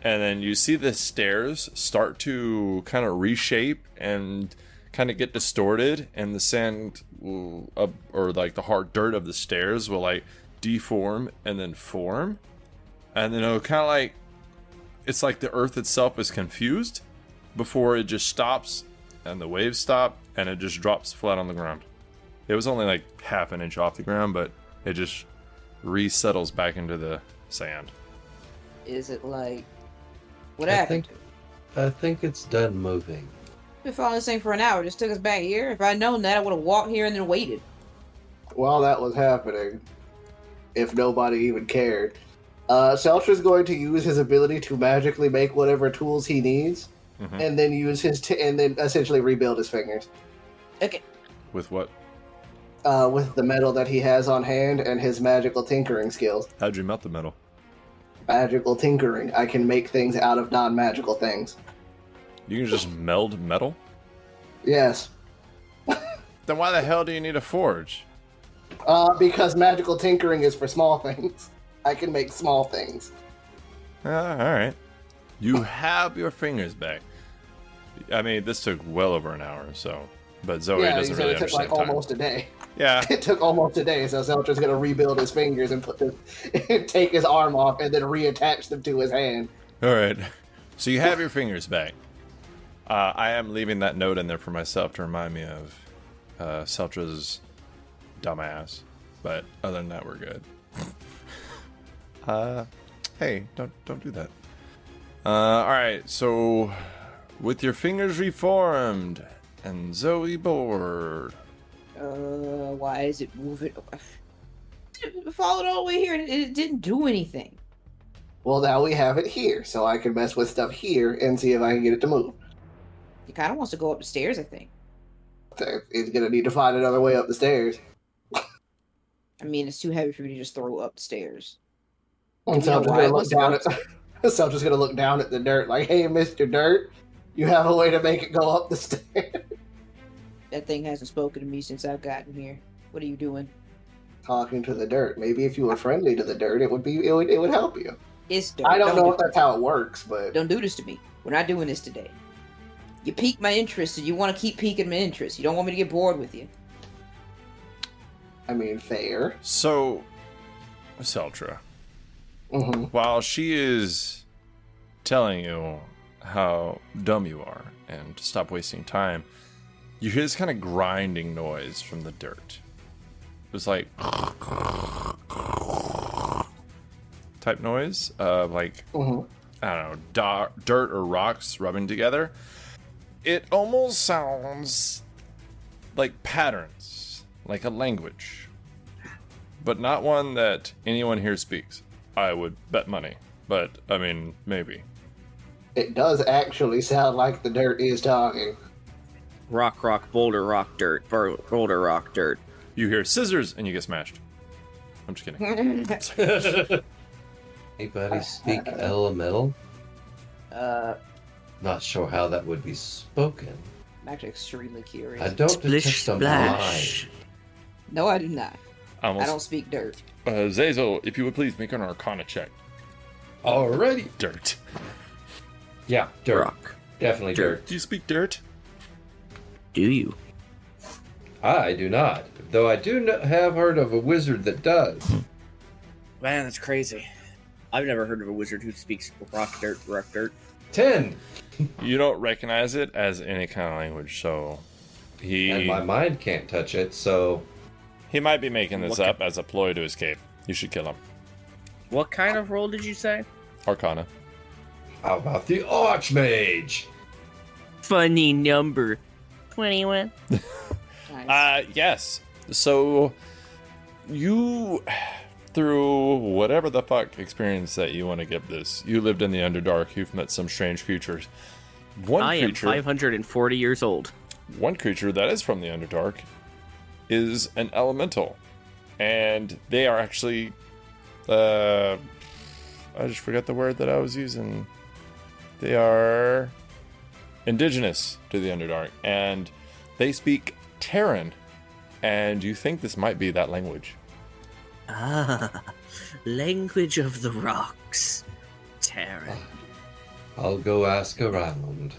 and then you see the stairs start to kind of reshape and kind of get distorted, and the sand will, or like the hard dirt of the stairs will like deform and then form, and then it'll kind of like, it's like the earth itself is confused before it just stops, and the waves stop, and it just drops flat on the ground. It was only like half an inch off the ground, but it just resettles back into the sand. Is it like... What happened? I think it's done moving. Been following this thing for an hour. Just took us back here. If I'd known that, I would have walked here and then waited. While that was happening, if nobody even cared, Celtra's going to use his ability to magically make whatever tools he needs, and then use his and then essentially rebuild his fingers. Okay. With what? With the metal that he has on hand and his magical tinkering skills. How'd you melt the metal? Magical tinkering. I can make things out of non-magical things. You can just meld metal? Yes. Then why the hell do you need a forge? Because magical tinkering is for small things. I can make small things. Alright. You have your fingers back. I mean, this took well over an hour, so... But Zoe Yeah, doesn't he said really it took understand like time. almost a day. Yeah. It took almost a day, so Celtra's gonna rebuild his fingers and take his arm off and then reattach them to his hand. Alright. So you have your fingers back. I am leaving that note in there for myself to remind me of Celtra's dumbass. But other than that, we're good. Hey, don't do that. Alright, so with your fingers reformed and Zoe bored. Why is it moving? It followed all the way here and it didn't do anything. Well, now we have it here, so I can mess with stuff here and see if I can get it to move. He kind of wants to go up the stairs, I think. So he's gonna need to find another way up the stairs. I mean, it's too heavy for me to just throw up the stairs. And You know so I'm just why gonna it look wants to go down up at so I'm just gonna look down at the dirt like, hey, Mr. Dirt, you have a way to make it go up the stairs. That thing hasn't spoken to me since I've gotten here. What are you doing? Talking to the dirt. Maybe if you were friendly to the dirt, it would help you. It's dirt. I don't know do if that's how it works, but Don't do this to me. We're not doing this today. You piqued my interest, and you want to keep piquing my interest. You don't want me to get bored with you. I mean, fair. So, Celtra, Mm-hmm. while she is telling you how dumb you are and to stop wasting time, you hear this kind of grinding noise from the dirt. It's like type noise of like, Mm-hmm. I don't know, dirt or rocks rubbing together. It almost sounds like patterns, like a language, but not one that anyone here speaks. I would bet money, but I mean, maybe. It does actually sound like the dirt is talking. Rock, boulder, rock, dirt, boulder, rock, dirt. You hear scissors and you get smashed. I'm just kidding. Anybody speak elemental? I'm Not sure how that would be spoken. actually extremely curious. I don't Splish detect a splash. mind. No, I do not. I don't Almost. speak dirt. Zazel, if you would please make an Arcana check. Already? Dirt. Yeah, dirt. Rock. Definitely dirt. Do you speak dirt? Do you? I do not, though I do have heard of a wizard that does. Man, that's crazy. I've never heard of a wizard who speaks rock, dirt, rock, dirt. 10! You don't recognize it as any kind of language, so And my mind can't touch it, so... he might be making this What up as a ploy to escape. You should kill him. What kind of roll did you say? Arcana. How about the Archmage? Funny number. 21. Nice. Yes. So you, through whatever the fuck experience that you want to give this, you lived in the Underdark. You've met some strange creatures. I am 540 years old. One creature that is from the Underdark is an elemental, and they are actually, I just forgot the word that I was using. They are indigenous to the Underdark, and they speak Terran, and you think this might be that language. Ah, language of the rocks. Terran. I'll go ask around.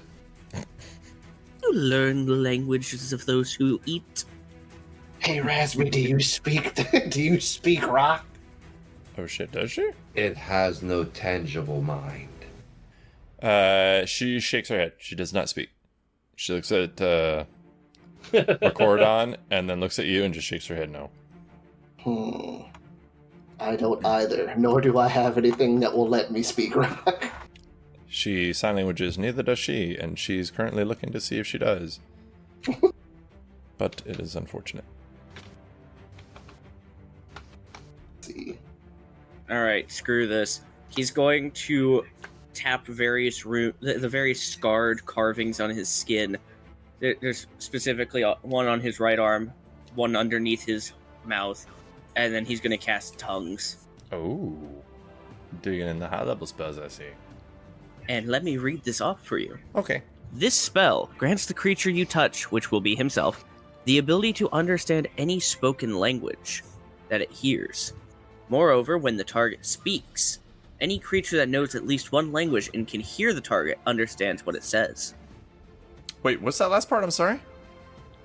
You learn the languages of those who eat. Hey, Razmi, do you speak rock? Oh shit, does she? It has no tangible mind. She shakes her head. She does not speak. She looks at Recordon and then looks at you and just shakes her head no. I don't either, nor do I have anything that will let me speak rock. She sign languages, neither does she, and she's currently looking to see if she does. But it is unfortunate. Let's see. Alright, screw this. He's going to tap various the various scarred carvings on his skin. There's specifically one on his right arm, one underneath his mouth, and then he's going to cast tongues. Oh. Digging in the high level spells, I see. And let me read this off for you. Okay. This spell grants the creature you touch, which will be himself, the ability to understand any spoken language that it hears. Moreover, when the target speaks, any creature that knows at least one language and can hear the target understands what it says. Wait, what's that last part? I'm sorry?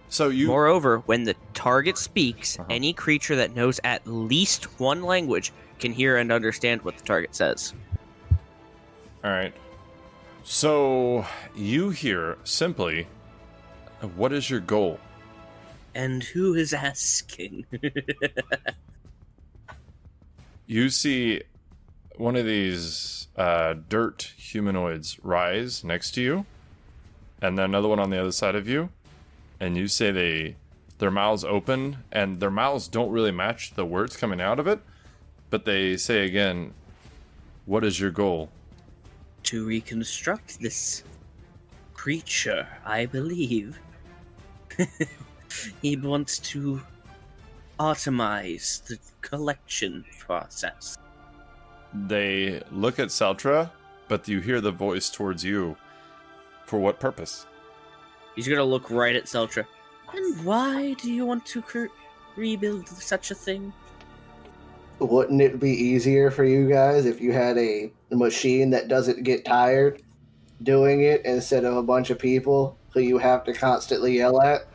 So you... Moreover, when the target speaks, any creature that knows at least one language can hear and understand what the target says. Alright. So you hear simply, what is your goal? And who is asking? You see one of these dirt humanoids rise next to you, and then another one on the other side of you, and you say their mouths open, and their mouths don't really match the words coming out of it, but they say again, What is your goal? To reconstruct this creature, I believe. He wants to automize the collection process. They look at Celtra, but you hear the voice towards you. For what purpose? He's gonna look right at Celtra. And why do you want to rebuild such a thing? Wouldn't it be easier for you guys if you had a machine that doesn't get tired doing it instead of a bunch of people who you have to constantly yell at?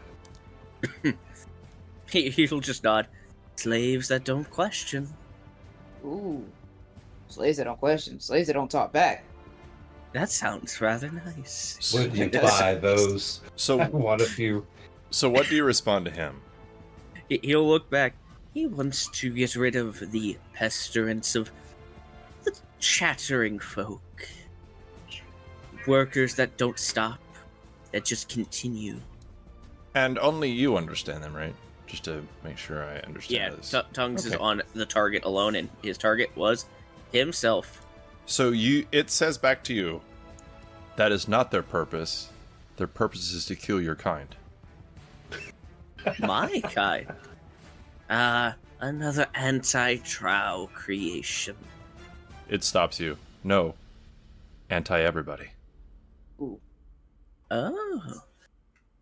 He'll just nod. Slaves that don't question. Ooh. Slaves that don't question. Slaves that don't talk back. That sounds rather nice. Would you buy those? I So, want a few. so what do you respond to him? He'll look back. He wants to get rid of the pestilence of the chattering folk. Workers that don't stop, that just continue. And only you understand them, right? Just to make sure I understand this. Tongues is Okay. on the target alone, and his target was himself. So it says back to you, that is not their purpose. Their purpose is to kill your kind. My kind. Another anti-Drow creation. It stops you. No. Anti-everybody. Ooh. Oh.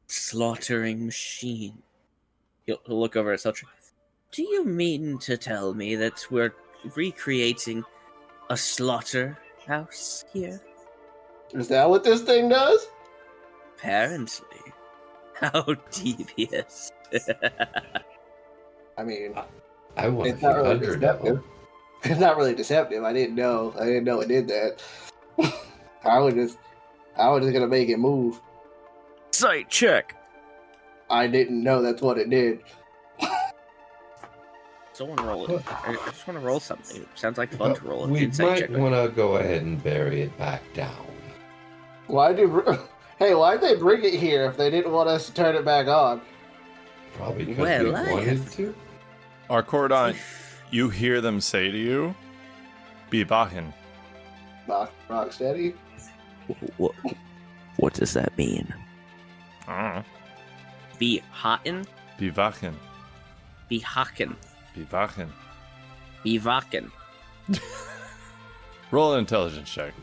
Slaughtering machine. He'll look over at Celtra. Do you mean to tell me that we're recreating a slaughterhouse here? Is that what this thing does? Apparently. How devious. I mean, I want it's not really 100 of deceptive. them. It's not really deceptive. I didn't know it did that. I was just gonna make it move. Sight check. I didn't know that's what it did. Someone roll it. I just want to roll something. It sounds like fun to roll an We insight check. might want to go ahead and bury it back down. Why'd they bring it here if they didn't want us to turn it back on? Probably because Well, we I wanted have- to. Arcordon, you hear them say to you, Be wachen. Rock steady. What does that mean? Uh, Be hotten? Be wachen. Be hocken? Be wachen. Be wacken? Roll an intelligence check.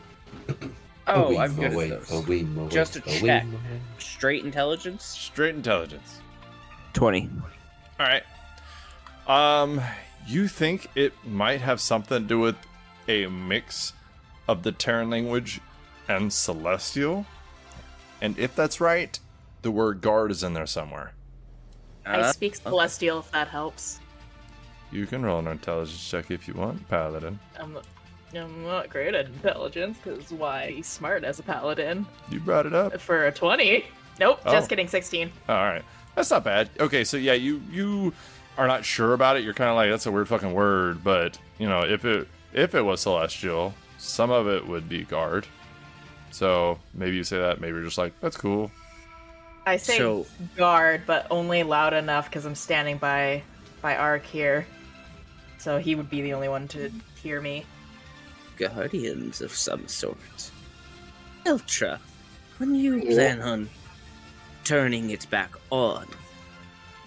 Oh, I'm good at those. Just a check. Moe. Straight intelligence? Straight intelligence. 20. All right. You think it might have something to do with a mix of the Terran language and Celestial? And if that's right, the word guard is in there somewhere. I speak Celestial if that helps. You can roll an intelligence check if you want, Paladin. I'm not great at intelligence, because why? He's smart as a paladin. You brought it up. For a 20. Nope, Oh. just kidding, 16. All right. That's not bad. Okay, so yeah, you are not sure about it. You're kind of like, that's a weird fucking word, but you know, if it was Celestial, some of it would be guard. So maybe you say that. Maybe you're just like, that's cool. I say So- guard, but only loud enough because I'm standing by Ark here. So he would be the only one to hear me. Guardians of some sort. Celtra, when you Yeah. plan on turning it back on,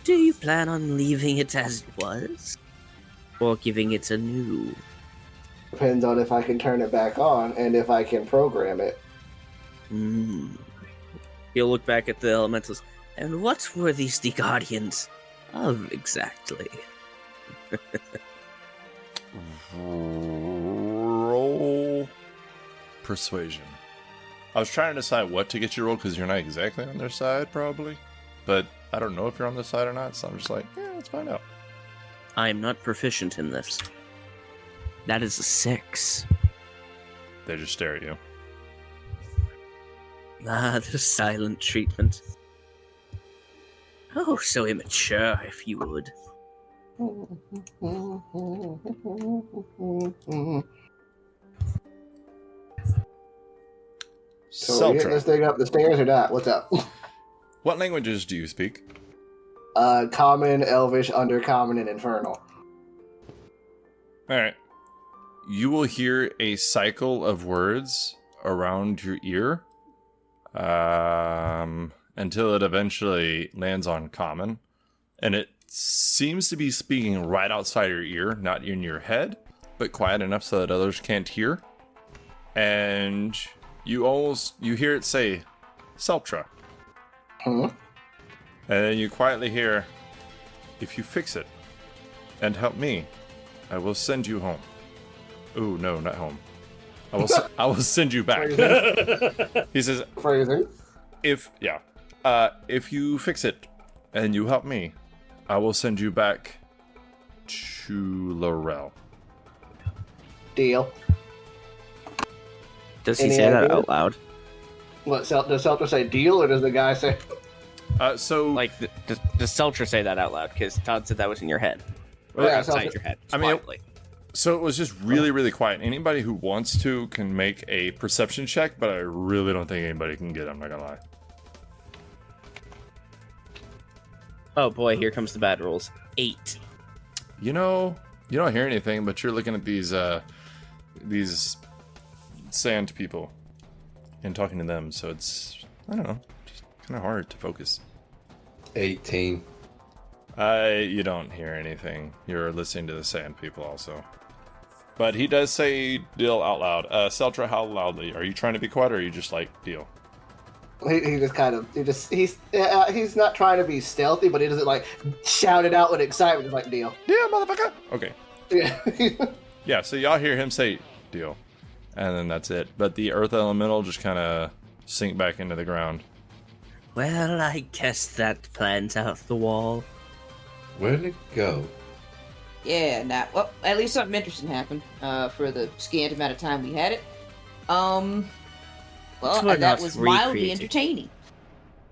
do you plan on leaving it as it was? Or giving it a new? Depends on if I can turn it back on and if I can program it. He'll look back at the elementals. And what were these the guardians of exactly? Roll persuasion. I was trying to decide what to get you to roll because you're not exactly on their side, probably. But I don't know if you're on their side or not, so I'm just like, yeah, let's find out. I am not proficient in this. That is a 6. They just stare at you. Ah, the silent treatment. Oh, so immature, if you would. So are we getting this Celtra, thing up the stairs or not? What's up? what languages do you speak? Common, Elvish, Undercommon, and Infernal. All right. you will hear a cycle of words around your ear until it eventually lands on common. And it seems to be speaking right outside your ear, not in your head, but quiet enough so that others can't hear. And you hear it say, Celtra. Huh? And then you quietly hear, if you fix it and help me, I will send you home. Ooh, no, not home. I will send you back. He says, Phrasing. if you fix it and you help me, I will send you back to Laurel. Deal. Does he Any say that idea? out loud? What, does Celtra say deal, or does the guy say... So Like, does Celtra say that out loud? Because Todd said that was in your head. Or Yeah, outside Celtra- your head. I mean, quietly. So it was just really, really quiet. Anybody who wants to can make a perception check, but I really don't think anybody can get it, I'm not gonna lie. Oh boy, here comes the bad rolls. 8. You know, you don't hear anything, but you're looking at these sand people and talking to them, so it's, I don't know, just kind of hard to focus. 18. You don't hear anything. You're listening to the sand people also. But he does say deal out loud. Celtra, how loudly? Are you trying to be quiet, or are you just like, deal? He just kind of... He's not trying to be stealthy, but he doesn't, like, shout it out with excitement. He's like, deal. Deal, motherfucker! Okay. Yeah. Yeah, so y'all hear him say deal. And then that's it. But the earth elemental just kind of sink back into the ground. Well, I guess that plans out the wall. Where'd it go? Yeah, well, at least something interesting happened for the scant amount of time we had it. Well, We're that not was mildly recreating. entertaining.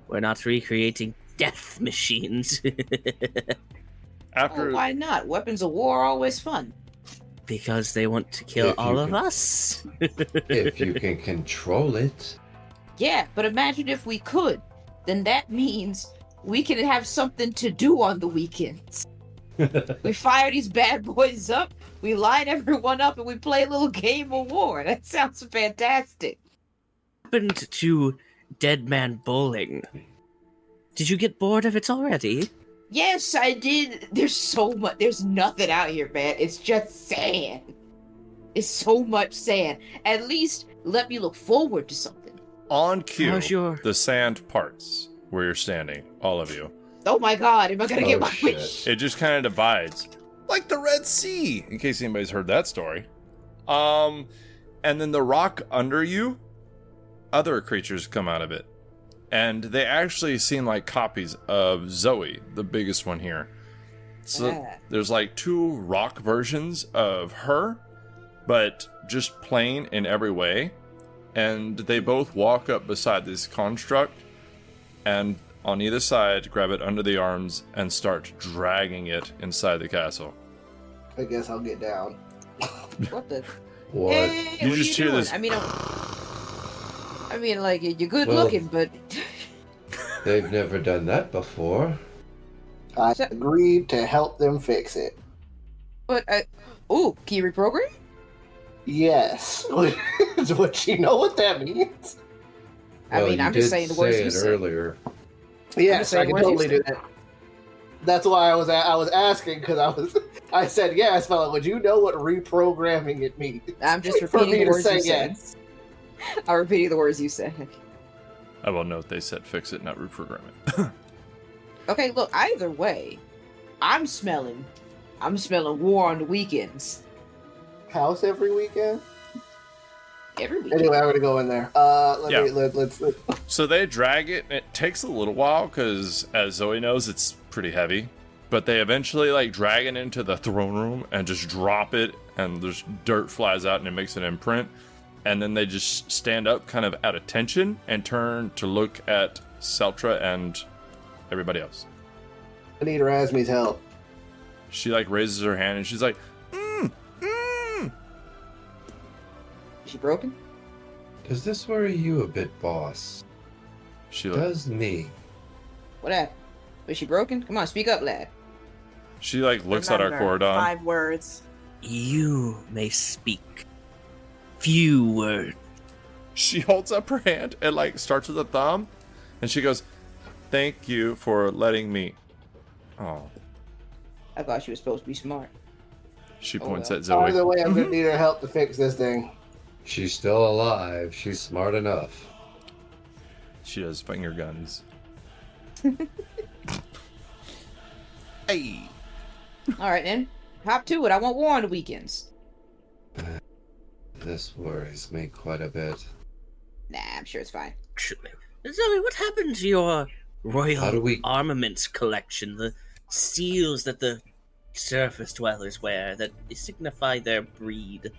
We're not recreating death machines. After Oh, why not? Weapons of war are always fun. Because they want to kill If you all of can- us. If you can control it. Yeah, but imagine if we could. Then that means we can have something to do on the weekends. We fire these bad boys up, we line everyone up, and we play a little game of war. That sounds fantastic. Happened to Dead Man Bowling. Did you get bored of it already? Yes, I did. There's so much. There's nothing out here, man. It's just sand. It's so much sand. At least let me look forward to something. on cue, How's your- the sand parts where you're standing, all of you. Oh my god, am I gonna get Oh, my shit. wish? It just kind of divides, like the Red Sea, in case anybody's heard that story. And then the rock under you, other creatures come out of it. And they actually seem like copies of Zoe, the biggest one here. So Ah. there's like 2 rock versions of her, but just plain in every way. And they both walk up beside this construct and on either side grab it under the arms and start dragging it inside the castle. I guess I'll get down. What the? What? Hey, You what just are you hear doing? this- I mean, like you're good Well- looking, but They've never done that before. I agreed to help them fix it. ooh, can you reprogram? Yes. Would you know what that means? I mean, you I'm just did saying the words say you it said. earlier. Yes, saying I can what you totally do said. that. That's why I was asking, because I said yes, fella. Would you know what reprogramming it means? I'm just For repeating me the to words say you said. yes. I'm repeating the words you said. I will note they said fix it, not reprogram it. Okay, look. Either way, I'm smelling war on the weekends. House every weekend. Every weekend. Anyway, I'm gonna go in there. Let's. So they drag it, and it takes a little while because, as Zoe knows, it's pretty heavy. But they eventually like drag it into the throne room and just drop it, and there's dirt flies out and it makes an imprint. And then they just stand up, kind of at attention, and turn to look at Celtra and everybody else. I need Razmi's help. She like raises her hand and she's like, Is she broken? Does this worry you a bit, boss? She like, Does me. What happened? Was she broken? Come on, speak up, lad. she like looks at our Remember, cordon. 5 words. You may speak. Few words. She holds up her hand and like starts with a thumb, and she goes, "Thank you for letting me." Oh. I thought she was supposed to be smart. She points well. at Zoe. Either way, I'm gonna need her help to fix this thing. She's still alive. She's smart enough. She does finger guns. Hey. All right, then. Hop to it. I want war on the weekends. This worries me quite a bit. Nah, I'm sure it's fine. Actually, Zoe, what happened to your How royal do we- armaments collection? The seals that the surface dwellers wear that signify their breed.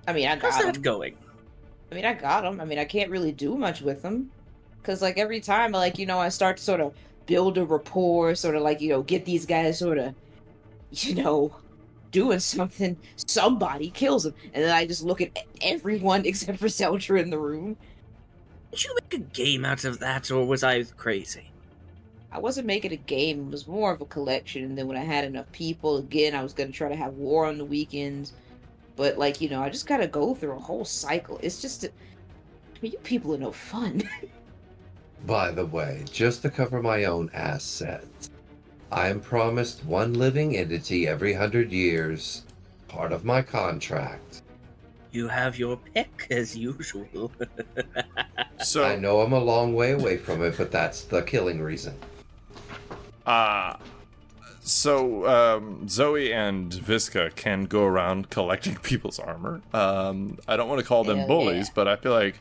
I mean, I How's got that them. going? I got them. I can't really do much with them. Because, like, every time, I start to sort of build a rapport, sort of, get these guys sort of, doing something, somebody kills them. And then I just look at everyone except for Celtra in the room. Did you make a game out of that, or was I crazy? I wasn't making a game. It was more of a collection. And then when I had enough people, again, I was going to try to have war on the weekends. But, I just got to go through a whole cycle. It's just... you people are no fun. By the way, just to cover my own assets, I am promised one living entity every 100 years. Part of my contract. You have your pick, as usual. So I know I'm a long way away from it, but that's the killing reason. Zoe and Visca can go around collecting people's armor. I don't want to call them Hell bullies, yeah. but I feel like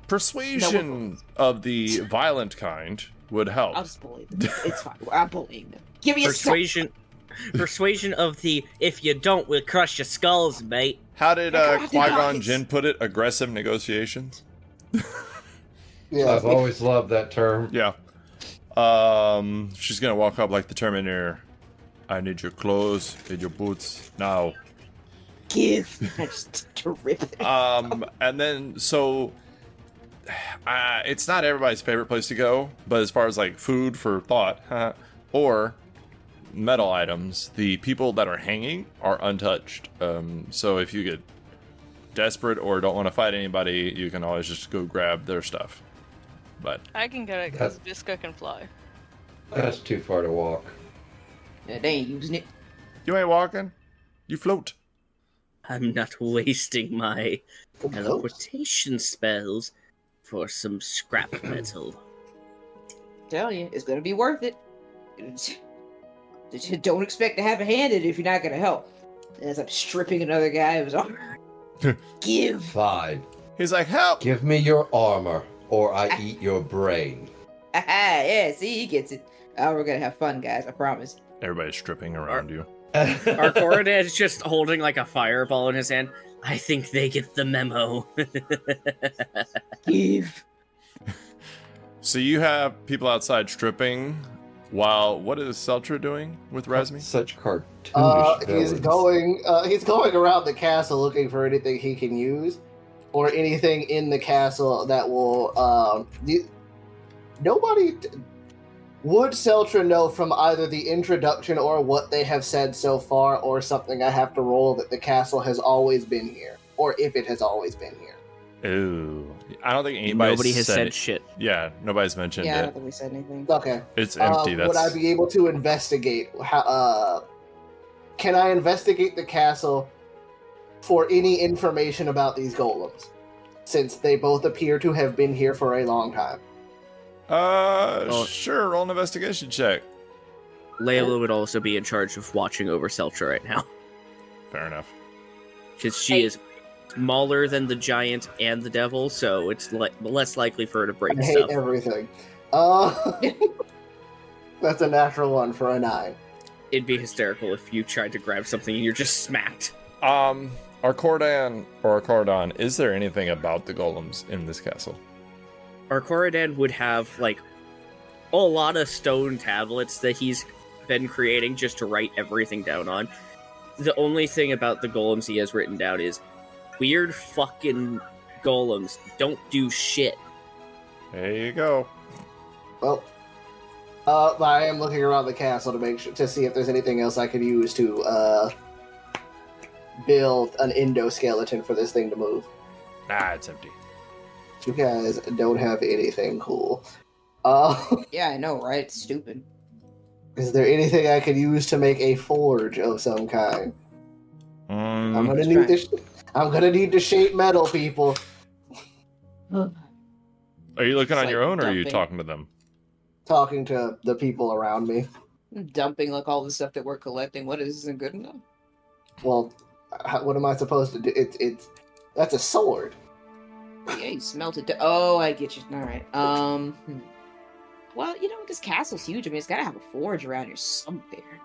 persuasion of the violent kind would help. I'll just bully them. It's fine. I'm bullying them. Give me Persuasion of the if you don't, we'll crush your skulls, mate. How did God, Qui-Gon guys. Jinn put it? Aggressive negotiations? Yeah. I've always loved that term. Yeah. She's gonna walk up like the Terminator. I need your clothes and your boots now. Give. I just to rip it. And then it's not everybody's favorite place to go, but as far as like food for thought, or metal items, the people that are hanging are untouched. So if you get desperate or don't want to fight anybody, you can always just go grab their stuff. But I can get it because Visca can fly. That's too far to walk. Yeah, they ain't using it. you ain't walking, you float. I'm not wasting my Oh, teleportation spells for some scrap metal. Tell you, it's gonna be worth it. Don't expect to have a hand in it if you're not gonna help. As I'm stripping another guy of his armor. Give. Fine. He's like, help! Give me your armor, or I eat your brain. Aha, yeah, see, he gets it. Oh, we're gonna have fun, guys, I promise. Everybody's stripping around you. Our Coronad is just holding like a fireball in his hand. I think they get the memo. Give. So you have people outside stripping, while what is Celtra doing with Razmi? Such cartoonish villains. He's going around the castle looking for anything he can use, or anything in the castle that will. Would Celtra know from either the introduction or what they have said so far, or something I have to roll, that the castle has always been here, or if it has always been here? Ooh, I don't think anybody. Nobody has said it. shit. Yeah, nobody's mentioned Yeah, I don't it. think we said anything. Okay. It's empty. Would I be able to investigate? Can I investigate the castle for any information about these golems, since they both appear to have been here for a long time? Sure. Roll an investigation check. Layla would also be in charge of watching over Celtra right now. Fair enough. Because she is smaller than the giant and the devil, so it's less likely for her to break I hate stuff. everything. That's a natural one for a 9. It'd be hysterical if you tried to grab something and you're just smacked. Arcordon, is there anything about the golems in this castle? Our Coronad would have, like, a lot of stone tablets that he's been creating just to write everything down on. The only thing about the golems he has written down is weird fucking golems don't do shit. There you go. Well, I am looking around the castle to make sure to see if there's anything else I could use to build an endoskeleton for this thing to move. Nah, it's empty. You guys don't have anything cool. Yeah, I know, right? It's stupid. Is there anything I could use to make a forge of some kind? I'm gonna need this. I'm gonna need to shape metal, people. Are you looking It's on like your own, or are you dumping. talking to them? Talking to the people around me. Dumping like all the stuff that we're collecting. What isn't good enough? Well, what am I supposed to do? That's a sword. Yeah, you smelted. Oh, I get you. All right. Well, you know, this castle's huge. I mean, it's gotta have a forge around here somewhere.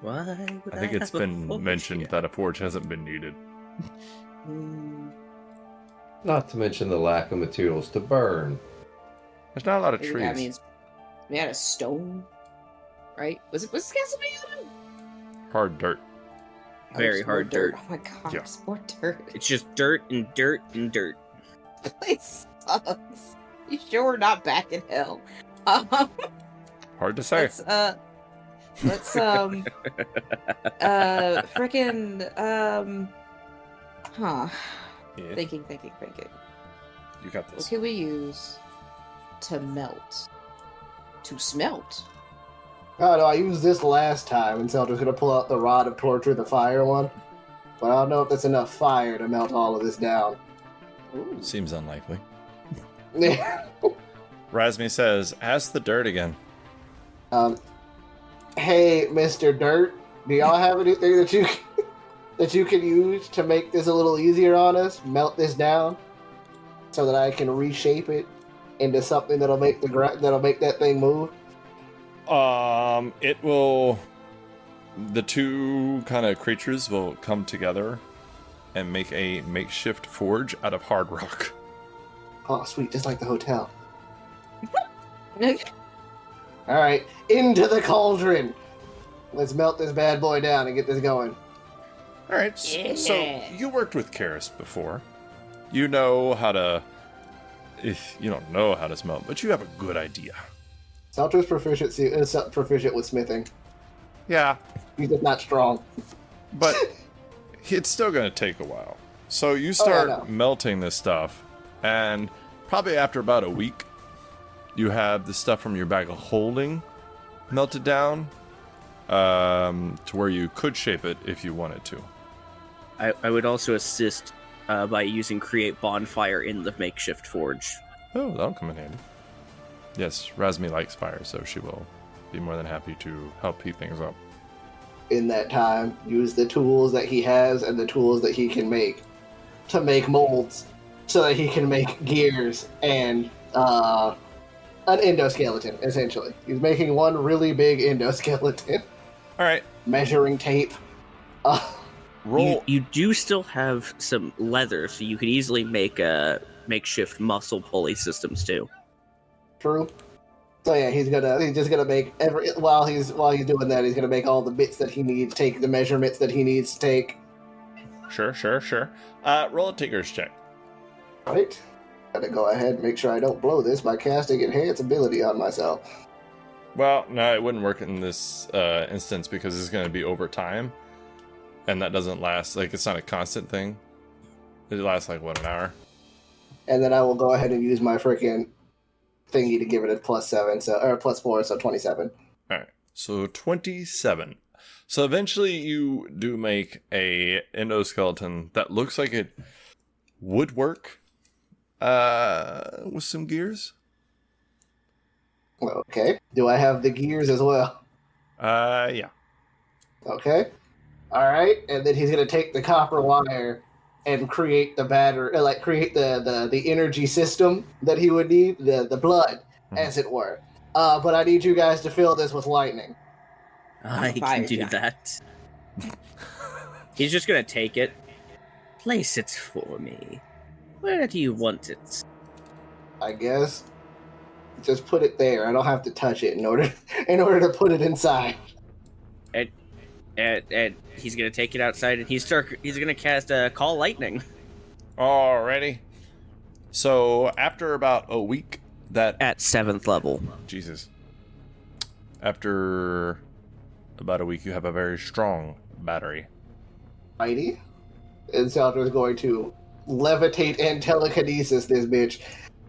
Why would I think it's have a been forge mentioned here? that a forge hasn't been needed. Hmm. Not to mention the lack of materials to burn. There's not a lot of Maybe trees. that means we had a stone, right? Was this castle made out of? Hard dirt. Very it's more hard dirt. Oh my god, Yeah. it's more dirt. It's just dirt and dirt and dirt. This place sucks. You sure we're not back in hell? Hard to say. Let's huh. Yeah, Thinking. you got What this. can we use to melt? To smelt? Oh no, I used this last time, and Celtra's gonna pull out the rod of torture, the fire one. But I don't know if that's enough fire to melt all of this down. Ooh. Seems unlikely. Yeah. Razmi says, "Ask the dirt again." Hey, Mr. Dirt, do y'all have anything that you can use to make this a little easier on us? Melt this down so that I can reshape it into something that'll make that thing move. It will. The two kind of creatures will come together and make a makeshift forge out of hard rock. Oh, sweet, just like the hotel. All right, into the cauldron. Let's melt this bad boy down and get this going. All right. So you worked with Karis before. You know how to. If you don't know how to smelt, but you have a good idea. Celtra's proficient with smithing. Yeah, He's just not strong. but it's still going to take a while. So you I start know. melting this stuff, and probably after about a week, you have the stuff from your bag of holding melted down to where you could shape it if you wanted to. I would also assist by using create bonfire in the makeshift forge. Oh, that'll come in handy. Yes, Razmi likes fire, so she will be more than happy to help heat things up. In that time, use the tools that he has and the tools that he can make to make molds so that he can make gears and an endoskeleton, essentially. He's making one really big endoskeleton. All right, Measuring tape. roll. You do still have some leather, so you could easily make makeshift muscle pulley systems too. True. So yeah, he's just gonna make while he's doing that, he's gonna make all the bits that he needs, take the measurements that he needs to take. Sure. Roll a Tinker's check. Right? Gotta go ahead and make sure I don't blow this by casting enhance ability on myself. Well, no, it wouldn't work in this instance because it's going to be over time, and that doesn't last. Like, it's not a constant thing. It lasts like what, an hour? And then I will go ahead and use my freaking thingy to give it a +7, or +4, so 27. All right, so 27. So eventually, you do make a endoskeleton that looks like it would work with some gears. Okay. Do I have the gears as well? Yeah. Okay. All right. And then he's gonna take the copper wire and create the battery, create the energy system that he would need, the blood, as it were. But I need you guys to fill this with lightning. I fire can do giant. that. He's just gonna take it. Place it for me. Where do you want it? I guess. Just put it there. I don't have to touch it in order to put it inside. And he's gonna take it outside, and he's gonna cast call lightning. Alrighty. So after about a week, that At 7th level. Jesus. After about a week, you have a very strong battery. Mighty. And Celtra's going to levitate and telekinesis this bitch,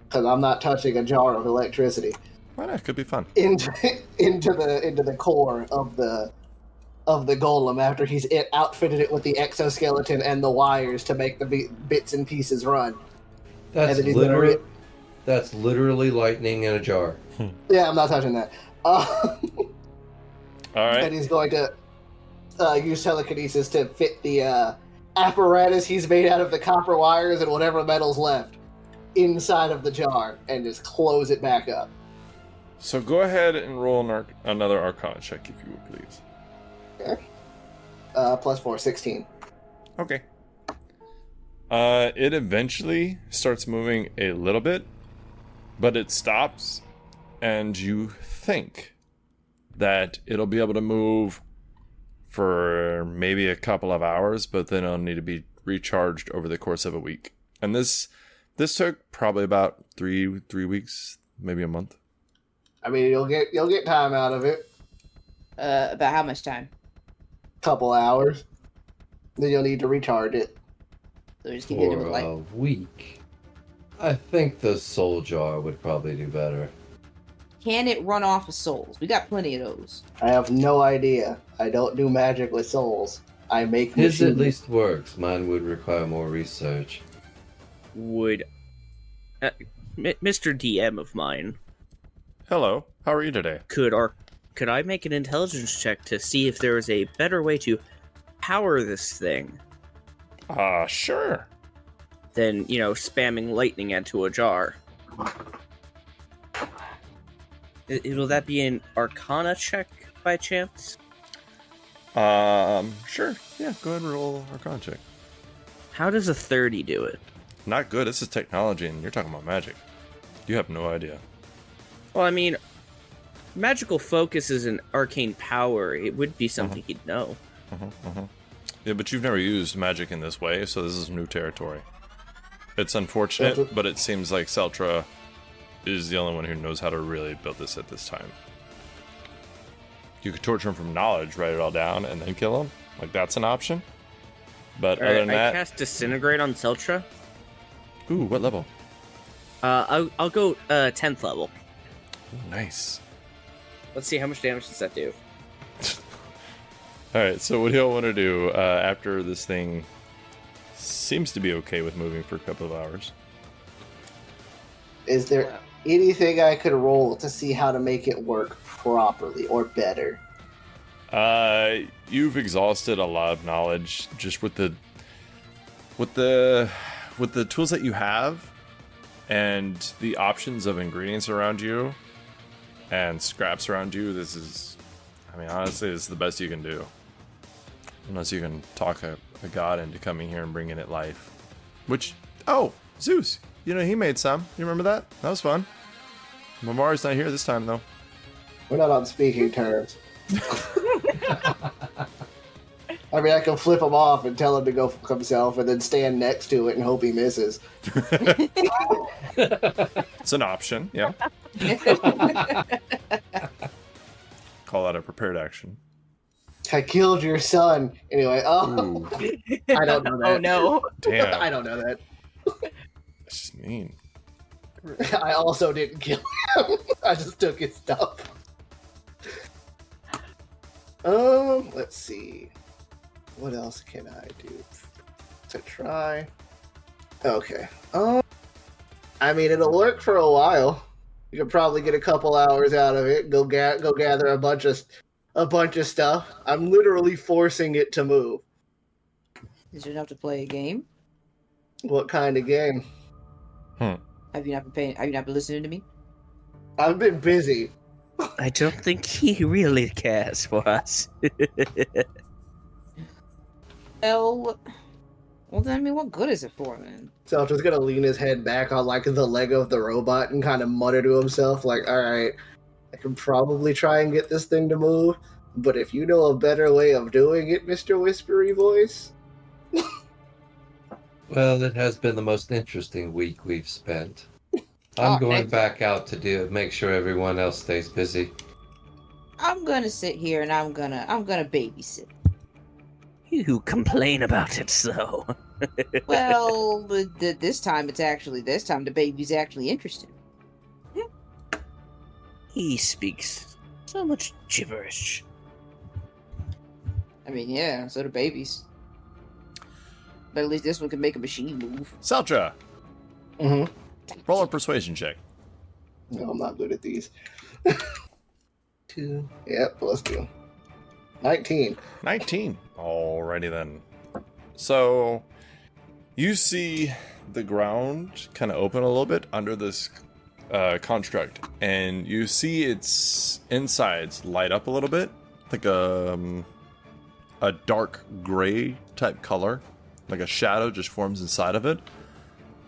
because I'm not touching a jar of electricity, Why not? Could be fun. into the core of the golem after he's outfitted it with the exoskeleton and the wires to make the bits and pieces run. That's And then he's that's literally lightning in a jar. Yeah, I'm not touching that. All right. And he's going to use telekinesis to fit the apparatus he's made out of the copper wires and whatever metal's left inside of the jar and just close it back up. So go ahead and roll another Arcana check, if you would, please. Okay. +4, 16. Okay. It eventually starts moving a little bit, but it stops, and you think that it'll be able to move for maybe a couple of hours, but then it'll need to be recharged over the course of a week. And this took probably about three weeks, maybe a month. I mean, you'll get time out of it. About how much time? Couple hours. Then you'll need to recharge it. So we just keep hitting it For with a light. week. I think the soul jar would probably do better. Can it run off of souls? We got plenty of those. I have no idea. I don't do magic with souls. I make His machines. at least works. Mine would require more research. Would Mr. DM of mine Hello, how are you today? could I make an intelligence check to see if there is a better way to power this thing Sure. than, spamming lightning into a jar? Will that be an Arcana check by chance? Sure. Yeah, go ahead and roll Arcana check. How does a 30 do it? Not good. This is technology, and you're talking about magic. You have no idea. Well, I mean, magical focus is an arcane power. It would be something he'd know. Yeah, but you've never used magic in this way, so this is new territory. It's unfortunate, but it seems like Celtra is the only one who knows how to really build this at this time. You could torture him from knowledge, write it all down, and then kill him. Like, that's an option. But other than I that... cast Disintegrate on Celtra. Ooh, what level? I'll go 10th level. Ooh, nice. Let's see, how much damage does that do? Alright, so what do y'all want to do after this thing seems to be okay with moving for a couple of hours? Is there anything I could roll to see how to make it work properly or better? You've exhausted a lot of knowledge just with the tools that you have and the options of ingredients around you and scraps around you. This is, I mean, honestly, this is the best you can do. Unless you can talk a god into coming here and bringing it life. Which, Zeus, he made some. You remember that? That was fun. Mamari's not here this time, though. We're not on speaking terms. I mean, I can flip him off and tell him to go fuck himself and then stand next to it and hope he misses. It's an option, yeah. Call that a prepared action. I killed your son. Anyway, Ooh, I don't know that. Oh no. damn. I don't know that. That's just mean. I also didn't kill him. I just took his stuff. Let's see. What else can I do to try? Okay. I mean, it'll work for a while. You could probably get a couple hours out of it. Go gather a bunch of stuff. I'm literally forcing it to move. Is it enough to play a game? What kind of game? Have you not been listening to me? I've been busy. I don't think he really cares for us. Well, then, I mean, what good is it for, man? Celtra's gonna lean his head back on like the leg of the robot and kind of mutter to himself, like, "All right, I can probably try and get this thing to move, but if you know a better way of doing it, Mr. Whispery Voice." Well, it has been the most interesting week we've spent. I'm going back out to make sure everyone else stays busy. I'm gonna sit here and I'm gonna babysit. You complain about it so. Well, this time the baby's actually interested. He speaks so much gibberish. I mean, yeah, so do babies. But at least this one can make a machine move. Celtra, Mm-hmm. roll a persuasion check. No, I'm not good at these. 2. Yep, let's do. 19. 19. Alrighty then. So, you see the ground kind of open a little bit under this construct, and you see its insides light up a little bit, like a dark gray type color, like a shadow just forms inside of it.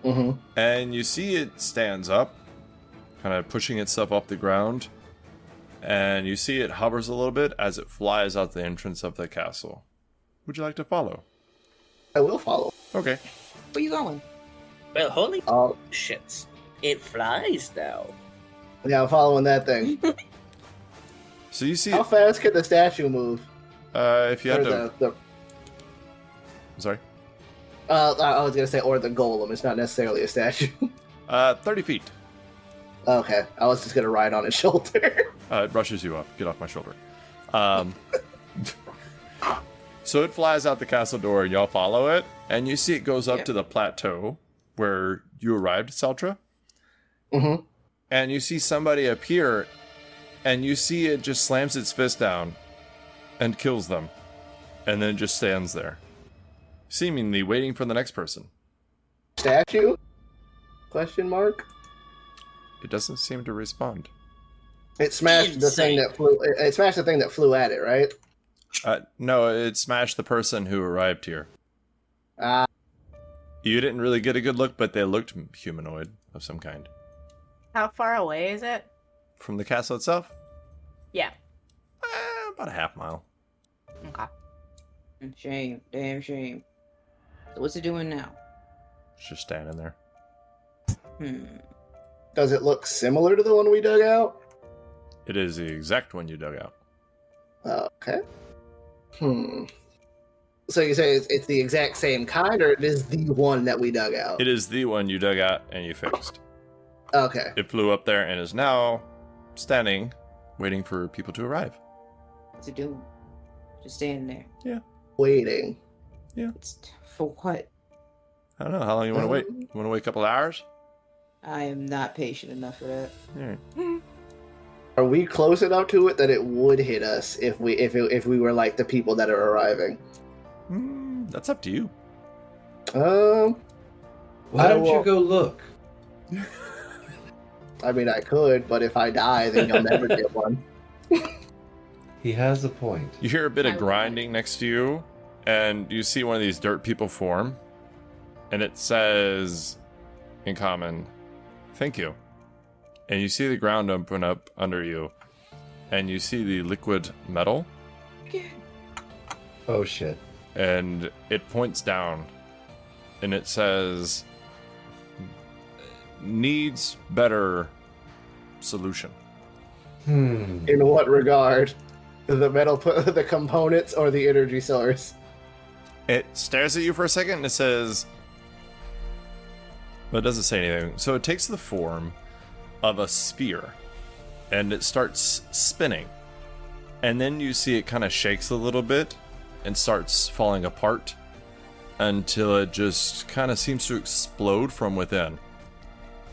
Mm-hmm. And you see it stands up, kind of pushing itself off the ground, and you see it hovers a little bit as it flies out the entrance of the castle. Would you like to follow? I will follow. Okay. Where you going? Well, holy Oh, shit. It flies now. yeah, I'm following that thing. So you see How fast can the statue move? if you Or had to... the Sorry. I was gonna say, or the golem. It's not necessarily a statue. 30 feet. Okay, I was just gonna ride on its shoulder. It brushes you up. Get off my shoulder. So it flies out the castle door, and y'all follow it, and you see it goes up Yep. to the plateau where you arrived, Celtra. Mm-hmm. And you see somebody appear, and you see it just slams its fist down and kills them, and then just stands there, seemingly waiting for the next person. Statue? Question mark. It doesn't seem to respond. It smashed the thing Insane. that flew. It smashed the thing that flew at it, right? No, it smashed the person who arrived here. Ah, You didn't really get a good look, but they looked humanoid of some kind. How far away is it? From the castle itself? Yeah. About a half mile. Okay. Shame. Damn shame. So what's it doing now? It's just standing there. does it look similar to the one we dug out? It is the exact one you dug out. Okay. So you say it's the exact same kind, or it is the one that we dug out? It is the one you dug out and you fixed. Okay. It flew up there and is now standing, waiting for people to arrive. What's it doing? Just standing there. Waiting. It's for what? I don't know. How long you want to wait? You want to wait a couple of hours? I am not patient enough for that. All right. Are we close enough to it that it would hit us if we were like the people that are arriving? That's up to you. Why don't you will- go look? I mean, I could, but if I die, then you'll never get one. He has a point. You hear a bit I of would grinding next to you, and you see one of these dirt people form, and it says, in common, "Thank you." And you see the ground open up under you, and you see the liquid metal, Oh shit. and it points down, and it says, "Needs better solution." In what regard? The metal, the components, or the energy source? It stares at you for a second and it says, but it doesn't say anything. So it takes the form of a sphere and it starts spinning. And then you see it kind of shakes a little bit and starts falling apart until it just kind of seems to explode from within.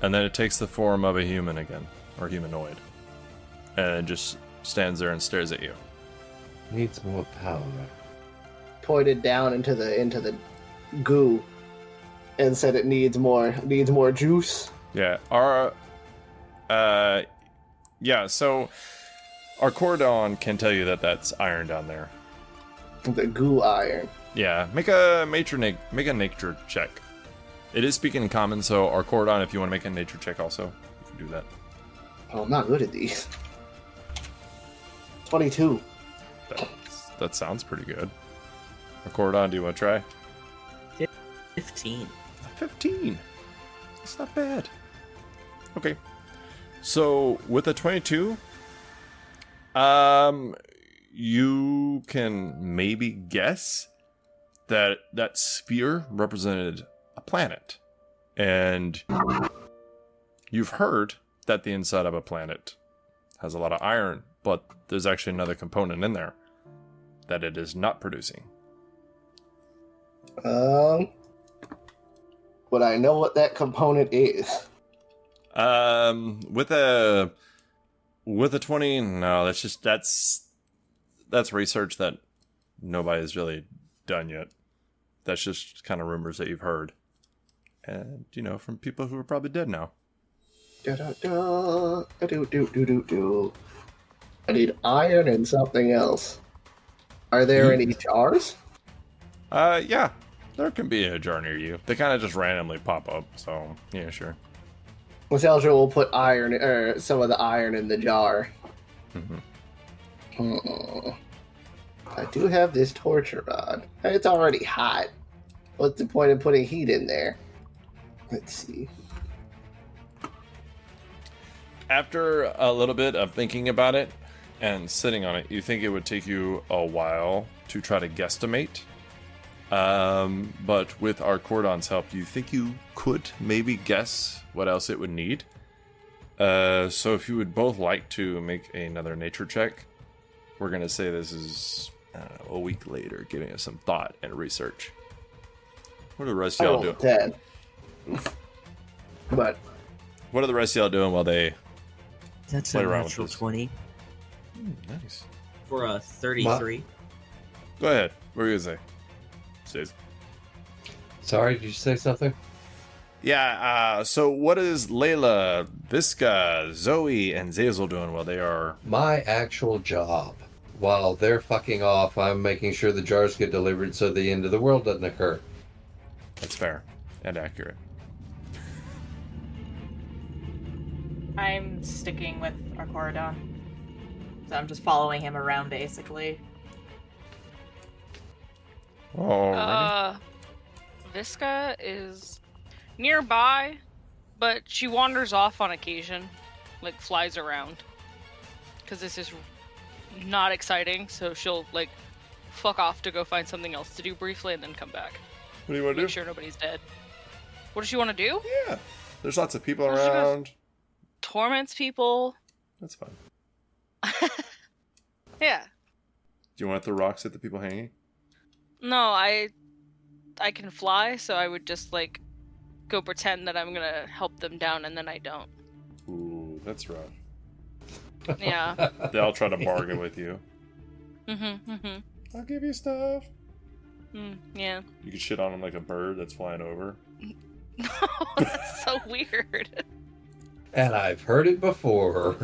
And then it takes the form of a human again, or humanoid. And it just stands there and stares at you. Needs more power. Pointed down into the goo, and said it needs more juice. Yeah, so our cordon can tell you that that's iron down there. The goo iron. Yeah, make a nature check. It is speaking in common, so our cordon, if you want to make a nature check also, you can do that. Oh, I'm not good at these. 22. That sounds pretty good. Our cordon, do you want to try? 15. 15. It's not bad. Okay. So with a 22, you can maybe guess that sphere represented a planet. And you've heard that the inside of a planet has a lot of iron, but there's actually another component in there that it is not producing. Would I know what that component is? With a 20, no, that's research that nobody's really done yet. That's just kind of rumors that you've heard. And, from people who are probably dead now. I need iron and something else. Are there any jars? Yeah. There can be a jar near you. They kind of just randomly pop up, so, yeah, sure. Well, Celtra will put some of the iron in the jar. Mm-hmm. I do have this torture rod. It's already hot. What's the point of putting heat in there? Let's see. After a little bit of thinking about it and sitting on it, you think it would take you a while to try to guesstimate. But with our Cordon's help, you think you could maybe guess what else it would need. So if you would both like to make another nature check, we're going to say this is a week later, giving us some thought and research. What are the rest of y'all doing? 10. But what are the rest of y'all doing while they That's play a around natural with this? 20. Nice. For a 33. Go ahead. What were you going to say? Stays. Sorry, did you say something? Yeah, so what is Layla, Visca, Zoe, and Zazel doing while they are... My actual job. While they're fucking off, I'm making sure the jars get delivered so the end of the world doesn't occur. That's fair and accurate. I'm sticking with our Coridon. So I'm just following him around, basically. Oh, Visca is nearby, but she wanders off on occasion, like flies around. Because this is not exciting, so she'll like fuck off to go find something else to do briefly and then come back. what do you want to Make do? sure nobody's dead. What does she want to do? Yeah, there's lots of people Well, she goes- around. Torments people. That's fine. Yeah. Do you want to throw rocks at the people hanging? No, I can fly, so I would just like go pretend that I'm gonna help them down, and then I don't. Ooh, that's rough. Yeah. They all try to bargain with you. Mm-hmm. I'll give you stuff. Yeah. You can shit on them like a bird that's flying over. No, that's so weird. And I've heard it before.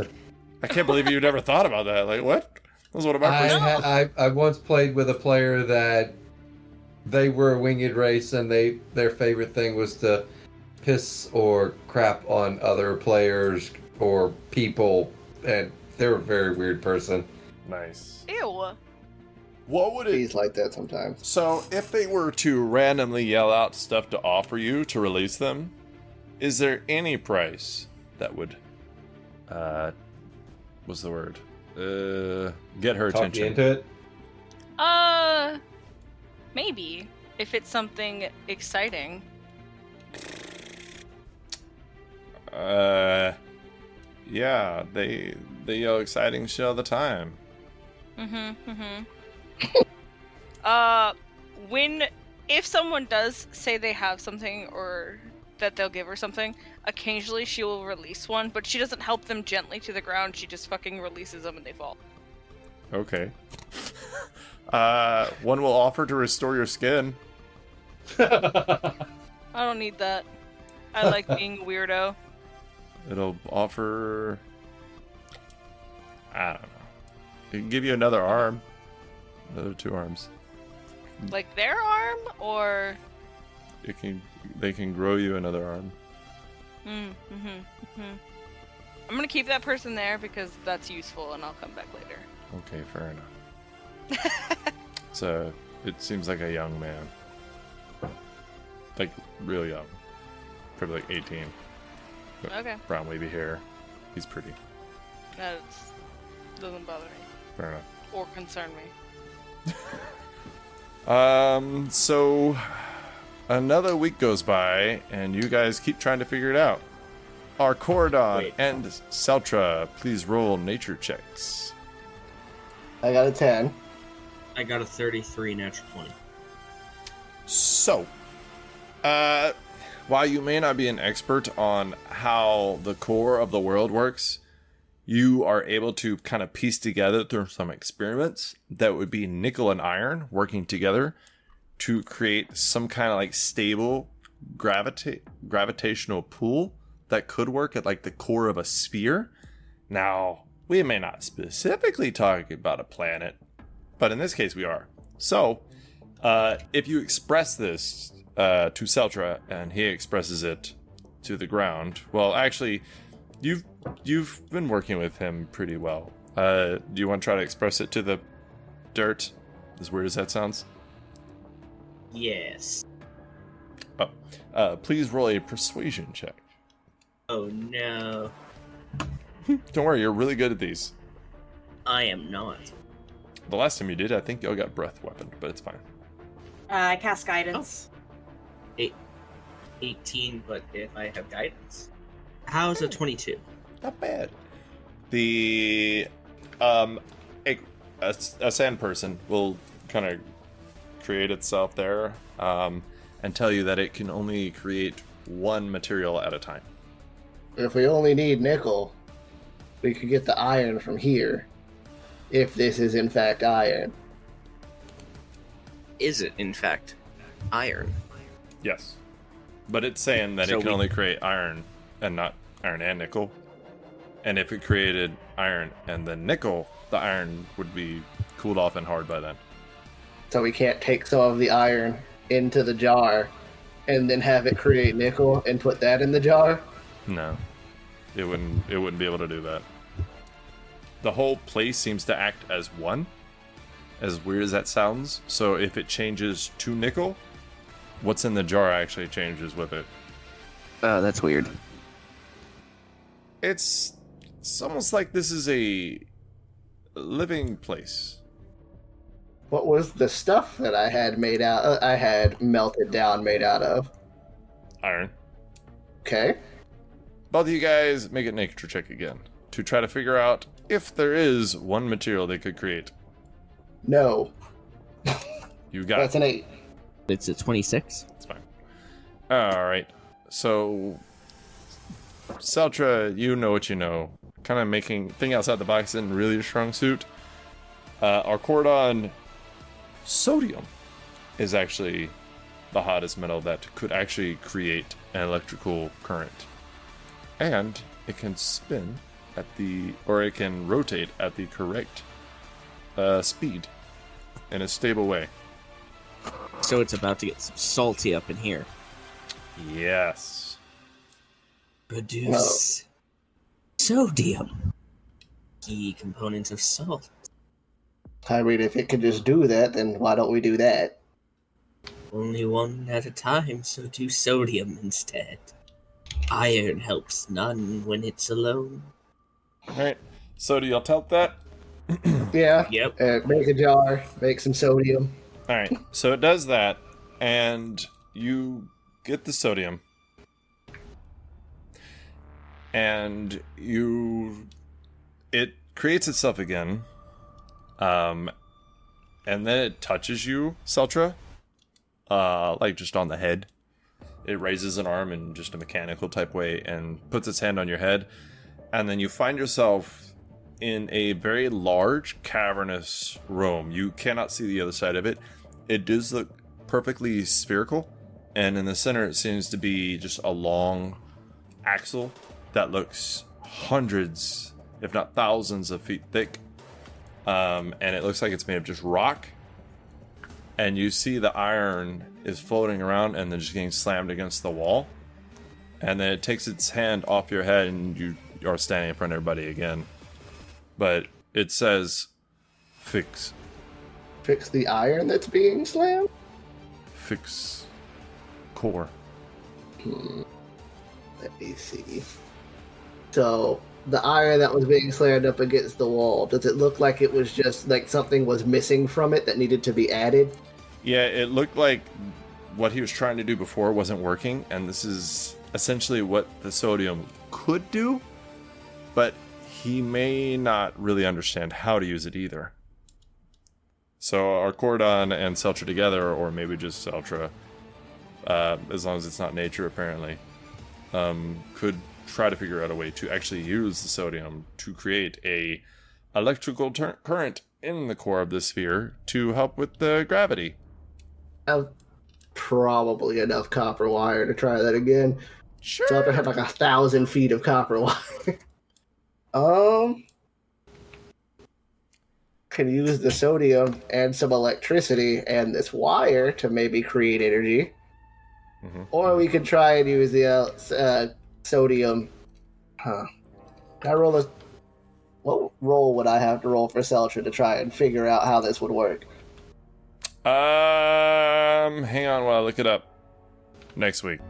I can't believe you never thought about that. Like, what? That was one of my first... I once played with a player that they were a winged race, and their favorite thing was to piss or crap on other players or people, and they're a very weird person. Nice. Ew. What would it... he's like that sometimes. So, if they were to randomly yell out stuff to offer you to release them, is there any price that would, what's the word? Get her Talk attention? you into it? Maybe. If it's something exciting. Yeah, they yell exciting shit all the time. If someone does say they have something or that they'll give her something, occasionally she will release one, but she doesn't help them gently to the ground, she just fucking releases them and they fall. Okay. One will offer to restore your skin. I don't need that. I like being a weirdo. It'll offer... I don't know. It can give you another arm. Another 2 arms. Like their arm, or... They can grow you another arm. I'm gonna keep that person there because that's useful and I'll come back later. Okay, fair enough. So, it seems like a young man. Like, real young. Probably like 18. But Okay. brown wavy hair. He's pretty. That doesn't bother me. Fair enough. Or concern me. So another week goes by, and you guys keep trying to figure it out. Our Cordon Wait. and Celtra, please roll nature checks. I got a 10. I got a 33 natural 20. So, while you may not be an expert on how the core of the world works, you are able to kind of piece together through some experiments that would be nickel and iron working together to create some kind of like stable gravitational pull that could work at like the core of a sphere. Now, we may not specifically talk about a planet, but in this case we are. So, if you express this to Celtra and he expresses it to the ground, well, actually, you've been working with him pretty well. Do you want to try to express it to the dirt? As weird as that sounds. Yes. Please roll a persuasion check. Oh no. Don't worry, you're really good at these. I am not. The last time you did, I think y'all got breath weaponed, but it's fine. I cast guidance. 18, but if I have guidance. How's a 22? Not bad. The a sand person will kind of create itself there and tell you that it can only create one material at a time. If we only need nickel, we could get the iron from here. If this is in fact iron. Is it, in fact, iron? Yes. But it's saying that So it can we- only create iron and not iron and nickel. And if it created iron and then nickel, the iron would be cooled off and hard by then. So we can't take some of the iron into the jar and then have it create nickel and put that in the jar? No. It wouldn't be able to do that. The whole place seems to act as one, as weird as that sounds. So if it changes to nickel, what's in the jar actually changes with it. Oh, that's weird. It's almost like this is a living place. What was the stuff that I had melted down made out of? Iron. Okay. Both of you guys make a nature check again to try to figure out if there is one material they could create. No. You got That's it. an 8. It's a 26. It's fine. Alright. So, Celtra, you know what you know. Kind of thinking outside the box isn't really a strong suit. Our Cordon, sodium is actually the hottest metal that could actually create an electrical current. And it can spin it can rotate at the correct speed in a stable way. So it's about to get some salty up in here. Yes. Produce sodium. Key component of salt. I mean, if it could just do that, then why don't we do that? Only one at a time, so do sodium instead. Iron helps none when it's alone. Alright. So do y'all tell that? Yeah. Yep. Make a jar, make some sodium. Alright. So it does that, and you get the sodium. And it creates itself again. And then it touches you, Celtra. Like just on the head. It raises an arm in just a mechanical type way and puts its hand on your head. And then you find yourself in a very large, cavernous room. You cannot see the other side of it. It does look perfectly spherical. And in the center, it seems to be just a long axle that looks hundreds, if not thousands of feet thick. And it looks like it's made of just rock. And you see the iron is floating around and then just getting slammed against the wall. And then it takes its hand off your head and you are standing in front of everybody again. But it says, fix. Fix the iron that's being slammed? Fix core. Let me see. So, the iron that was being slammed up against the wall, does it look like it was just like something was missing from it that needed to be added? Yeah, it looked like what he was trying to do before wasn't working, and this is essentially what the sodium could do, but he may not really understand how to use it either. So our Cordon and Celtra together, or maybe just Celtra, as long as it's not nature apparently, could try to figure out a way to actually use the sodium to create a electrical current in the core of the sphere to help with the gravity. Have probably enough copper wire to try that again. Sure. So I had like 1,000 feet of copper wire. Can use the sodium and some electricity and this wire to maybe create energy. Mm-hmm. Or we could try and use the sodium. Can I roll a... What roll would I have to roll for Celtra to try and figure out how this would work? Hang on while I look it up. Next week.